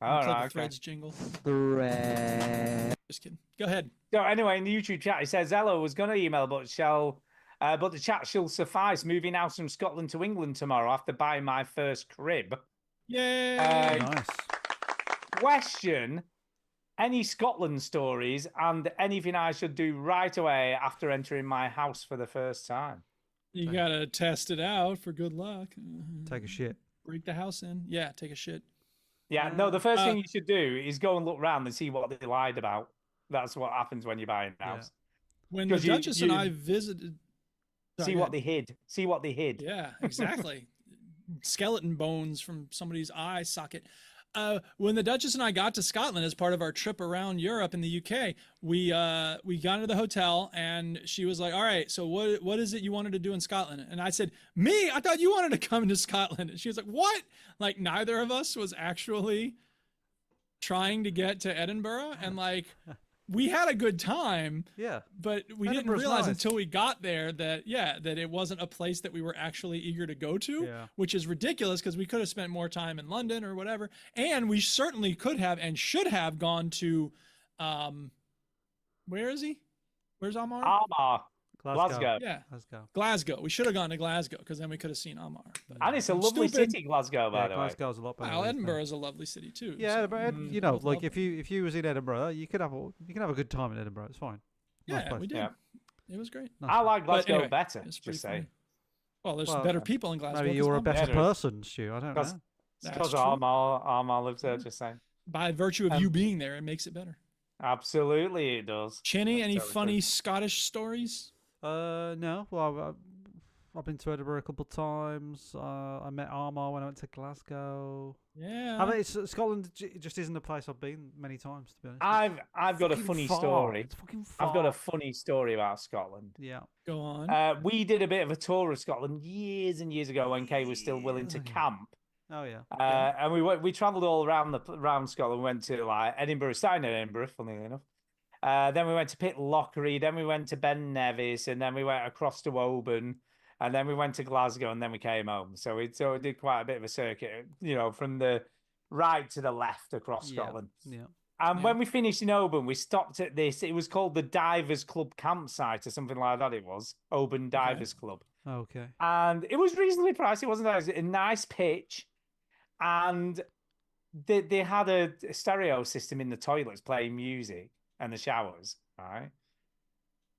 All right. Threads jingle. Thread. Just kidding. Go ahead. So anyway, in the YouTube chat, he says, "Hello, was going to email, but the chat shall suffice. Moving out from Scotland to England tomorrow after buying my first crib." Yay! Nice. Question: any Scotland stories and anything I should do right away after entering my house for the first time. You gotta test it out for good luck. Take a shit. Break the house in. Yeah, take a shit. Yeah, no, the first thing you should do is go and look around and see what they lied about. That's what happens when you're buying a house. When the Duchess and I visited... See what they hid. See what they hid. Yeah, exactly. Skeleton bones from somebody's eye socket. When the Duchess and I got to Scotland as part of our trip around Europe and the UK, we got into the hotel and she was like, "All right, so what is it you wanted to do in Scotland?" And I said, "Me? I thought you wanted to come to Scotland." And she was like, "What?" Like neither of us was actually trying to get to Edinburgh, and like we had a good time. Yeah. But we didn't realize until we got there that it wasn't a place that we were actually eager to go to, which is ridiculous because we could have spent more time in London or whatever. And we certainly could have and should have gone to where is he? Where's Amar? Amar. Glasgow. Yeah. Glasgow. We should have gone to Glasgow because then we could have seen Amar. But, and it's a lovely city, Glasgow, by the way. Glasgow's a lot better. Well, Edinburgh is a lovely city too. Yeah, so. but you know, like if you was in Edinburgh, you can have a good time in Edinburgh. It's fine. Nice place. We did. Yeah. It was great. I like Glasgow anyway, better. Just say. Funny. Well, there's better people in Glasgow. Maybe you're a better person, Stu. I don't know. Because Armagh lives there. Just saying. By virtue of you being there, it makes it better. Absolutely, it does. Chinny, any funny Scottish stories? No. Well, I've been to Edinburgh a couple of times. I met Armagh when I went to Glasgow. Yeah. I mean, Scotland just isn't a place I've been many times, to be honest. I've got a funny story. It's fucking far. I've got a funny story about Scotland. Yeah. Go on. We did a bit of a tour of Scotland years and years ago when Kay was still willing to camp. Oh yeah. And we travelled all around Scotland. We went to like Edinburgh, starting in Edinburgh, funnily enough. Then we went to Pitlochry, then we went to Ben Nevis, and then we went across to Oban, and then we went to Glasgow, and then we came home. So we did quite a bit of a circuit, you know, from the right to the left across Scotland. Yeah. And when we finished in Oban, we stopped at this. It was called the Divers Club campsite or something like that. It was Oban Divers Club. Okay. And it was reasonably pricey. It wasn't a nice pitch, and they had a stereo system in the toilets playing music. And the showers, right?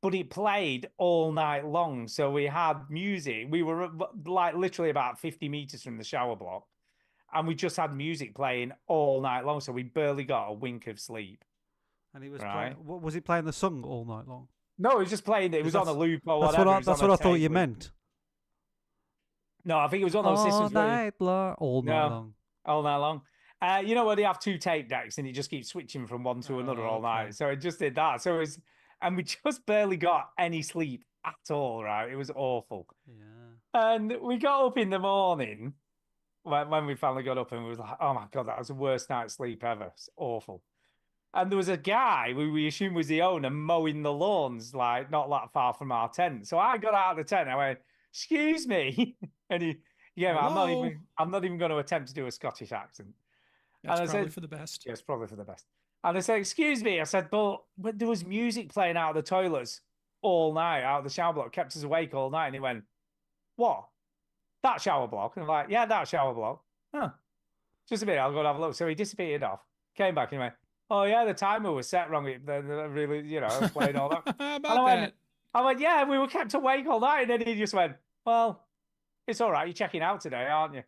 But it played all night long. So we had music. We were like literally about 50 meters from the shower block. And we just had music playing all night long. So we barely got a wink of sleep. And it was was it playing the song all night long? No, it was just playing. It was on a loop or whatever. That's what I thought you meant. No, I think it was on those systems. All night long. All night long. You know where they have two tape decks and it just keeps switching from one to another all night. So it just did that. So it was, and we just barely got any sleep at all, right? It was awful. Yeah. And we got up in the morning when we finally got up and we was like, oh my God, that was the worst night's sleep ever. It's awful. And there was a guy who we assumed was the owner mowing the lawns, like not that far from our tent. So I got out of the tent and I went, excuse me. And I'm not even going to attempt to do a Scottish accent. That's probably for the best. Yes, probably for the best. And I said, excuse me. I said, but there was music playing out of the toilets all night, out of the shower block, kept us awake all night. And he went, what? That shower block? And I'm like, yeah, that shower block. Huh. Just a minute, I'll go and have a look. So he disappeared off, came back and he went, oh yeah, the timer was set wrong. It really, you know, playing all that. I went, yeah, we were kept awake all night. And then he just went, well, it's all right. You're checking out today, aren't you?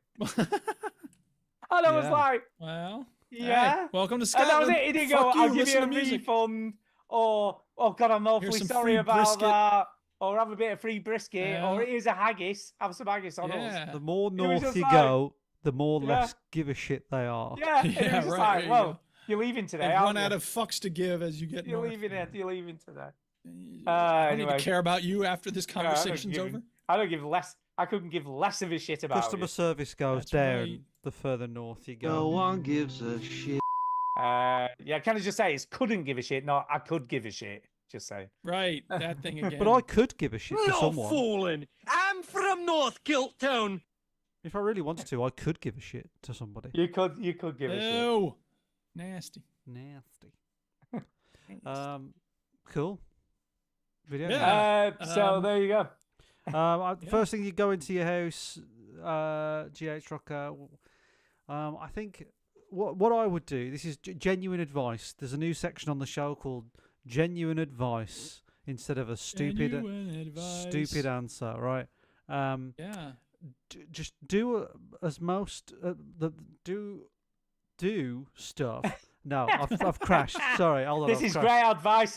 And I was like, well, yeah. Hey, welcome to Scotland. And that was it. He didn't go, I'll give you a refund, or, oh God, I'm awfully sorry about that, or have a bit of free brisket, or here's a haggis, have some haggis on us. The more north you go, the more less give a shit they are. Yeah, it was just like, well, you're leaving today, They've aren't run you? out of fucks to give as you get You're north. leaving today. I need to care about you after this conversation's over. I couldn't give less of a shit about Customer service goes down the further north you go. No one gives a shit. Yeah, can I just say it's couldn't give a shit, not I could give a shit. Just say. Right, that thing again. But I could give a shit to someone. Fooling. I'm from North Kiltown. If I really wanted to, I could give a shit to somebody. You could give a shit. Oh, nasty. Cool. Video. Yeah. So there you go. First thing you go into your house, GH Rocker. I think what I would do. This is genuine advice. There's a new section on the show called Genuine Advice instead of a stupid answer, right? Yeah. Just do as most do stuff. No, I've crashed. Sorry, hold on. This is great advice.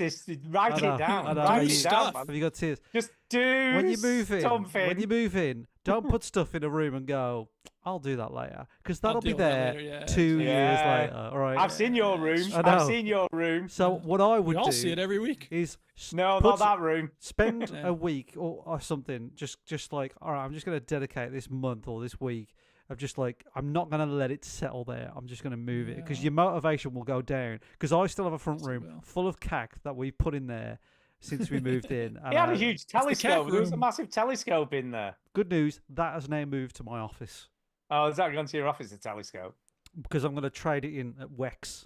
Write it down. Write it down. Have you got tears? Just do when you move in. something. When you move in, don't put stuff in a room and go, "I'll do that later," because that'll be there 2 years later. All right. I've seen your room. I've seen your room. So what I would We all do see it every week. is not that room. Spend a week or something. Just like, all right, I'm just going to dedicate this month or this week of just like, I'm not going to let it settle there. I'm just going to move it because your motivation will go down. Because I still have a front room full of cack that we put in there since we moved in. He had a huge telescope. There was a massive telescope in there. Good news, that has now moved to my office. Oh, is that gone to your office, the telescope? Because I'm going to trade it in at Wex.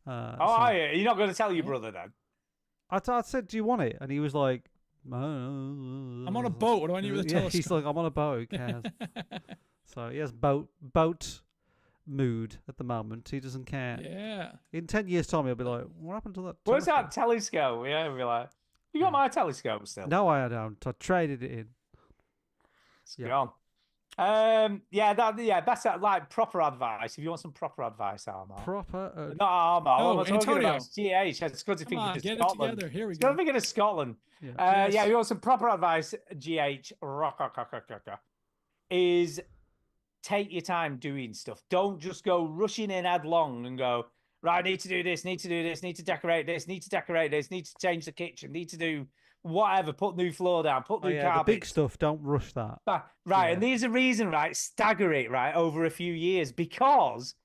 Are you? You're not going to tell your brother then? I said, do you want it? And he was like, I'm on a boat. What do I need with a telescope? He's like, I'm on a boat. Who cares? So he has boat mood at the moment. He doesn't care. Yeah. In 10 years' time, he'll be like, what happened to that Where's that telescope? Yeah, we'll be like, you got my telescope still? No, I don't. I traded it in. It's gone. That's like proper advice. If you want some proper advice, Armor. Proper? Not Armor. Oh, I'm talking Antonio. about GH. It's good to think of get Scotland. it together. Here we It's go. good to think of Scotland. Yes. If you want some proper advice, GH, is take your time doing stuff. Don't just go rushing in headlong and go, right, I need to do this, need to do this, need to decorate this, need to decorate this, need to change the kitchen, need to do whatever, put new floor down, put new carpet. The big stuff, don't rush that. Right, and there's a reason, right? Stagger it, right, over a few years because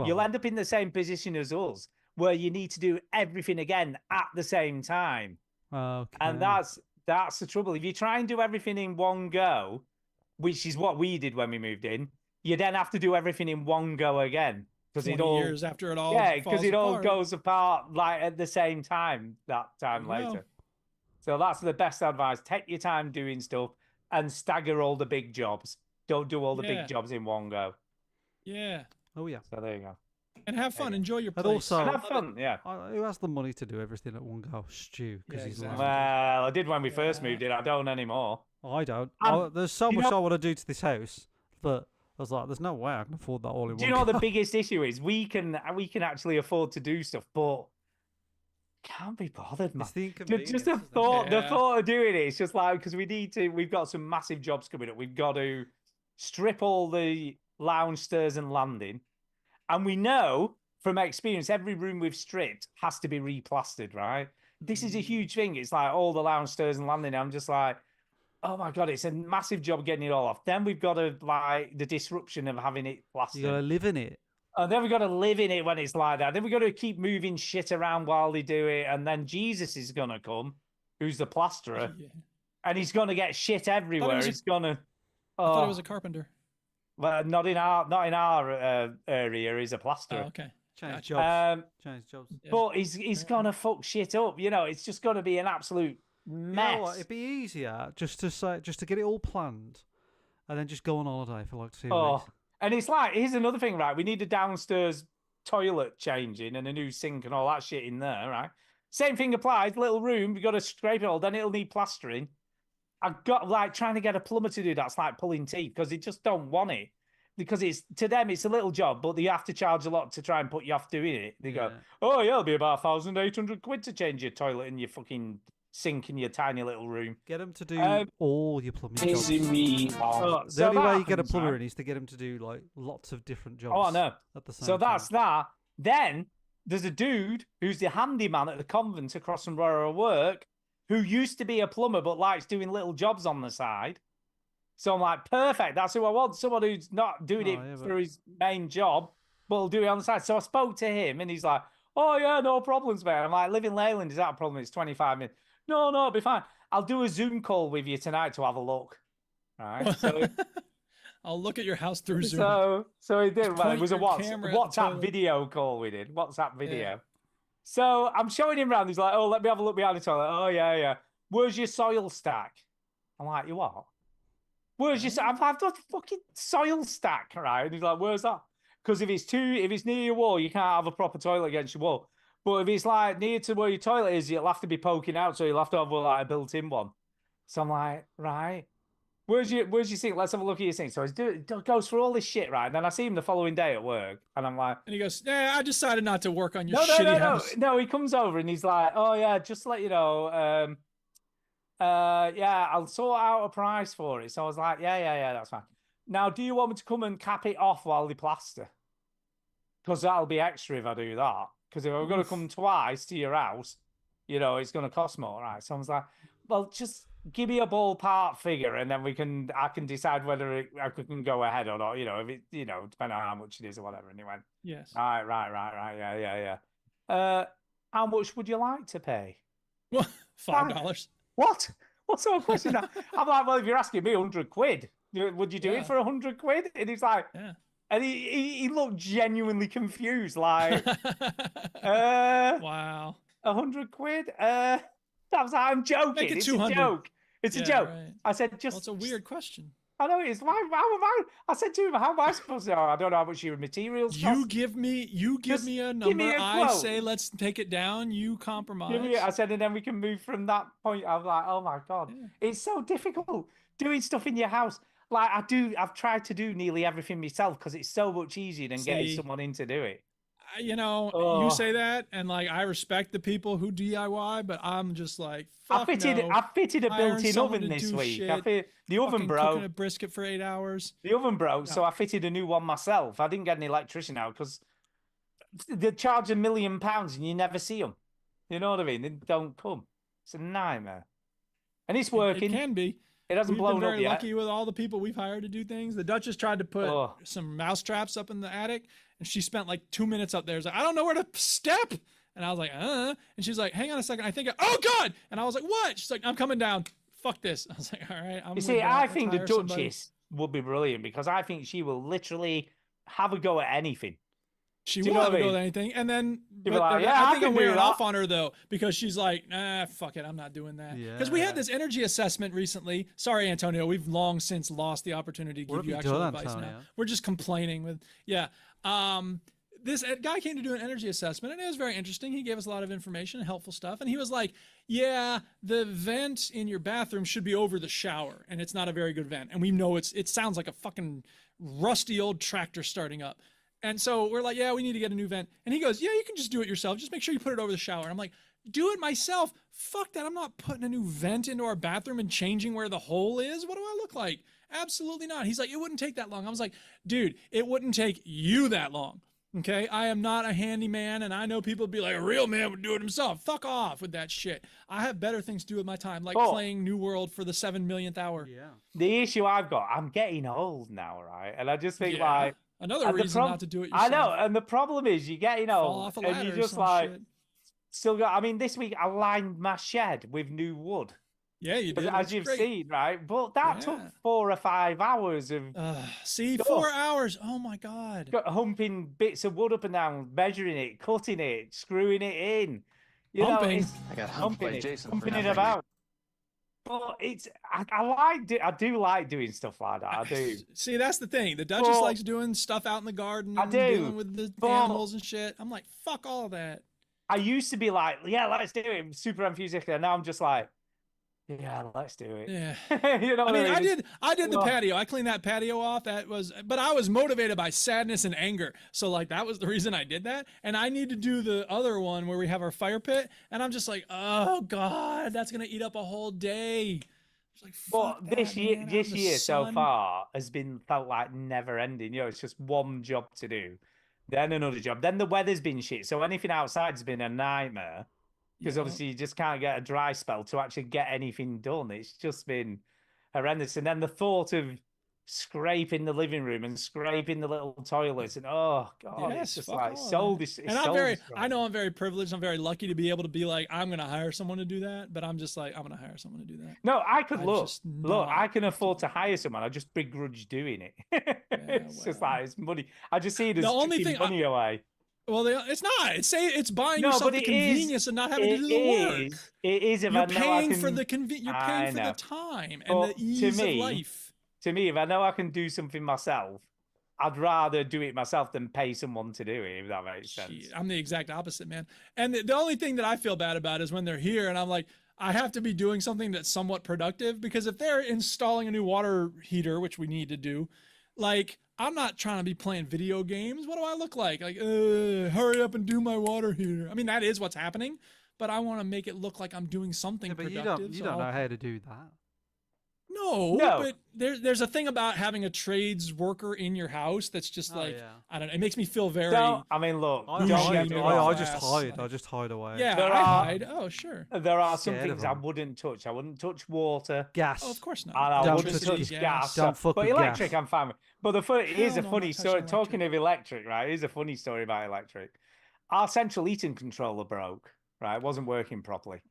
you'll end up in the same position as us where you need to do everything again at the same time. Okay. And that's the trouble. If you try and do everything in one go, which is what we did when we moved in, you then have to do everything in one go again. Because 20 years after it all because it all apart. goes apart like at the same time that time later. So that's the best advice. Take your time doing stuff and stagger all the big jobs. Don't do all the big jobs in one go. Yeah. Oh, yeah. So there you go. And have fun. Enjoy your place. And also, have fun, yeah. Who has the money to do everything at one go? Stu, because he's Well, I did when we first moved in. I don't anymore. I don't. There's so much I want to do to this house, but I was like, there's no way I can afford that all in one go. Do you know what the biggest issue is? We can actually afford to do stuff, but can't be bothered, man. It's the inconvenience, Just the thought of doing it. It's just like, because we've got some massive jobs coming up. We've got to strip all the lounge, stairs, and landing, and we know from experience every room we've stripped has to be replastered. Right? This is a huge thing. It's like all the lounge, stairs, and landing. I'm just like, oh my god, it's a massive job getting it all off. Then we've got to like the disruption of having it plastered. You got to live in it. And then we've got to live in it when it's like that. Then we've got to keep moving shit around while they do it. And then Jesus is going to come, who's the plasterer, and he's going to get shit everywhere. He's going to... I thought he was a carpenter. Well, not in our area. He's a plasterer. Oh, okay. Change jobs. Change jobs. But he's going to fuck shit up. You know, it's just going to be an absolute mess. You know what? It'd be easier just to get it all planned and then just go on holiday for like 2 weeks. And it's like, here's another thing, right? We need a downstairs toilet changing and a new sink and all that shit in there, right? Same thing applies. Little room, we got to scrape it all. Then it'll need plastering. I've got like trying to get a plumber to do that's like pulling teeth because they just don't want it. Because it's to them, it's a little job, but they have to charge a lot to try and put you off doing it. They go, oh, yeah, it'll be about 1,800 quid to change your toilet and your fucking sink in your tiny little room. Get them to do all your plumbing jobs. The only way you get a plumber in is to get him to do like lots of different jobs. Oh, no. At the same So time. that's that. Then there's a dude who's the handyman at the convent across from where I work who used to be a plumber but likes doing little jobs on the side. So I'm like, perfect. That's who I want. Someone who's not doing it for his main job, but will do it on the side. So I spoke to him and he's like, oh, yeah, no problems, man. I'm like, live in Leyland, is that a problem? It's 25 minutes. No, it'll be fine. I'll do a Zoom call with you tonight to have a look. All right. So I'll look at your house through Zoom. So he did. Well, it was a camera at the WhatsApp toilet. video call we did. WhatsApp video. So I'm showing him around. He's like, oh, let me have a look behind the toilet. Oh, yeah. Where's your soil stack? I'm like, you what? Where's your... I've got a fucking soil stack, right? And he's like, where's that? Because if it's near your wall, you can't have a proper toilet against your wall. But if it's like near to where your toilet is, you'll have to be poking out, so you'll have to have like a built-in one. So I'm like, right, where's your sink? Let's have a look at your sink. So he goes through all this shit, right? And then I see him the following day at work, and I'm like, and he goes, "Yeah, I decided not to work on your shitty house." No, he comes over and he's like, "Oh yeah, just to let you know, yeah, I'll sort out a price for it." So I was like, yeah, that's fine. Now, do you want me to come and cap it off while they plaster? Because that'll be extra if I do that. Because if I'm going to come twice to your house, it's going to cost more, right? So I was like, well, just give me a ballpark figure, and then I can decide whether I can go ahead or not. If it, depending on how much it is or whatever. And he went, yes, right, yeah. How much would you like to pay? Well, $5. What? What sort of question? I'm like, well, if you're asking me £100, would you do it for £100? And he's like, yeah. And he looked genuinely confused, like, wow, £100. I was like, I'm joking. Make it it's 200. a joke. It's a joke. Right. I said, It's a weird question. I know it is. How am I? I said to him, how am I supposed to know? I don't know how much your materials cost. You give me a number. I say, let's take it down. You compromise. I said, and then we can move from that point. I was like, oh my God. Yeah. It's so difficult doing stuff in your house. Like I've tried to do nearly everything myself because it's so much easier than getting someone in to do it. You say that, and like I respect the people who DIY, but I'm just like, fuck I fitted a built-in oven this week. The oven broke. Cooking a brisket for 8 hours. The oven broke, so I fitted a new one myself. I didn't get an electrician out because they charge £1 million and you never see them. You know what I mean? They don't come. It's a nightmare, and it's working. It can be. It hasn't blown up yet. We've been very lucky with all the people we've hired to do things. The Duchess tried to put some mouse traps up in the attic, and she spent like 2 minutes up there. It's like, I don't know where to step. And I was like, And she's like, hang on a second. I think, oh God. And I was like, what? She's like, I'm coming down. Fuck this. I was like, all right. I think the Duchess would be brilliant because I think she will literally have a go at anything. She will have a go at anything, and then I think I'm wearing off on her though because she's like, fuck it, I'm not doing that. Because we had this energy assessment recently. Sorry, Antonio, we've long since lost the opportunity to give you actual advice now. We're just complaining with this guy came to do an energy assessment, and it was very interesting. He gave us a lot of information and helpful stuff, and he was like, yeah, the vent in your bathroom should be over the shower, and it's not a very good vent, and we know it sounds like a fucking rusty old tractor starting up. And so we're like, yeah, we need to get a new vent. And he goes, yeah, you can just do it yourself. Just make sure you put it over the shower. And I'm like, do it myself? Fuck that. I'm not putting a new vent into our bathroom and changing where the hole is. What do I look like? Absolutely not. He's like, it wouldn't take that long. I was like, dude, it wouldn't take you that long. Okay, I am not a handyman, and I know people be like, a real man would do it himself. Fuck off with that shit. I have better things to do with my time, like playing New World for the 7 millionth hour. Yeah. The issue I've got, I'm getting old now, right? And I just think like, another reason not to do it yourself. I know, and the problem is you get, and you just like, still got, I mean, this week I lined my shed with new wood. Yeah, you did. As you've seen, right? But that took 4 or 5 hours of... 4 hours? Oh, my God. Humping bits of wood up and down, measuring it, cutting it, screwing it in. Humping? I got humped by Jason humping it about. But I do like doing stuff like that. I do. See, that's the thing. The Duchess likes doing stuff out in the garden and dealing with the animals and shit. I'm like, fuck all of that. I used to be like, yeah, let's do it. Super enthusiastic. And now I'm just like, yeah, let's do it. Yeah. You know what I mean? I did the patio. I cleaned that patio off. But I was motivated by sadness and anger. So like that was the reason I did that. And I need to do the other one where we have our fire pit. And I'm just like, oh God, that's gonna eat up a whole day. Like, but this year so far has felt like never ending. It's just one job to do, then another job. Then the weather's been shit. So anything outside's been a nightmare. Because obviously you just can't get a dry spell to actually get anything done. It's just been horrendous. And then the thought of scraping the living room and scraping the little toilets and oh God, it's just like soul. And I know I'm very privileged. I'm very lucky to be able to be like, I'm going to hire someone to do that. But I'm just like, I'm going to hire someone to do that. No, I could I can afford to hire someone. I just begrudge doing it. It's just like, it's money. I just see it as taking money away. Well, it's not. It's buying yourself the convenience and not having to do the work. It is. You're paying for the You're paying for the time and the ease of life. To me, if I know I can do something myself, I'd rather do it myself than pay someone to do it, if that makes sense. Gee, I'm the exact opposite, man. And the only thing that I feel bad about is when they're here and I'm like, I have to be doing something that's somewhat productive, because if they're installing a new water heater, which we need to do, like, I'm not trying to be playing video games. What do I look like? Like, hurry up and do my water heater. I mean, that is what's happening, but I want to make it look like I'm doing something but productive. you don't know how to do that. No, but there's a thing about having a trades worker in your house that's just I don't know. It makes me feel very. I mean, look, I just hide away. Yeah, I hide. Oh, sure. There are some things I wouldn't touch. I wouldn't touch water, gas. Oh, of course not. And I wouldn't touch gas. Don't fuck but with electric, gas. I'm fine with. But here's a no, I'm funny not story. touching Talking of electric, right? Here's a funny story about electric. Our central heating controller broke. Right, it wasn't working properly.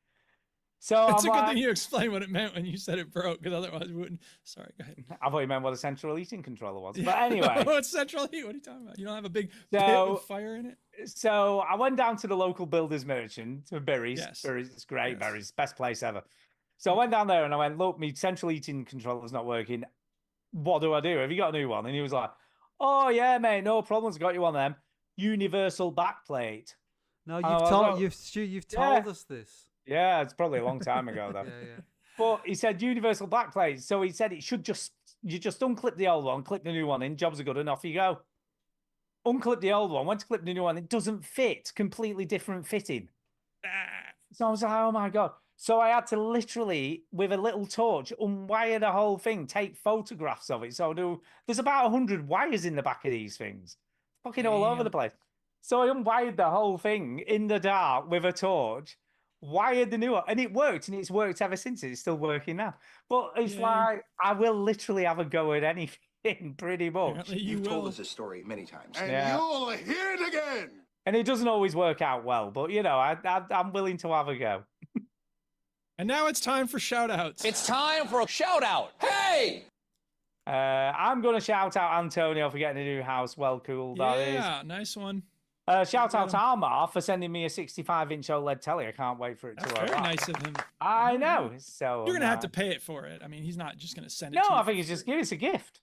So it's a good thing you explained what it meant when you said it broke, because otherwise we wouldn't. Sorry, go ahead. I thought you meant what a central heating controller was. But anyway. What's central heat? What are you talking about? You don't have a big pit with fire in it? So I went down to the local builder's merchant, to Berry's. Yes. Berry's, it's great. Yes. Berry's, best place ever. So I went down there and I went, look, my central heating controller's not working. What do I do? Have you got a new one? And he was like, oh, yeah, mate, no problems. Got you one of them. Universal backplate. No, you've told us this. Yeah, it's probably a long time ago, though. Yeah. But he said universal backplate. So he said it should you just unclip the old one, clip the new one in, jobs are good, and off you go. Unclip the old one, went to clip the new one, it doesn't fit, completely different fitting. So I was like, oh my God. So I had to literally, with a little torch, unwire the whole thing, take photographs of it. So there's about 100 wires in the back of these things. Fucking all over the place. So I unwired the whole thing in the dark with a torch, wired the new one, and it worked, and it's worked ever since. It's still working now. But it's like, I will literally have a go at anything, pretty much. You've told us this story many times. And you'll hear it again. And it doesn't always work out well, but, you know, I'm willing to have a go. And now it's time for shout-outs. It's time for a shout-out. Hey! I'm going to shout out Antonio for getting a new house. Well, cool, that is. Yeah, nice one. Shout out to Almar for sending me a 65-inch OLED telly. I can't wait for it to That's arrive. very nice of him. I know. So you're going to have to pay it for it. I mean, he's not just going to send it No, to you. I think it's a gift.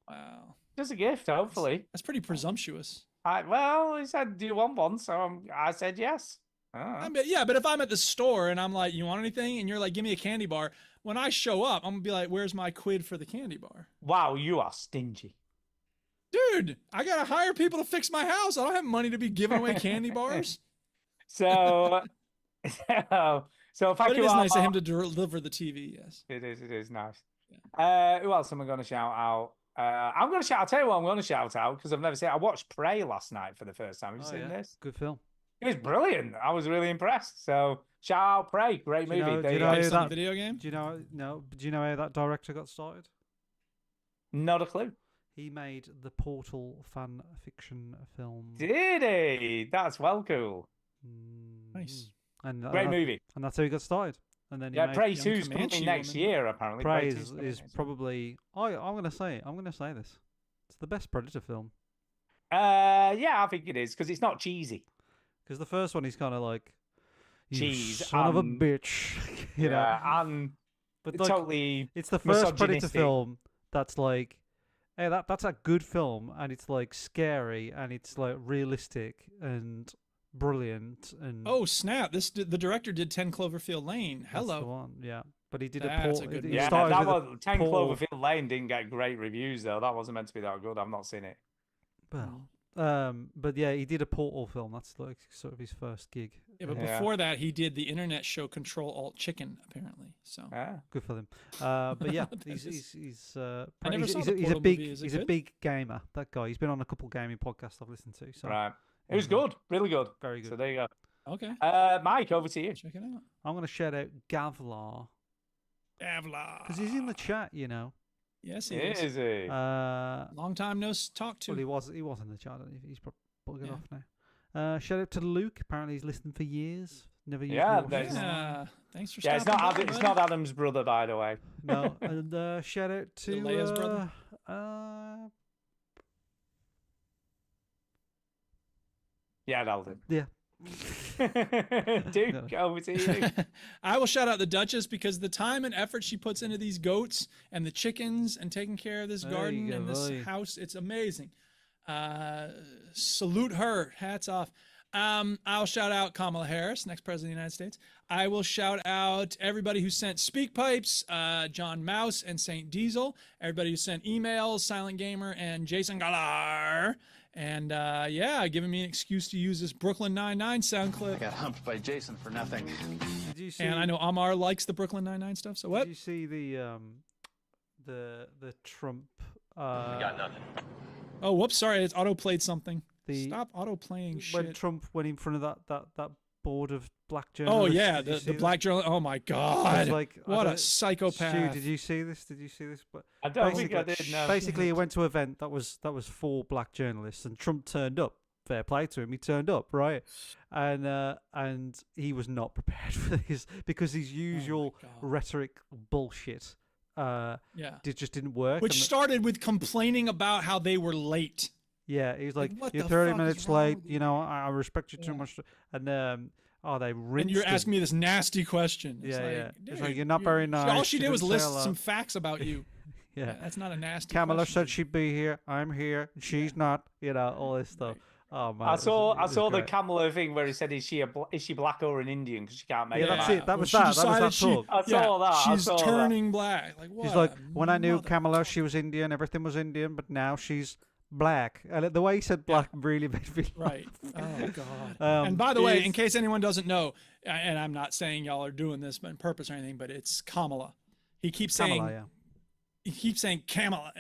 Wow. Just a gift, hopefully. That's pretty presumptuous. Well, he said, do you want one? So I said yes. But if I'm at the store and I'm like, you want anything? And you're like, give me a candy bar. When I show up, I'm going to be like, where's my quid for the candy bar? Wow, you are stingy. Dude, I got to hire people to fix my house. I don't have money to be giving away candy bars. So thank but you. It is nice of him to deliver the TV, yes. It is nice. Yeah. Who else am I going to shout out? I'll tell you what I'm going to shout out, because I've never seen it. I watched Prey last night for the first time. Have you seen this? Good film. It was brilliant. I was really impressed. So shout out Prey, great movie. Do you know how that video game? Do you know how that director got started? Not a clue. He made the Portal fan fiction film. Did he? That's well cool. Nice. Great movie. And that's how he got started. And then Prey 2's coming next year, apparently. Prey is probably. I'm going to say this. It's the best Predator film. Yeah, I think it is, because it's not cheesy. Because the first one, he's kind of like, cheese, son of a bitch, you know. And but totally. It's the first Predator film that's like, hey, that's a good film, and it's like scary, and it's like realistic and brilliant, and oh snap! The director did 10 Cloverfield Lane. Hello. That's the one, yeah. But he did That's a good he movie. Yeah, started that with was 10 Cloverfield Lane didn't get great reviews though. That wasn't meant to be that good. I've not seen it. Well, but yeah, he did a Portal film. That's like sort of his first gig. Yeah, but before that, he did the internet show Control Alt Chicken, apparently. So good for them. But yeah, he's a big gamer. That guy. He's been on a couple gaming podcasts I've listened to. So right, it was good, really good, very good. So there you go. Okay. Mike, over to you. Check it out. I'm going to shout out Gavlar. Because he's in the chat, you know. Yes, he is. Is he? Long time no talk to. Well, he was in the chat. He's bugging off now. Shout out to Luke. Apparently, he's listened for years. Never used Thanks for stopping by. It's not Adam's brother, by the way. No. And shout out to Leia's brother. Yeah, that'll do. Yeah. Duke, over to you. I will shout out the Duchess because the time and effort she puts into these goats and the chickens and taking care of this garden and this house, it's amazing. Salute her. Hats off. I'll shout out Kamala Harris, next president of the United States. I will shout out everybody who sent speak pipes, John Mouse and Saint Diesel, everybody who sent emails, Silent Gamer and Jason Galar. And yeah, giving me an excuse to use this Brooklyn Nine-Nine sound clip. I got humped by Jason for nothing. Did you see, and I know Amar likes the Brooklyn Nine-Nine stuff. So what? Did you see the Trump? I got nothing. Oh, whoops! Sorry, it's auto-played something. Stop auto-playing shit. When Trump went in front of that board of black journalists. Oh yeah, the black journalist. Oh my God! Like, what a psychopath! Stu, did you see this? But I don't think I did. No. Basically, he went to an event that was for black journalists, and Trump turned up. Fair play to him. He turned up, right? And he was not prepared for this because his usual rhetoric bullshit. Just didn't work. Which started with complaining about how they were late. Yeah, he was like, what "You're the 30 fuck minutes is wrong late. with You know, I respect you too much." And they rinsed And you're him. asking me this nasty question. It's Yeah, like, yeah. dude, It's like, you're not very nice. All she You did was didn't say a list lot. some facts about you. Yeah, that's not a nasty. Kamala question. said she'd be here. I'm here. She's not. You know, all this stuff. Oh man, I saw the great. Kamala thing where he said, "Is she black or an Indian?" Because she can't make. Yeah, it that's out. it. That was She that. That was decided that talk. I saw that. I She's saw turning black. Like what? She's like, when I knew Kamala, she was Indian. Everything was Indian, but now she's black. And the way he said black really made me right. Oh God. And by the way, in case anyone doesn't know, and I'm not saying y'all are doing this on purpose or anything, but it's Kamala. He keeps saying. He keeps saying Kamala.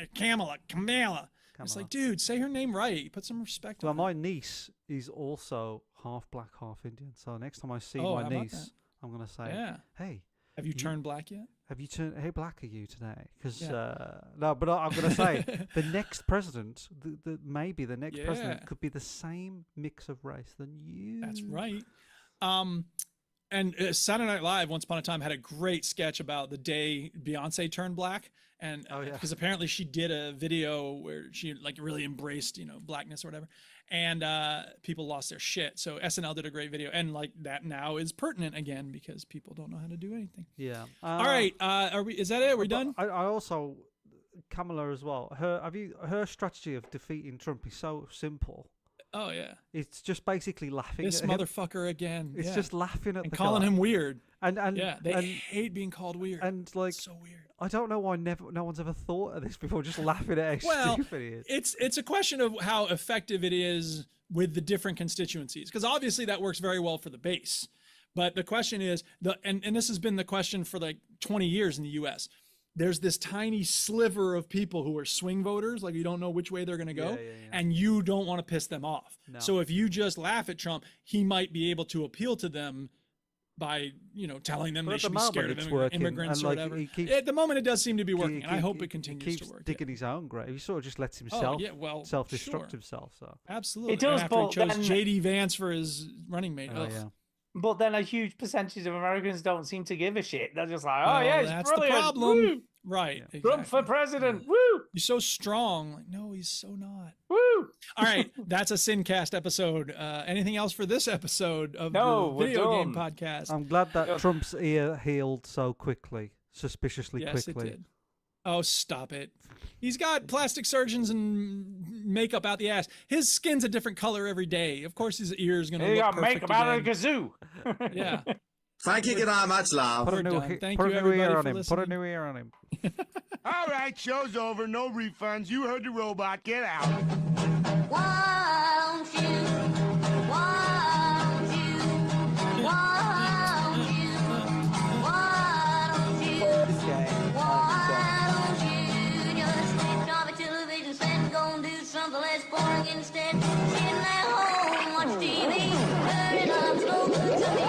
It's like, dude, say her name right. Put some respect on Well, it. my niece is also half black, half Indian. So next time I see Oh, my how about niece, that? I'm gonna say, Yeah. "Hey, Have you turned black yet? Have you turned? Hey, black are you today?" Because Yeah. no, but I'm gonna say the next president, maybe the next Yeah. president could be the same mix of race than you. That's right. And Saturday Night Live once upon a time had a great sketch about the day Beyonce turned black, and because apparently she did a video where she like really embraced blackness or whatever, and people lost their shit. So SNL did a great video, and like that now is pertinent again because people don't know how to do anything. Yeah. All right. Is that it? Are we done? I also Kamala as well. Her strategy of defeating Trump is so simple. Oh yeah, it's just basically laughing. This at him. motherfucker again. It's yeah. just laughing at and the calling guy. him weird. And yeah, they hate being called weird. And like, so weird. I don't know why no one's ever thought of this before. Just laughing at how stupid he is. It's a question of how effective it is with the different constituencies, because obviously that works very well for the base. But the question is and this has been the question for like 20 years in the U.S. There's this tiny sliver of people who are swing voters, like you don't know which way they're going to go, and you don't want to piss them off. No. So if you just laugh at Trump, he might be able to appeal to them by telling them they should be scared of immigrants or whatever. At the moment, it does seem to be working, and I hope it continues to work. Digging his own grave. He sort of just lets himself self-destruct himself. So absolutely, it does. After he chose J.D. Vance for his running mate. But then a huge percentage of Americans don't seem to give a shit. They're just like, oh, yeah, it's that's brilliant. the problem. Woo! Right. Yeah. Trump for president. Woo! You're so strong. Like, no, he's so not. Woo! All right. That's a Sincast episode. Anything else for this episode of the we're video done. game podcast? I'm glad that Trump's ear healed so quickly, suspiciously yes, quickly. It did. Oh, stop it. He's got plastic surgeons and makeup out the ass. His skin's a different color every day. Of course, his ear's going to look perfect makeup out of again. the kazoo. Yeah. Thank you very much, love. Put a new ear on him. Put a new ear on him. All right, show's over. No refunds. You heard the robot. Get out. Won't you? Won't you? Won't you? Won't you? Won't you just switch off the television set and go and do something less boring instead? Sitting at home, watch TV, turn it up, slow cook something.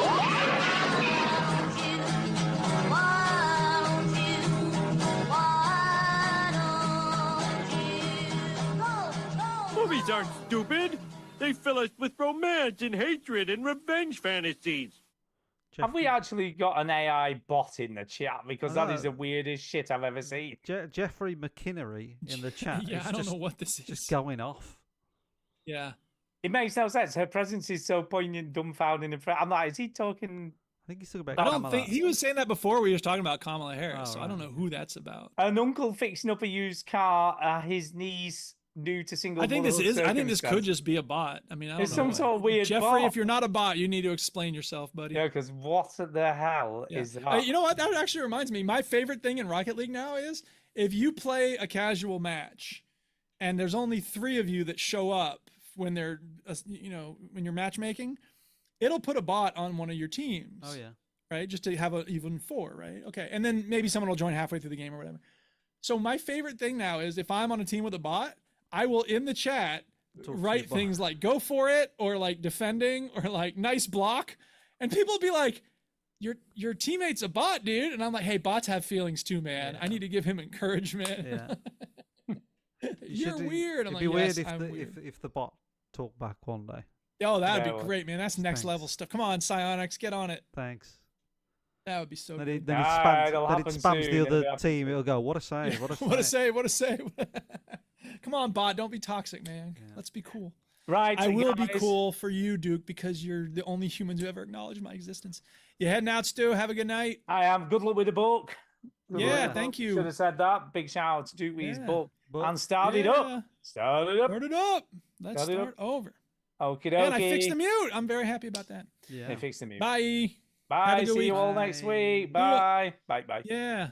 Movies aren't stupid. They fill us with romance and hatred and revenge fantasies. Have we actually got an AI bot in the chat? Because that is the weirdest shit I've ever seen. Jeffrey McKinnery in the chat. Yeah, I don't know what this is. Just going off. Yeah. It makes no sense. Her presence is so poignant, dumbfounding, and I'm like, is he talking? I think he's talking about. I don't Kamala. think he was saying that before. We were talking about Kamala Harris, Oh, so I don't know who that's about. An uncle fixing up a used car. His niece new to single. I think this mother is. I think this could circumstance. just be a bot. I mean, I don't It's know. some sort of weird Jeffrey, bot. if you're not a bot, you need to explain yourself, buddy. Yeah, because what the hell Yeah. is that? You know what? That actually reminds me. My favorite thing in Rocket League now is if you play a casual match, and there's only 3 of you that show up when they're, when you're matchmaking, it'll put a bot on one of your teams. Oh yeah. Right, just to have an even 4, right? Okay, and then maybe someone will join halfway through the game or whatever. So my favorite thing now is if I'm on a team with a bot, I will in the chat write things like "go for it" or like "defending" or like "nice block," and people will be like, "Your teammate's a bot, dude," and I'm like, "Hey, bots have feelings too, man. Yeah. I need to give him encouragement." Yeah. You're weird. I'm It'd be like, weird yes, I'm weird. if the bot talked back one day. Oh, that'd Yeah, be well, great, man. That's next thanks. level stuff. Come on, Psyonix, get on it. Thanks. That would be so Then good. it, then Ah, it it'll spams, then it happen spams soon, the it'll other happen team. It'll go, what a save, what a save. What a save, what a save. Come on, bot, don't be toxic, man. Let's be cool. Right, I will be guys. cool for you, Duke, because you're the only humans who ever acknowledged my existence. You heading out, Stu? Have a good night. I am. Good luck with the book. Good luck Yeah, with the thank book. you. Should have said that. Big shout out to Duke with his Yeah. book. But- And start it up. Start it up. Start it up. Let's Start it start over. Okie And I fixed dokie. the mute. I'm very happy about that. Yeah. They fixed the mute. Bye. Have Bye. a good See week. you all next week. Bye. Bye. Bye. Bye. Yeah.